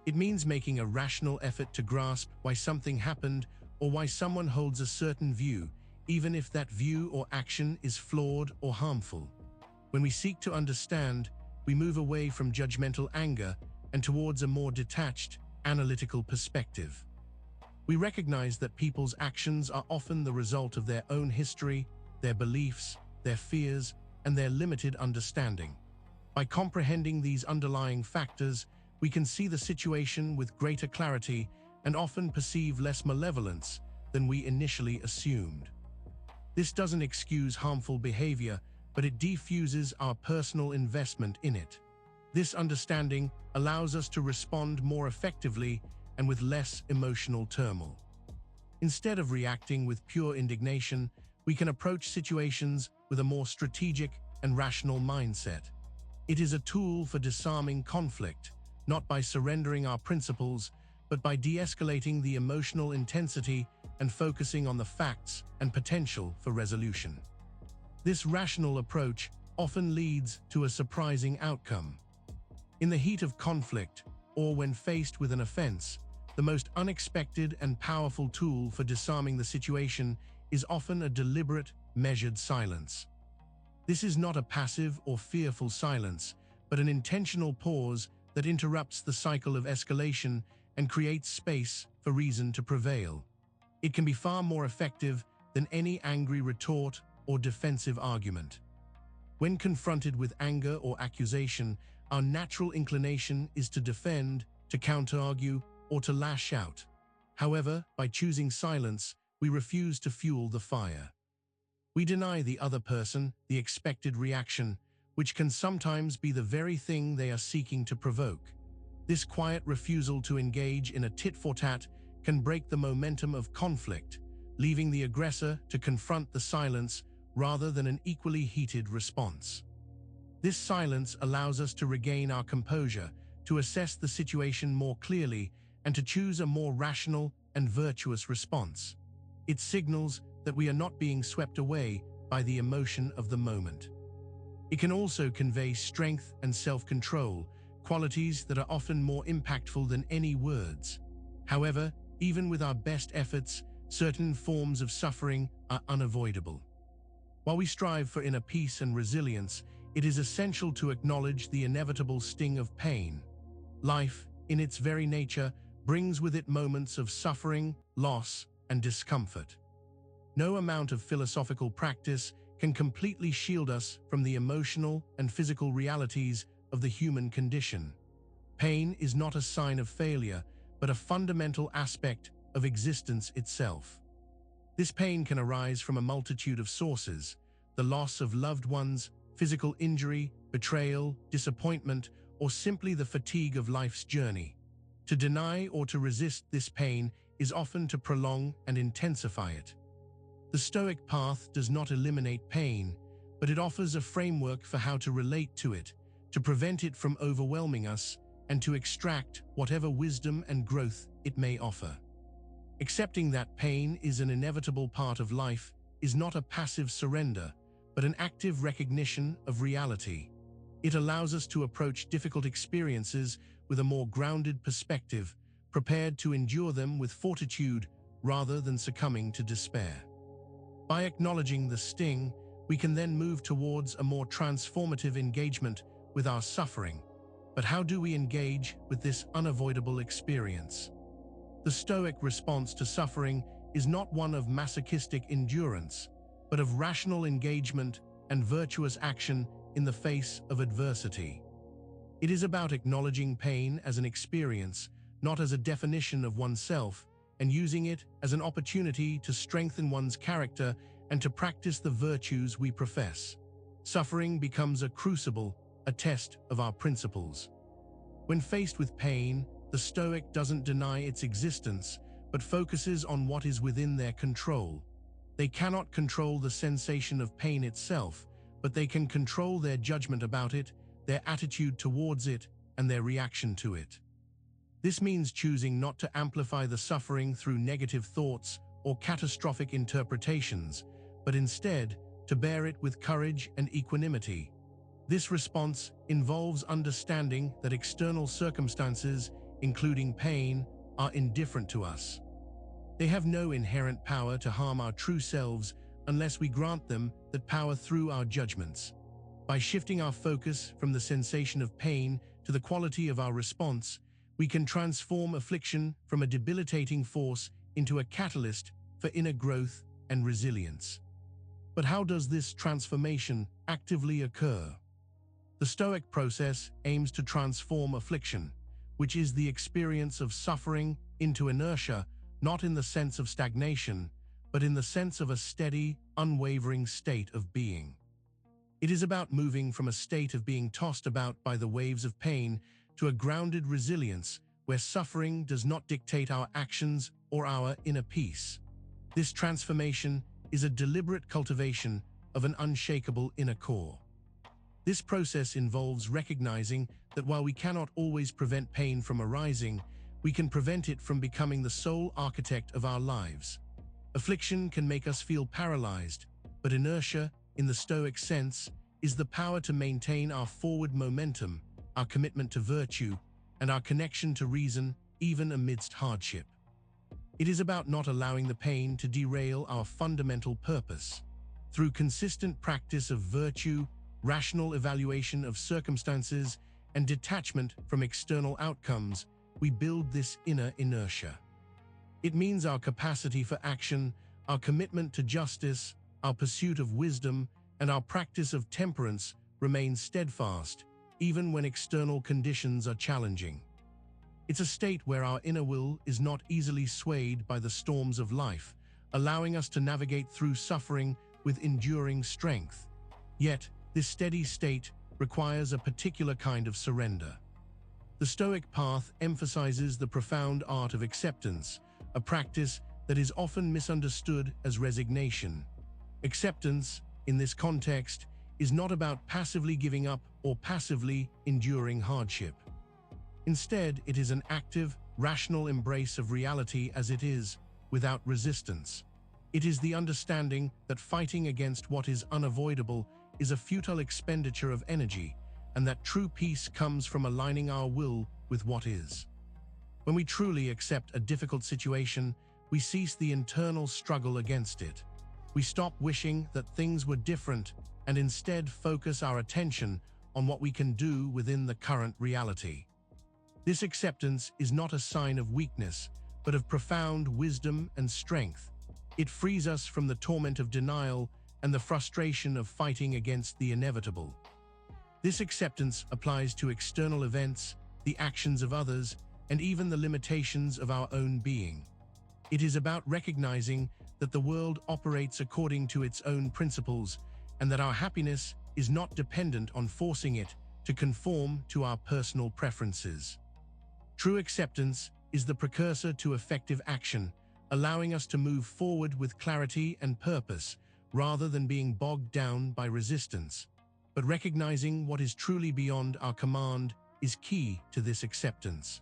It means making a rational effort to grasp why something happened or why someone holds a certain view, even if that view or action is flawed or harmful. When we seek to understand, we move away from judgmental anger and towards a more detached, analytical perspective. We recognize that people's actions are often the result of their own history, their beliefs, their fears, and their limited understanding. By comprehending these underlying factors, we can see the situation with greater clarity and often perceive less malevolence than we initially assumed. This doesn't excuse harmful behavior, but it defuses our personal investment in it. This understanding allows us to respond more effectively and with less emotional turmoil. Instead of reacting with pure indignation, we can approach situations with a more strategic and rational mindset. It is a tool for disarming conflict, not by surrendering our principles, but by de-escalating the emotional intensity and focusing on the facts and potential for resolution. This rational approach often leads to a surprising outcome. In the heat of conflict, or when faced with an offense, the most unexpected and powerful tool for disarming the situation is often a deliberate, measured silence. This is not a passive or fearful silence, but an intentional pause that interrupts the cycle of escalation and creates space for reason to prevail. It can be far more effective than any angry retort or defensive argument. When confronted with anger or accusation, our natural inclination is to defend, to counter-argue, or to lash out. However, by choosing silence, we refuse to fuel the fire. We deny the other person the expected reaction, which can sometimes be the very thing they are seeking to provoke. This quiet refusal to engage in a tit-for-tat can break the momentum of conflict, leaving the aggressor to confront the silence rather than an equally heated response. This silence allows us to regain our composure, to assess the situation more clearly, and to choose a more rational and virtuous response. It signals that we are not being swept away by the emotion of the moment. It can also convey strength and self-control, qualities that are often more impactful than any words. However, even with our best efforts, certain forms of suffering are unavoidable. While we strive for inner peace and resilience, it is essential to acknowledge the inevitable sting of pain. Life, in its very nature, brings with it moments of suffering, loss, and discomfort. No amount of philosophical practice can completely shield us from the emotional and physical realities of the human condition. Pain is not a sign of failure, but a fundamental aspect of existence itself. This pain can arise from a multitude of sources: the loss of loved ones, physical injury, betrayal, disappointment, or simply the fatigue of life's journey. To deny or to resist this pain is often to prolong and intensify it. The Stoic path does not eliminate pain, but it offers a framework for how to relate to it, to prevent it from overwhelming us, and to extract whatever wisdom and growth it may offer. Accepting that pain is an inevitable part of life is not a passive surrender, but an active recognition of reality. It allows us to approach difficult experiences with a more grounded perspective, prepared to endure them with fortitude rather than succumbing to despair. By acknowledging the sting, we can then move towards a more transformative engagement with our suffering. But how do we engage with this unavoidable experience? The Stoic response to suffering is not one of masochistic endurance, but of rational engagement and virtuous action in the face of adversity. It is about acknowledging pain as an experience, not as a definition of oneself, and using it as an opportunity to strengthen one's character and to practice the virtues we profess. Suffering becomes a crucible, a test of our principles. When faced with pain, the Stoic doesn't deny its existence, but focuses on what is within their control. They cannot control the sensation of pain itself, but they can control their judgment about it, their attitude towards it, and their reaction to it. This means choosing not to amplify the suffering through negative thoughts or catastrophic interpretations, but instead to bear it with courage and equanimity. This response involves understanding that external circumstances, including pain, are indifferent to us. They have no inherent power to harm our true selves unless we grant them that power through our judgments. By shifting our focus from the sensation of pain to the quality of our response, we can transform affliction from a debilitating force into a catalyst for inner growth and resilience. But how does this transformation actively occur? The Stoic process aims to transform affliction, which is the experience of suffering, into inertia, not in the sense of stagnation, but in the sense of a steady, unwavering state of being. It is about moving from a state of being tossed about by the waves of pain to a grounded resilience where suffering does not dictate our actions or our inner peace. This transformation is a deliberate cultivation of an unshakable inner core. This process involves recognizing that while we cannot always prevent pain from arising, we can prevent it from becoming the sole architect of our lives. Affliction can make us feel paralyzed, but inertia, in the Stoic sense, is the power to maintain our forward momentum, our commitment to virtue, and our connection to reason even amidst hardship. It is about not allowing the pain to derail our fundamental purpose. Through consistent practice of virtue, rational evaluation of circumstances, and detachment from external outcomes, we build this inner inertia. It means our capacity for action, our commitment to justice, our pursuit of wisdom, and our practice of temperance remain steadfast, even when external conditions are challenging. It's a state where our inner will is not easily swayed by the storms of life, allowing us to navigate through suffering with enduring strength. Yet, this steady state requires a particular kind of surrender. The Stoic path emphasizes the profound art of acceptance, a practice that is often misunderstood as resignation. Acceptance, in this context, is not about passively giving up or passively enduring hardship. Instead, it is an active, rational embrace of reality as it is, without resistance. It is the understanding that fighting against what is unavoidable is a futile expenditure of energy, and that true peace comes from aligning our will with what is. When we truly accept a difficult situation, we cease the internal struggle against it. We stop wishing that things were different and instead focus our attention on what we can do within the current reality. This acceptance is not a sign of weakness, but of profound wisdom and strength. It frees us from the torment of denial and the frustration of fighting against the inevitable. This acceptance applies to external events, the actions of others, and even the limitations of our own being. It is about recognizing that the world operates according to its own principles and that our happiness is not dependent on forcing it to conform to our personal preferences. True acceptance is the precursor to effective action, allowing us to move forward with clarity and purpose rather than being bogged down by resistance. But recognizing what is truly beyond our command is key to this acceptance.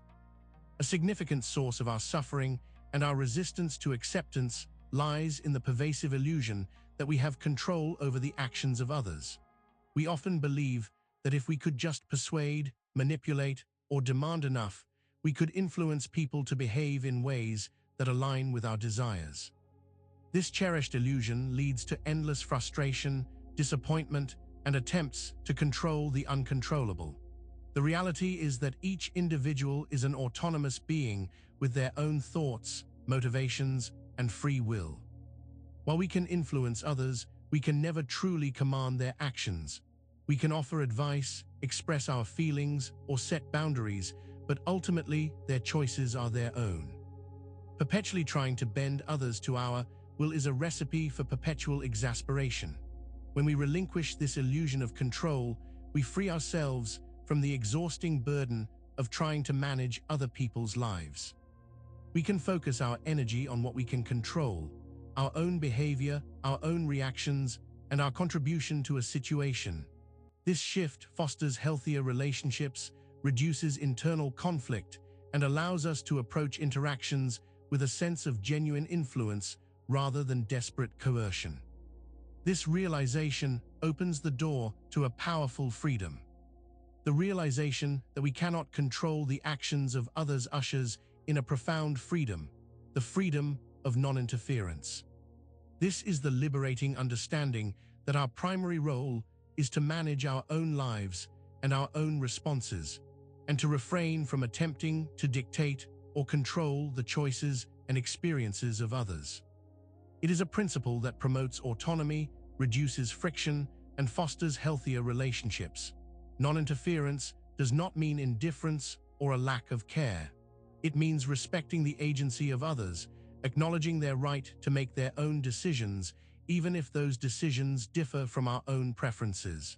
A significant source of our suffering and our resistance to acceptance lies in the pervasive illusion that we have control over the actions of others. We often believe that if we could just persuade, manipulate, or demand enough, we could influence people to behave in ways that align with our desires. This cherished illusion leads to endless frustration, disappointment, and attempts to control the uncontrollable. The reality is that each individual is an autonomous being with their own thoughts, motivations, and free will. While we can influence others, we can never truly command their actions. We can offer advice, express our feelings, or set boundaries, but ultimately their choices are their own. Perpetually trying to bend others to our will is a recipe for perpetual exasperation. When we relinquish this illusion of control, we free ourselves from the exhausting burden of trying to manage other people's lives. We can focus our energy on what we can control, our own behavior, our own reactions, and our contribution to a situation. This shift fosters healthier relationships, reduces internal conflict, and allows us to approach interactions with a sense of genuine influence rather than desperate coercion. This realization opens the door to a powerful freedom. The realization that we cannot control the actions of others ushers in a profound freedom, the freedom of non-interference. This is the liberating understanding that our primary role is to manage our own lives and our own responses, and to refrain from attempting to dictate or control the choices and experiences of others. It is a principle that promotes autonomy, reduces friction, and fosters healthier relationships. Non-interference does not mean indifference or a lack of care. It means respecting the agency of others, acknowledging their right to make their own decisions, even if those decisions differ from our own preferences.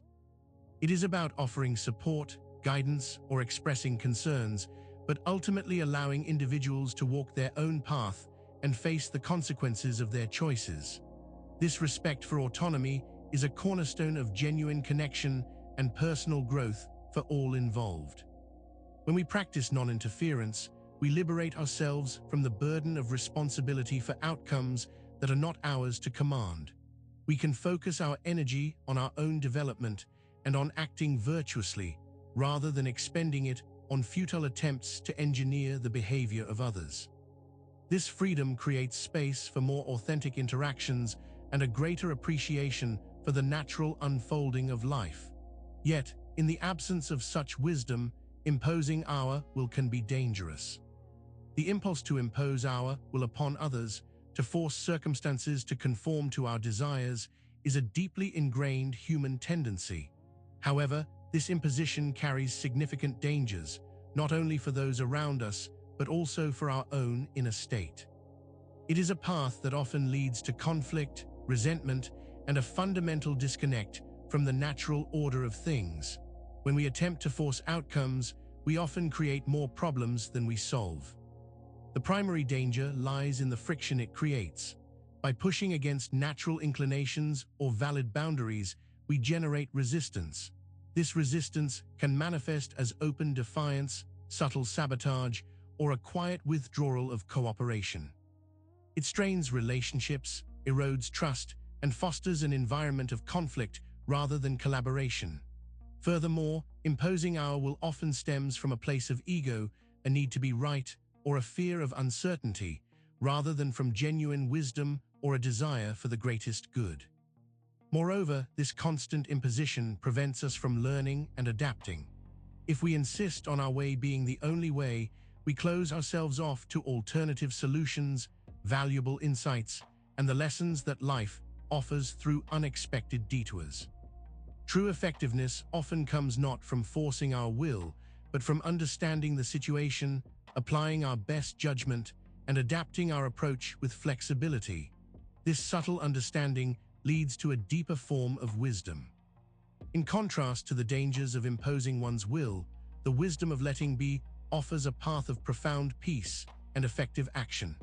It is about offering support, guidance, or expressing concerns, but ultimately allowing individuals to walk their own path and face the consequences of their choices. This respect for autonomy is a cornerstone of genuine connection and personal growth for all involved. When we practice non-interference, we liberate ourselves from the burden of responsibility for outcomes that are not ours to command. We can focus our energy on our own development and on acting virtuously, rather than expending it on futile attempts to engineer the behavior of others. This freedom creates space for more authentic interactions and a greater appreciation for the natural unfolding of life. Yet, in the absence of such wisdom, imposing our will can be dangerous. The impulse to impose our will upon others, to force circumstances to conform to our desires, is a deeply ingrained human tendency. However, this imposition carries significant dangers, not only for those around us, but also for our own inner state. It is a path that often leads to conflict, resentment, and a fundamental disconnect from the natural order of things. When we attempt to force outcomes, we often create more problems than we solve. The primary danger lies in the friction it creates. By pushing against natural inclinations or valid boundaries, we generate resistance. This resistance can manifest as open defiance, subtle sabotage, or a quiet withdrawal of cooperation. It strains relationships, erodes trust, and fosters an environment of conflict rather than collaboration. Furthermore, imposing our will often stems from a place of ego, a need to be right, or a fear of uncertainty, rather than from genuine wisdom or a desire for the greatest good. Moreover, this constant imposition prevents us from learning and adapting. If we insist on our way being the only way, we close ourselves off to alternative solutions, valuable insights, and the lessons that life offers through unexpected detours. True effectiveness often comes not from forcing our will, but from understanding the situation, applying our best judgment, and adapting our approach with flexibility. This subtle understanding leads to a deeper form of wisdom. In contrast to the dangers of imposing one's will, the wisdom of letting be offers a path of profound peace and effective action.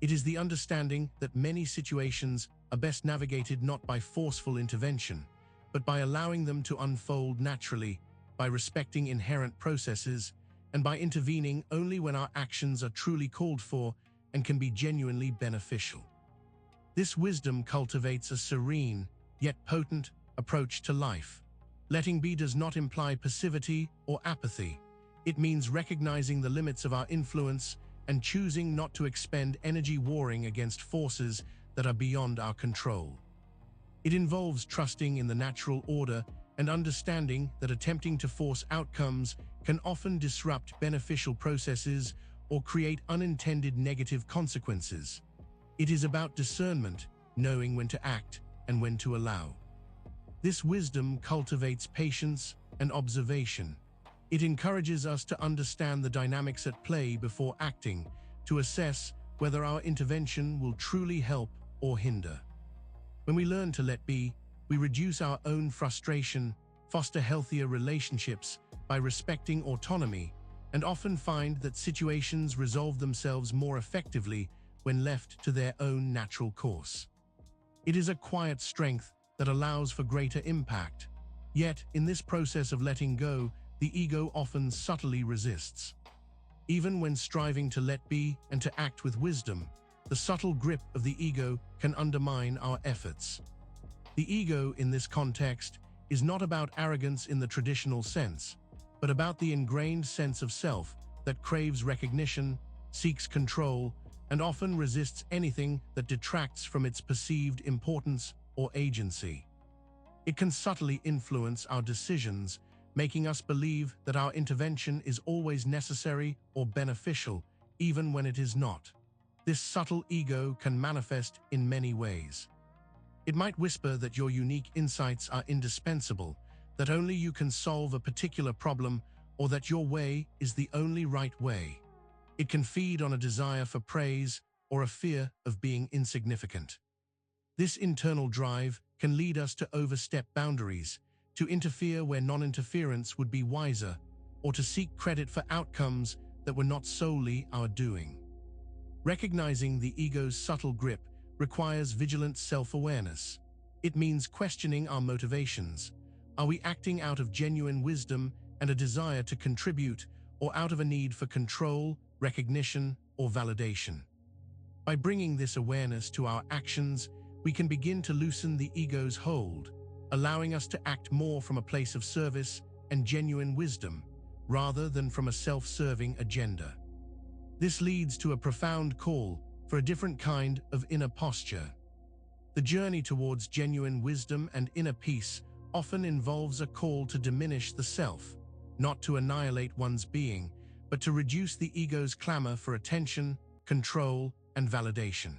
It is the understanding that many situations are best navigated not by forceful intervention, but by allowing them to unfold naturally, by respecting inherent processes, and by intervening only when our actions are truly called for and can be genuinely beneficial. This wisdom cultivates a serene, yet potent, approach to life. Letting be does not imply passivity or apathy. It means recognizing the limits of our influence and choosing not to expend energy warring against forces that are beyond our control. It involves trusting in the natural order and understanding that attempting to force outcomes can often disrupt beneficial processes or create unintended negative consequences. It is about discernment, knowing when to act and when to allow. This wisdom cultivates patience and observation. It encourages us to understand the dynamics at play before acting, to assess whether our intervention will truly help or hinder. When we learn to let be, we reduce our own frustration, foster healthier relationships by respecting autonomy, and often find that situations resolve themselves more effectively when left to their own natural course. It is a quiet strength that allows for greater impact. Yet, in this process of letting go, the ego often subtly resists. Even when striving to let be and to act with wisdom, the subtle grip of the ego can undermine our efforts. The ego, in this context, is not about arrogance in the traditional sense, but about the ingrained sense of self that craves recognition, seeks control, and often resists anything that detracts from its perceived importance or agency. It can subtly influence our decisions, making us believe that our intervention is always necessary or beneficial, even when it is not. This subtle ego can manifest in many ways. It might whisper that your unique insights are indispensable, that only you can solve a particular problem, or that your way is the only right way. It can feed on a desire for praise or a fear of being insignificant. This internal drive can lead us to overstep boundaries, to interfere where non-interference would be wiser, or to seek credit for outcomes that were not solely our doing. Recognizing the ego's subtle grip requires vigilant self-awareness. It means questioning our motivations. Are we acting out of genuine wisdom and a desire to contribute, or out of a need for control, recognition, or validation? By bringing this awareness to our actions, we can begin to loosen the ego's hold, allowing us to act more from a place of service and genuine wisdom, rather than from a self-serving agenda. This leads to a profound call for a different kind of inner posture. The journey towards genuine wisdom and inner peace often involves a call to diminish the self, not to annihilate one's being, but to reduce the ego's clamor for attention, control, and validation.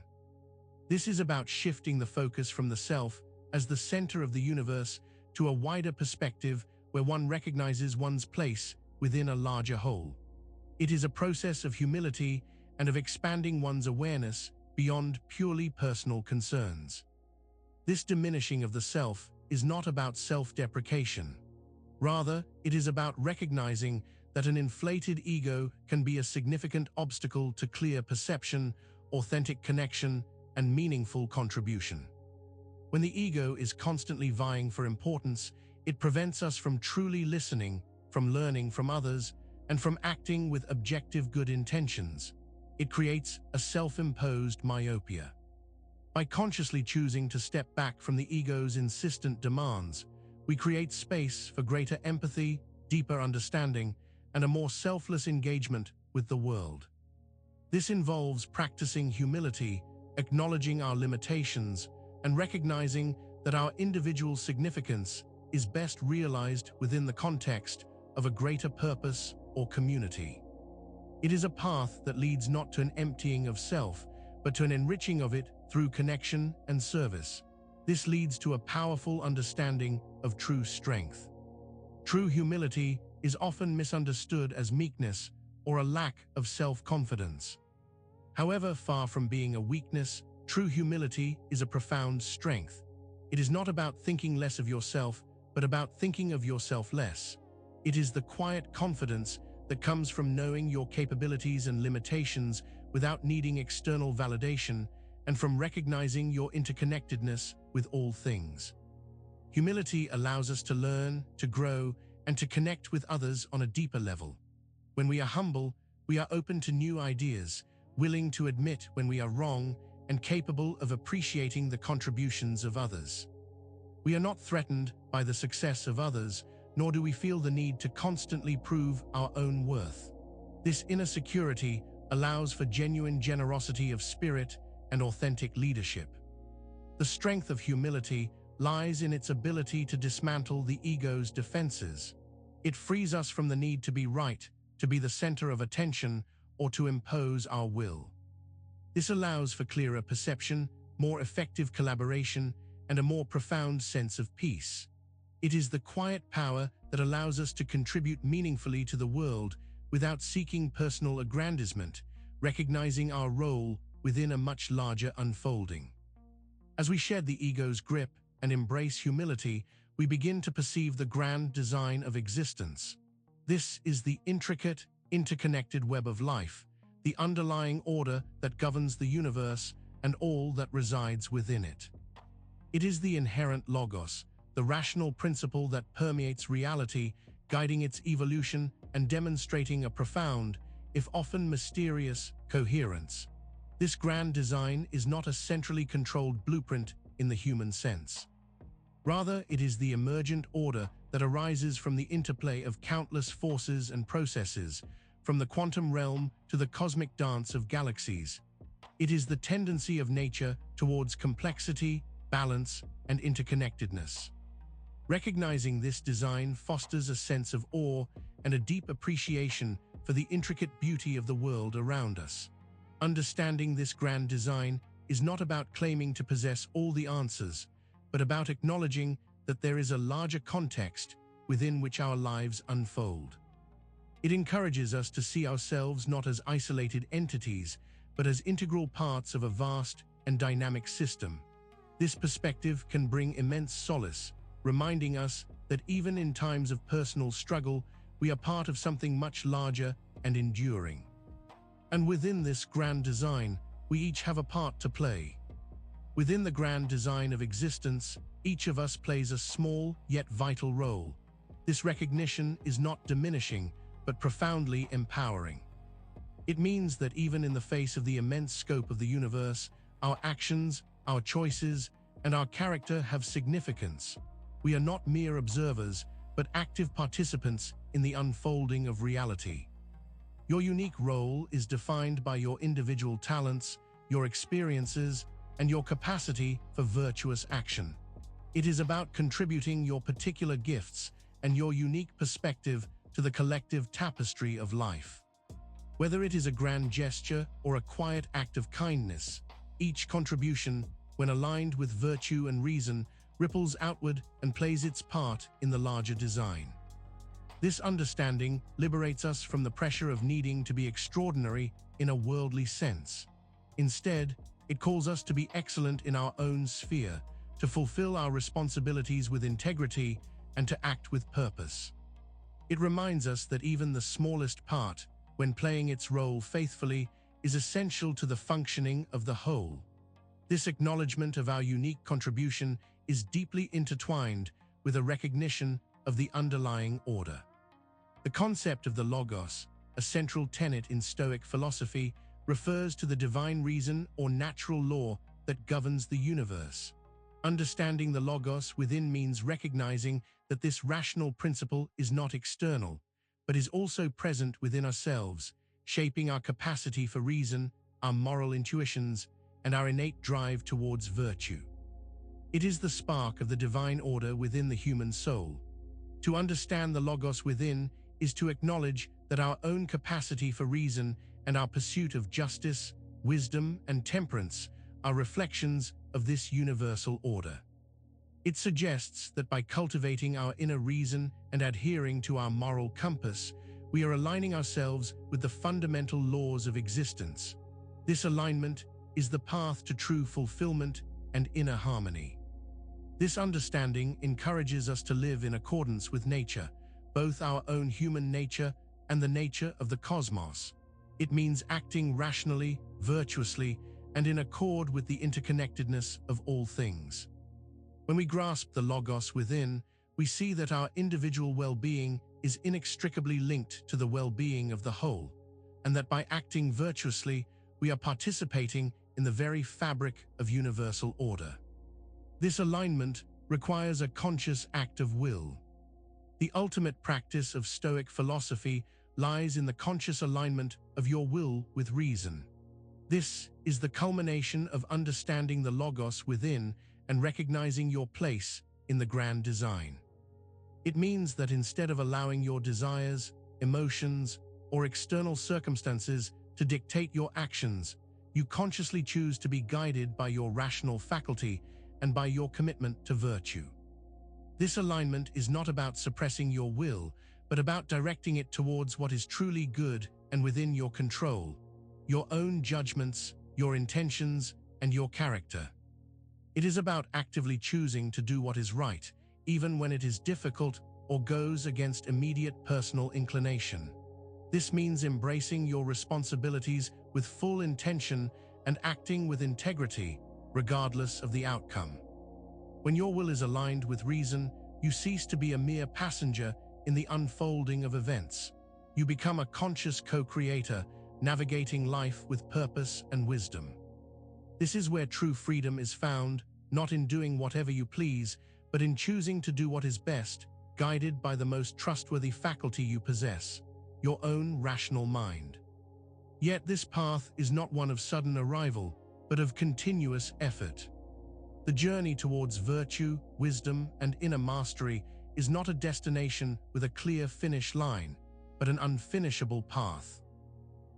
This is about shifting the focus from the self as the center of the universe to a wider perspective where one recognizes one's place within a larger whole. It is a process of humility and of expanding one's awareness beyond purely personal concerns. This diminishing of the self is not about self-deprecation. Rather, it is about recognizing that an inflated ego can be a significant obstacle to clear perception, authentic connection, and meaningful contribution. When the ego is constantly vying for importance, it prevents us from truly listening, from learning from others, and from acting with objective good intentions. It creates a self-imposed myopia. By consciously choosing to step back from the ego's insistent demands, we create space for greater empathy, deeper understanding, and a more selfless engagement with the world. This involves practicing humility, acknowledging our limitations, and recognizing that our individual significance is best realized within the context of a greater purpose or community. It is a path that leads not to an emptying of self, but to an enriching of it through connection and service. This leads to a powerful understanding of true strength. True humility is often misunderstood as meekness or a lack of self-confidence. However, far from being a weakness, true humility is a profound strength. It is not about thinking less of yourself, but about thinking of yourself less. It is the quiet confidence that comes from knowing your capabilities and limitations without needing external validation, and from recognizing your interconnectedness with all things. Humility allows us to learn, to grow, and to connect with others on a deeper level. When we are humble, we are open to new ideas, willing to admit when we are wrong, and capable of appreciating the contributions of others. We are not threatened by the success of others, nor do we feel the need to constantly prove our own worth. This inner security allows for genuine generosity of spirit and authentic leadership. The strength of humility lies in its ability to dismantle the ego's defenses. It frees us from the need to be right, to be the center of attention, or to impose our will. This allows for clearer perception, more effective collaboration, and a more profound sense of peace. It is the quiet power that allows us to contribute meaningfully to the world without seeking personal aggrandizement, recognizing our role within a much larger unfolding. As we shed the ego's grip and embrace humility, we begin to perceive the grand design of existence. This is the intricate, interconnected web of life, the underlying order that governs the universe and all that resides within it. It is the inherent logos, the rational principle that permeates reality, guiding its evolution and demonstrating a profound, if often mysterious, coherence. This grand design is not a centrally controlled blueprint in the human sense. Rather, it is the emergent order that arises from the interplay of countless forces and processes, from the quantum realm to the cosmic dance of galaxies. It is the tendency of nature towards complexity, balance, and interconnectedness. Recognizing this design fosters a sense of awe and a deep appreciation for the intricate beauty of the world around us. Understanding this grand design is not about claiming to possess all the answers, but about acknowledging that there is a larger context within which our lives unfold. It encourages us to see ourselves not as isolated entities, but as integral parts of a vast and dynamic system. This perspective can bring immense solace, reminding us that even in times of personal struggle, we are part of something much larger and enduring. And within this grand design, we each have a part to play. Within the grand design of existence, each of us plays a small yet vital role. This recognition is not diminishing, but profoundly empowering. It means that even in the face of the immense scope of the universe, our actions, our choices, and our character have significance. We are not mere observers, but active participants in the unfolding of reality. Your unique role is defined by your individual talents, your experiences, and your capacity for virtuous action. It is about contributing your particular gifts and your unique perspective to the collective tapestry of life. Whether it is a grand gesture or a quiet act of kindness, each contribution, when aligned with virtue and reason, ripples outward and plays its part in the larger design. This understanding liberates us from the pressure of needing to be extraordinary in a worldly sense. Instead, it calls us to be excellent in our own sphere, to fulfill our responsibilities with integrity, and to act with purpose. It reminds us that even the smallest part, when playing its role faithfully, is essential to the functioning of the whole. This acknowledgement of our unique contribution is deeply intertwined with a recognition of the underlying order. The concept of the logos, a central tenet in Stoic philosophy, refers to the divine reason or natural law that governs the universe. Understanding the logos within means recognizing that this rational principle is not external, but is also present within ourselves, shaping our capacity for reason, our moral intuitions, and our innate drive towards virtue. It is the spark of the divine order within the human soul. To understand the logos within is to acknowledge that our own capacity for reason and our pursuit of justice, wisdom, and temperance are reflections of this universal order. It suggests that by cultivating our inner reason and adhering to our moral compass, we are aligning ourselves with the fundamental laws of existence. This alignment is the path to true fulfillment and inner harmony. This understanding encourages us to live in accordance with nature, both our own human nature and the nature of the cosmos. It means acting rationally, virtuously, and in accord with the interconnectedness of all things. When we grasp the Logos within, we see that our individual well-being is inextricably linked to the well-being of the whole, and that by acting virtuously, we are participating in the very fabric of universal order. This alignment requires a conscious act of will. The ultimate practice of Stoic philosophy lies in the conscious alignment of your will with reason. This is the culmination of understanding the Logos within and recognizing your place in the grand design. It means that instead of allowing your desires, emotions, or external circumstances to dictate your actions, you consciously choose to be guided by your rational faculty and by your commitment to virtue. This alignment is not about suppressing your will, but about directing it towards what is truly good and within your control, your own judgments, your intentions, and your character. It is about actively choosing to do what is right, even when it is difficult or goes against immediate personal inclination. This means embracing your responsibilities with full intention and acting with integrity, regardless of the outcome. When your will is aligned with reason, you cease to be a mere passenger in the unfolding of events. You become a conscious co-creator, navigating life with purpose and wisdom. This is where true freedom is found, not in doing whatever you please, but in choosing to do what is best, guided by the most trustworthy faculty you possess, your own rational mind. Yet this path is not one of sudden arrival, but of continuous effort. The journey towards virtue, wisdom, and inner mastery is not a destination with a clear finish line, but an unfinishable path.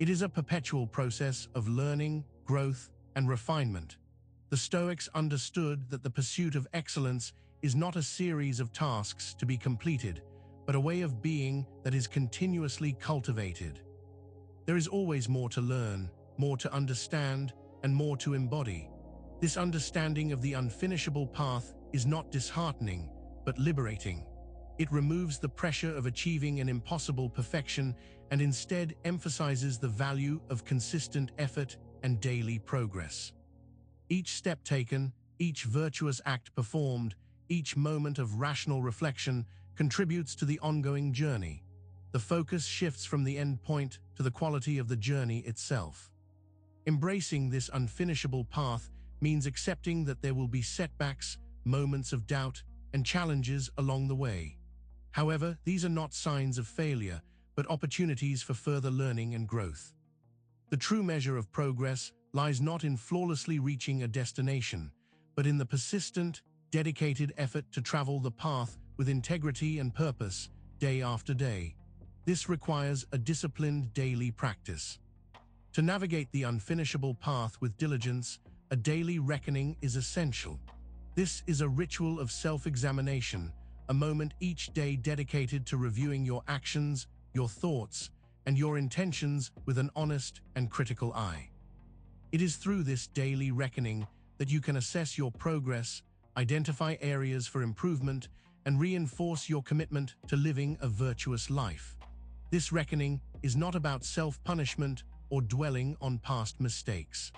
It is a perpetual process of learning, growth, and refinement. The Stoics understood that the pursuit of excellence is not a series of tasks to be completed, but a way of being that is continuously cultivated. There is always more to learn, more to understand, and more to embody. This understanding of the unfinishable path is not disheartening, but liberating. It removes the pressure of achieving an impossible perfection and instead emphasizes the value of consistent effort and daily progress. Each step taken, each virtuous act performed, each moment of rational reflection contributes to the ongoing journey. The focus shifts from the end point to the quality of the journey itself. Embracing this unfinishable path means accepting that there will be setbacks, moments of doubt, and challenges along the way. However, these are not signs of failure, but opportunities for further learning and growth. The true measure of progress lies not in flawlessly reaching a destination, but in the persistent, dedicated effort to travel the path with integrity and purpose, day after day. This requires a disciplined daily practice. To navigate the unfinishable path with diligence, a daily reckoning is essential. This is a ritual of self-examination, a moment each day dedicated to reviewing your actions, your thoughts, and your intentions with an honest and critical eye. It is through this daily reckoning that you can assess your progress, identify areas for improvement, and reinforce your commitment to living a virtuous life. This reckoning is not about self-punishment or dwelling on past mistakes.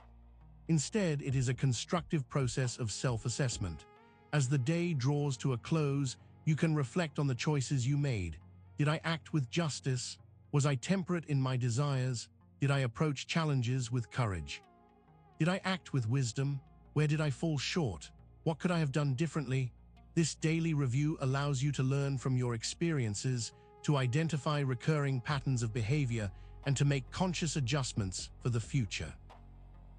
Instead, it is a constructive process of self-assessment. As the day draws to a close, you can reflect on the choices you made. Did I act with justice? Was I temperate in my desires? Did I approach challenges with courage? Did I act with wisdom? Where did I fall short? What could I have done differently? This daily review allows you to learn from your experiences, to identify recurring patterns of behavior, and to make conscious adjustments for the future.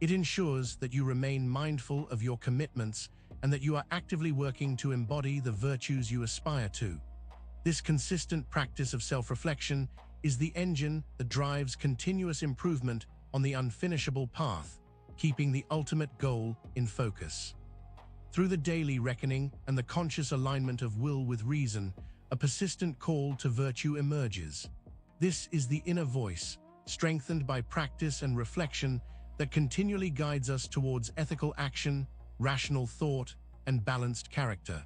It ensures that you remain mindful of your commitments and that you are actively working to embody the virtues you aspire to. This consistent practice of self-reflection is the engine that drives continuous improvement on the unfinishable path, keeping the ultimate goal in focus. Through the daily reckoning and the conscious alignment of will with reason, a persistent call to virtue emerges. This is the inner voice, strengthened by practice and reflection, that continually guides us towards ethical action, rational thought, and balanced character.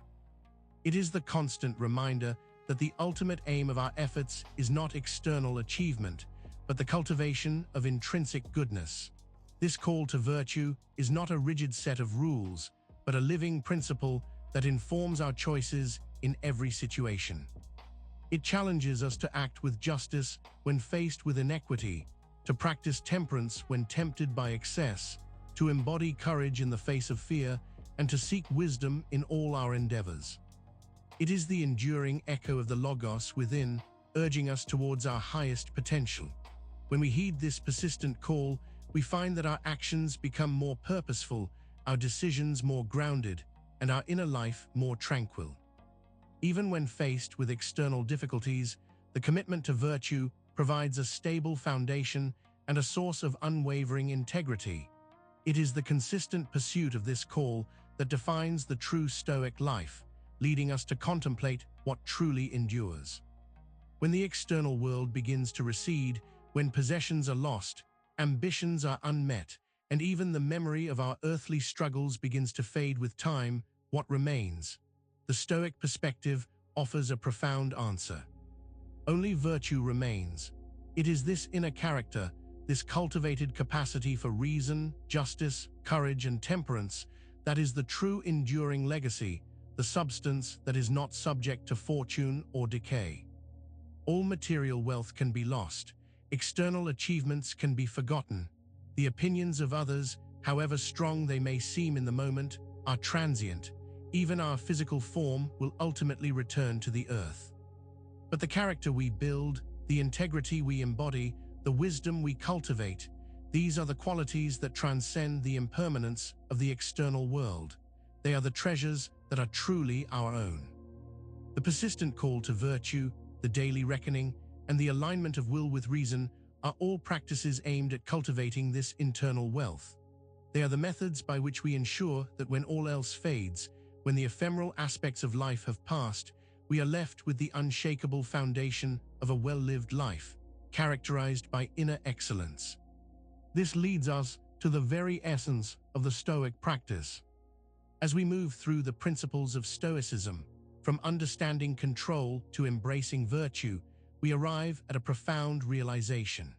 It is the constant reminder that the ultimate aim of our efforts is not external achievement, but the cultivation of intrinsic goodness. This call to virtue is not a rigid set of rules, but a living principle that informs our choices in every situation. It challenges us to act with justice when faced with inequity, to practice temperance when tempted by excess, to embody courage in the face of fear, and to seek wisdom in all our endeavors. It is the enduring echo of the Logos within, urging us towards our highest potential. When we heed this persistent call, we find that our actions become more purposeful, our decisions more grounded, and our inner life more tranquil. Even when faced with external difficulties, the commitment to virtue provides a stable foundation and a source of unwavering integrity. It is the consistent pursuit of this call that defines the true Stoic life, leading us to contemplate what truly endures. When the external world begins to recede, when possessions are lost, ambitions are unmet, and even the memory of our earthly struggles begins to fade with time, what remains? The Stoic perspective offers a profound answer. Only virtue remains. It is this inner character, this cultivated capacity for reason, justice, courage, and temperance that is the true enduring legacy, the substance that is not subject to fortune or decay. All material wealth can be lost, external achievements can be forgotten. The opinions of others, however strong they may seem in the moment, are transient. Even our physical form will ultimately return to the earth. But the character we build, the integrity we embody, the wisdom we cultivate, these are the qualities that transcend the impermanence of the external world. They are the treasures that are truly our own. The persistent call to virtue, the daily reckoning, and the alignment of will with reason are all practices aimed at cultivating this internal wealth. They are the methods by which we ensure that when all else fades, when the ephemeral aspects of life have passed, we are left with the unshakable foundation of a well-lived life, characterized by inner excellence. This leads us to the very essence of the Stoic practice. As we move through the principles of Stoicism, from understanding control to embracing virtue, we arrive at a profound realization.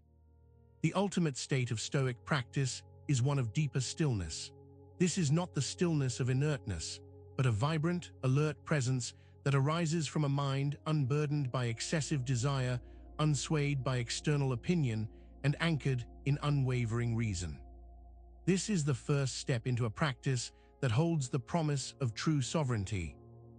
The ultimate state of Stoic practice is one of deeper stillness. This is not the stillness of inertness, but a vibrant, alert presence that arises from a mind unburdened by excessive desire, unswayed by external opinion, and anchored in unwavering reason. This is the first step into a practice that holds the promise of true sovereignty.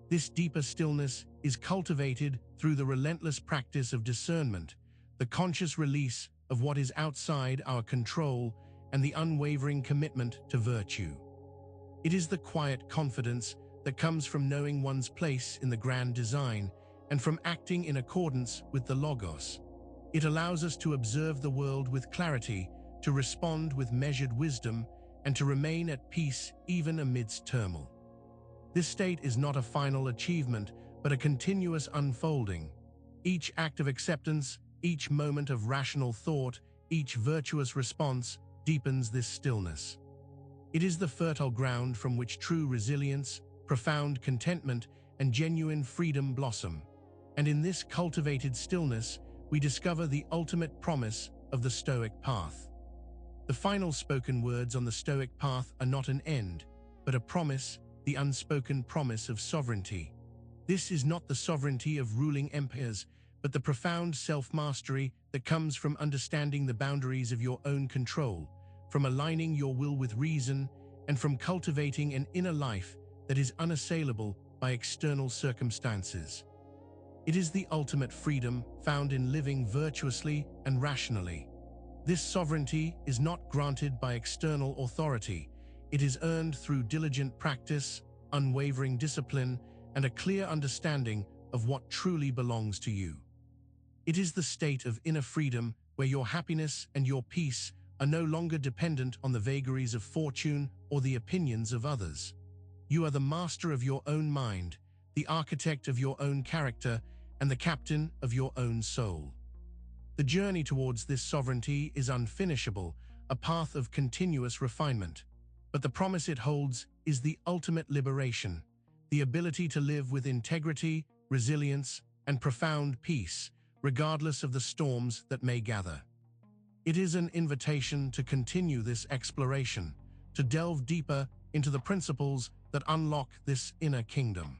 This deeper stillness is cultivated through the relentless practice of discernment, the conscious release of what is outside our control, and the unwavering commitment to virtue. It is the quiet confidence that comes from knowing one's place in the grand design and from acting in accordance with the Logos. It allows us to observe the world with clarity, to respond with measured wisdom, and to remain at peace even amidst turmoil. This state is not a final achievement, but a continuous unfolding. Each act of acceptance, each moment of rational thought, each virtuous response deepens this stillness. It is the fertile ground from which true resilience, profound contentment, and genuine freedom blossom. And in this cultivated stillness, we discover the ultimate promise of the Stoic path. The final spoken words on the Stoic path are not an end, but a promise, the unspoken promise of sovereignty. This is not the sovereignty of ruling empires, but the profound self-mastery that comes from understanding the boundaries of your own control, from aligning your will with reason, and from cultivating an inner life that is unassailable by external circumstances. It is the ultimate freedom found in living virtuously and rationally. This sovereignty is not granted by external authority. It is earned through diligent practice, unwavering discipline, and a clear understanding of what truly belongs to you. It is the state of inner freedom where your happiness and your peace are no longer dependent on the vagaries of fortune or the opinions of others. You are the master of your own mind, the architect of your own character, and the captain of your own soul. The journey towards this sovereignty is unfinishable, a path of continuous refinement. But the promise it holds is the ultimate liberation, the ability to live with integrity, resilience, and profound peace, regardless of the storms that may gather. It is an invitation to continue this exploration, to delve deeper into the principles that unlock this inner kingdom.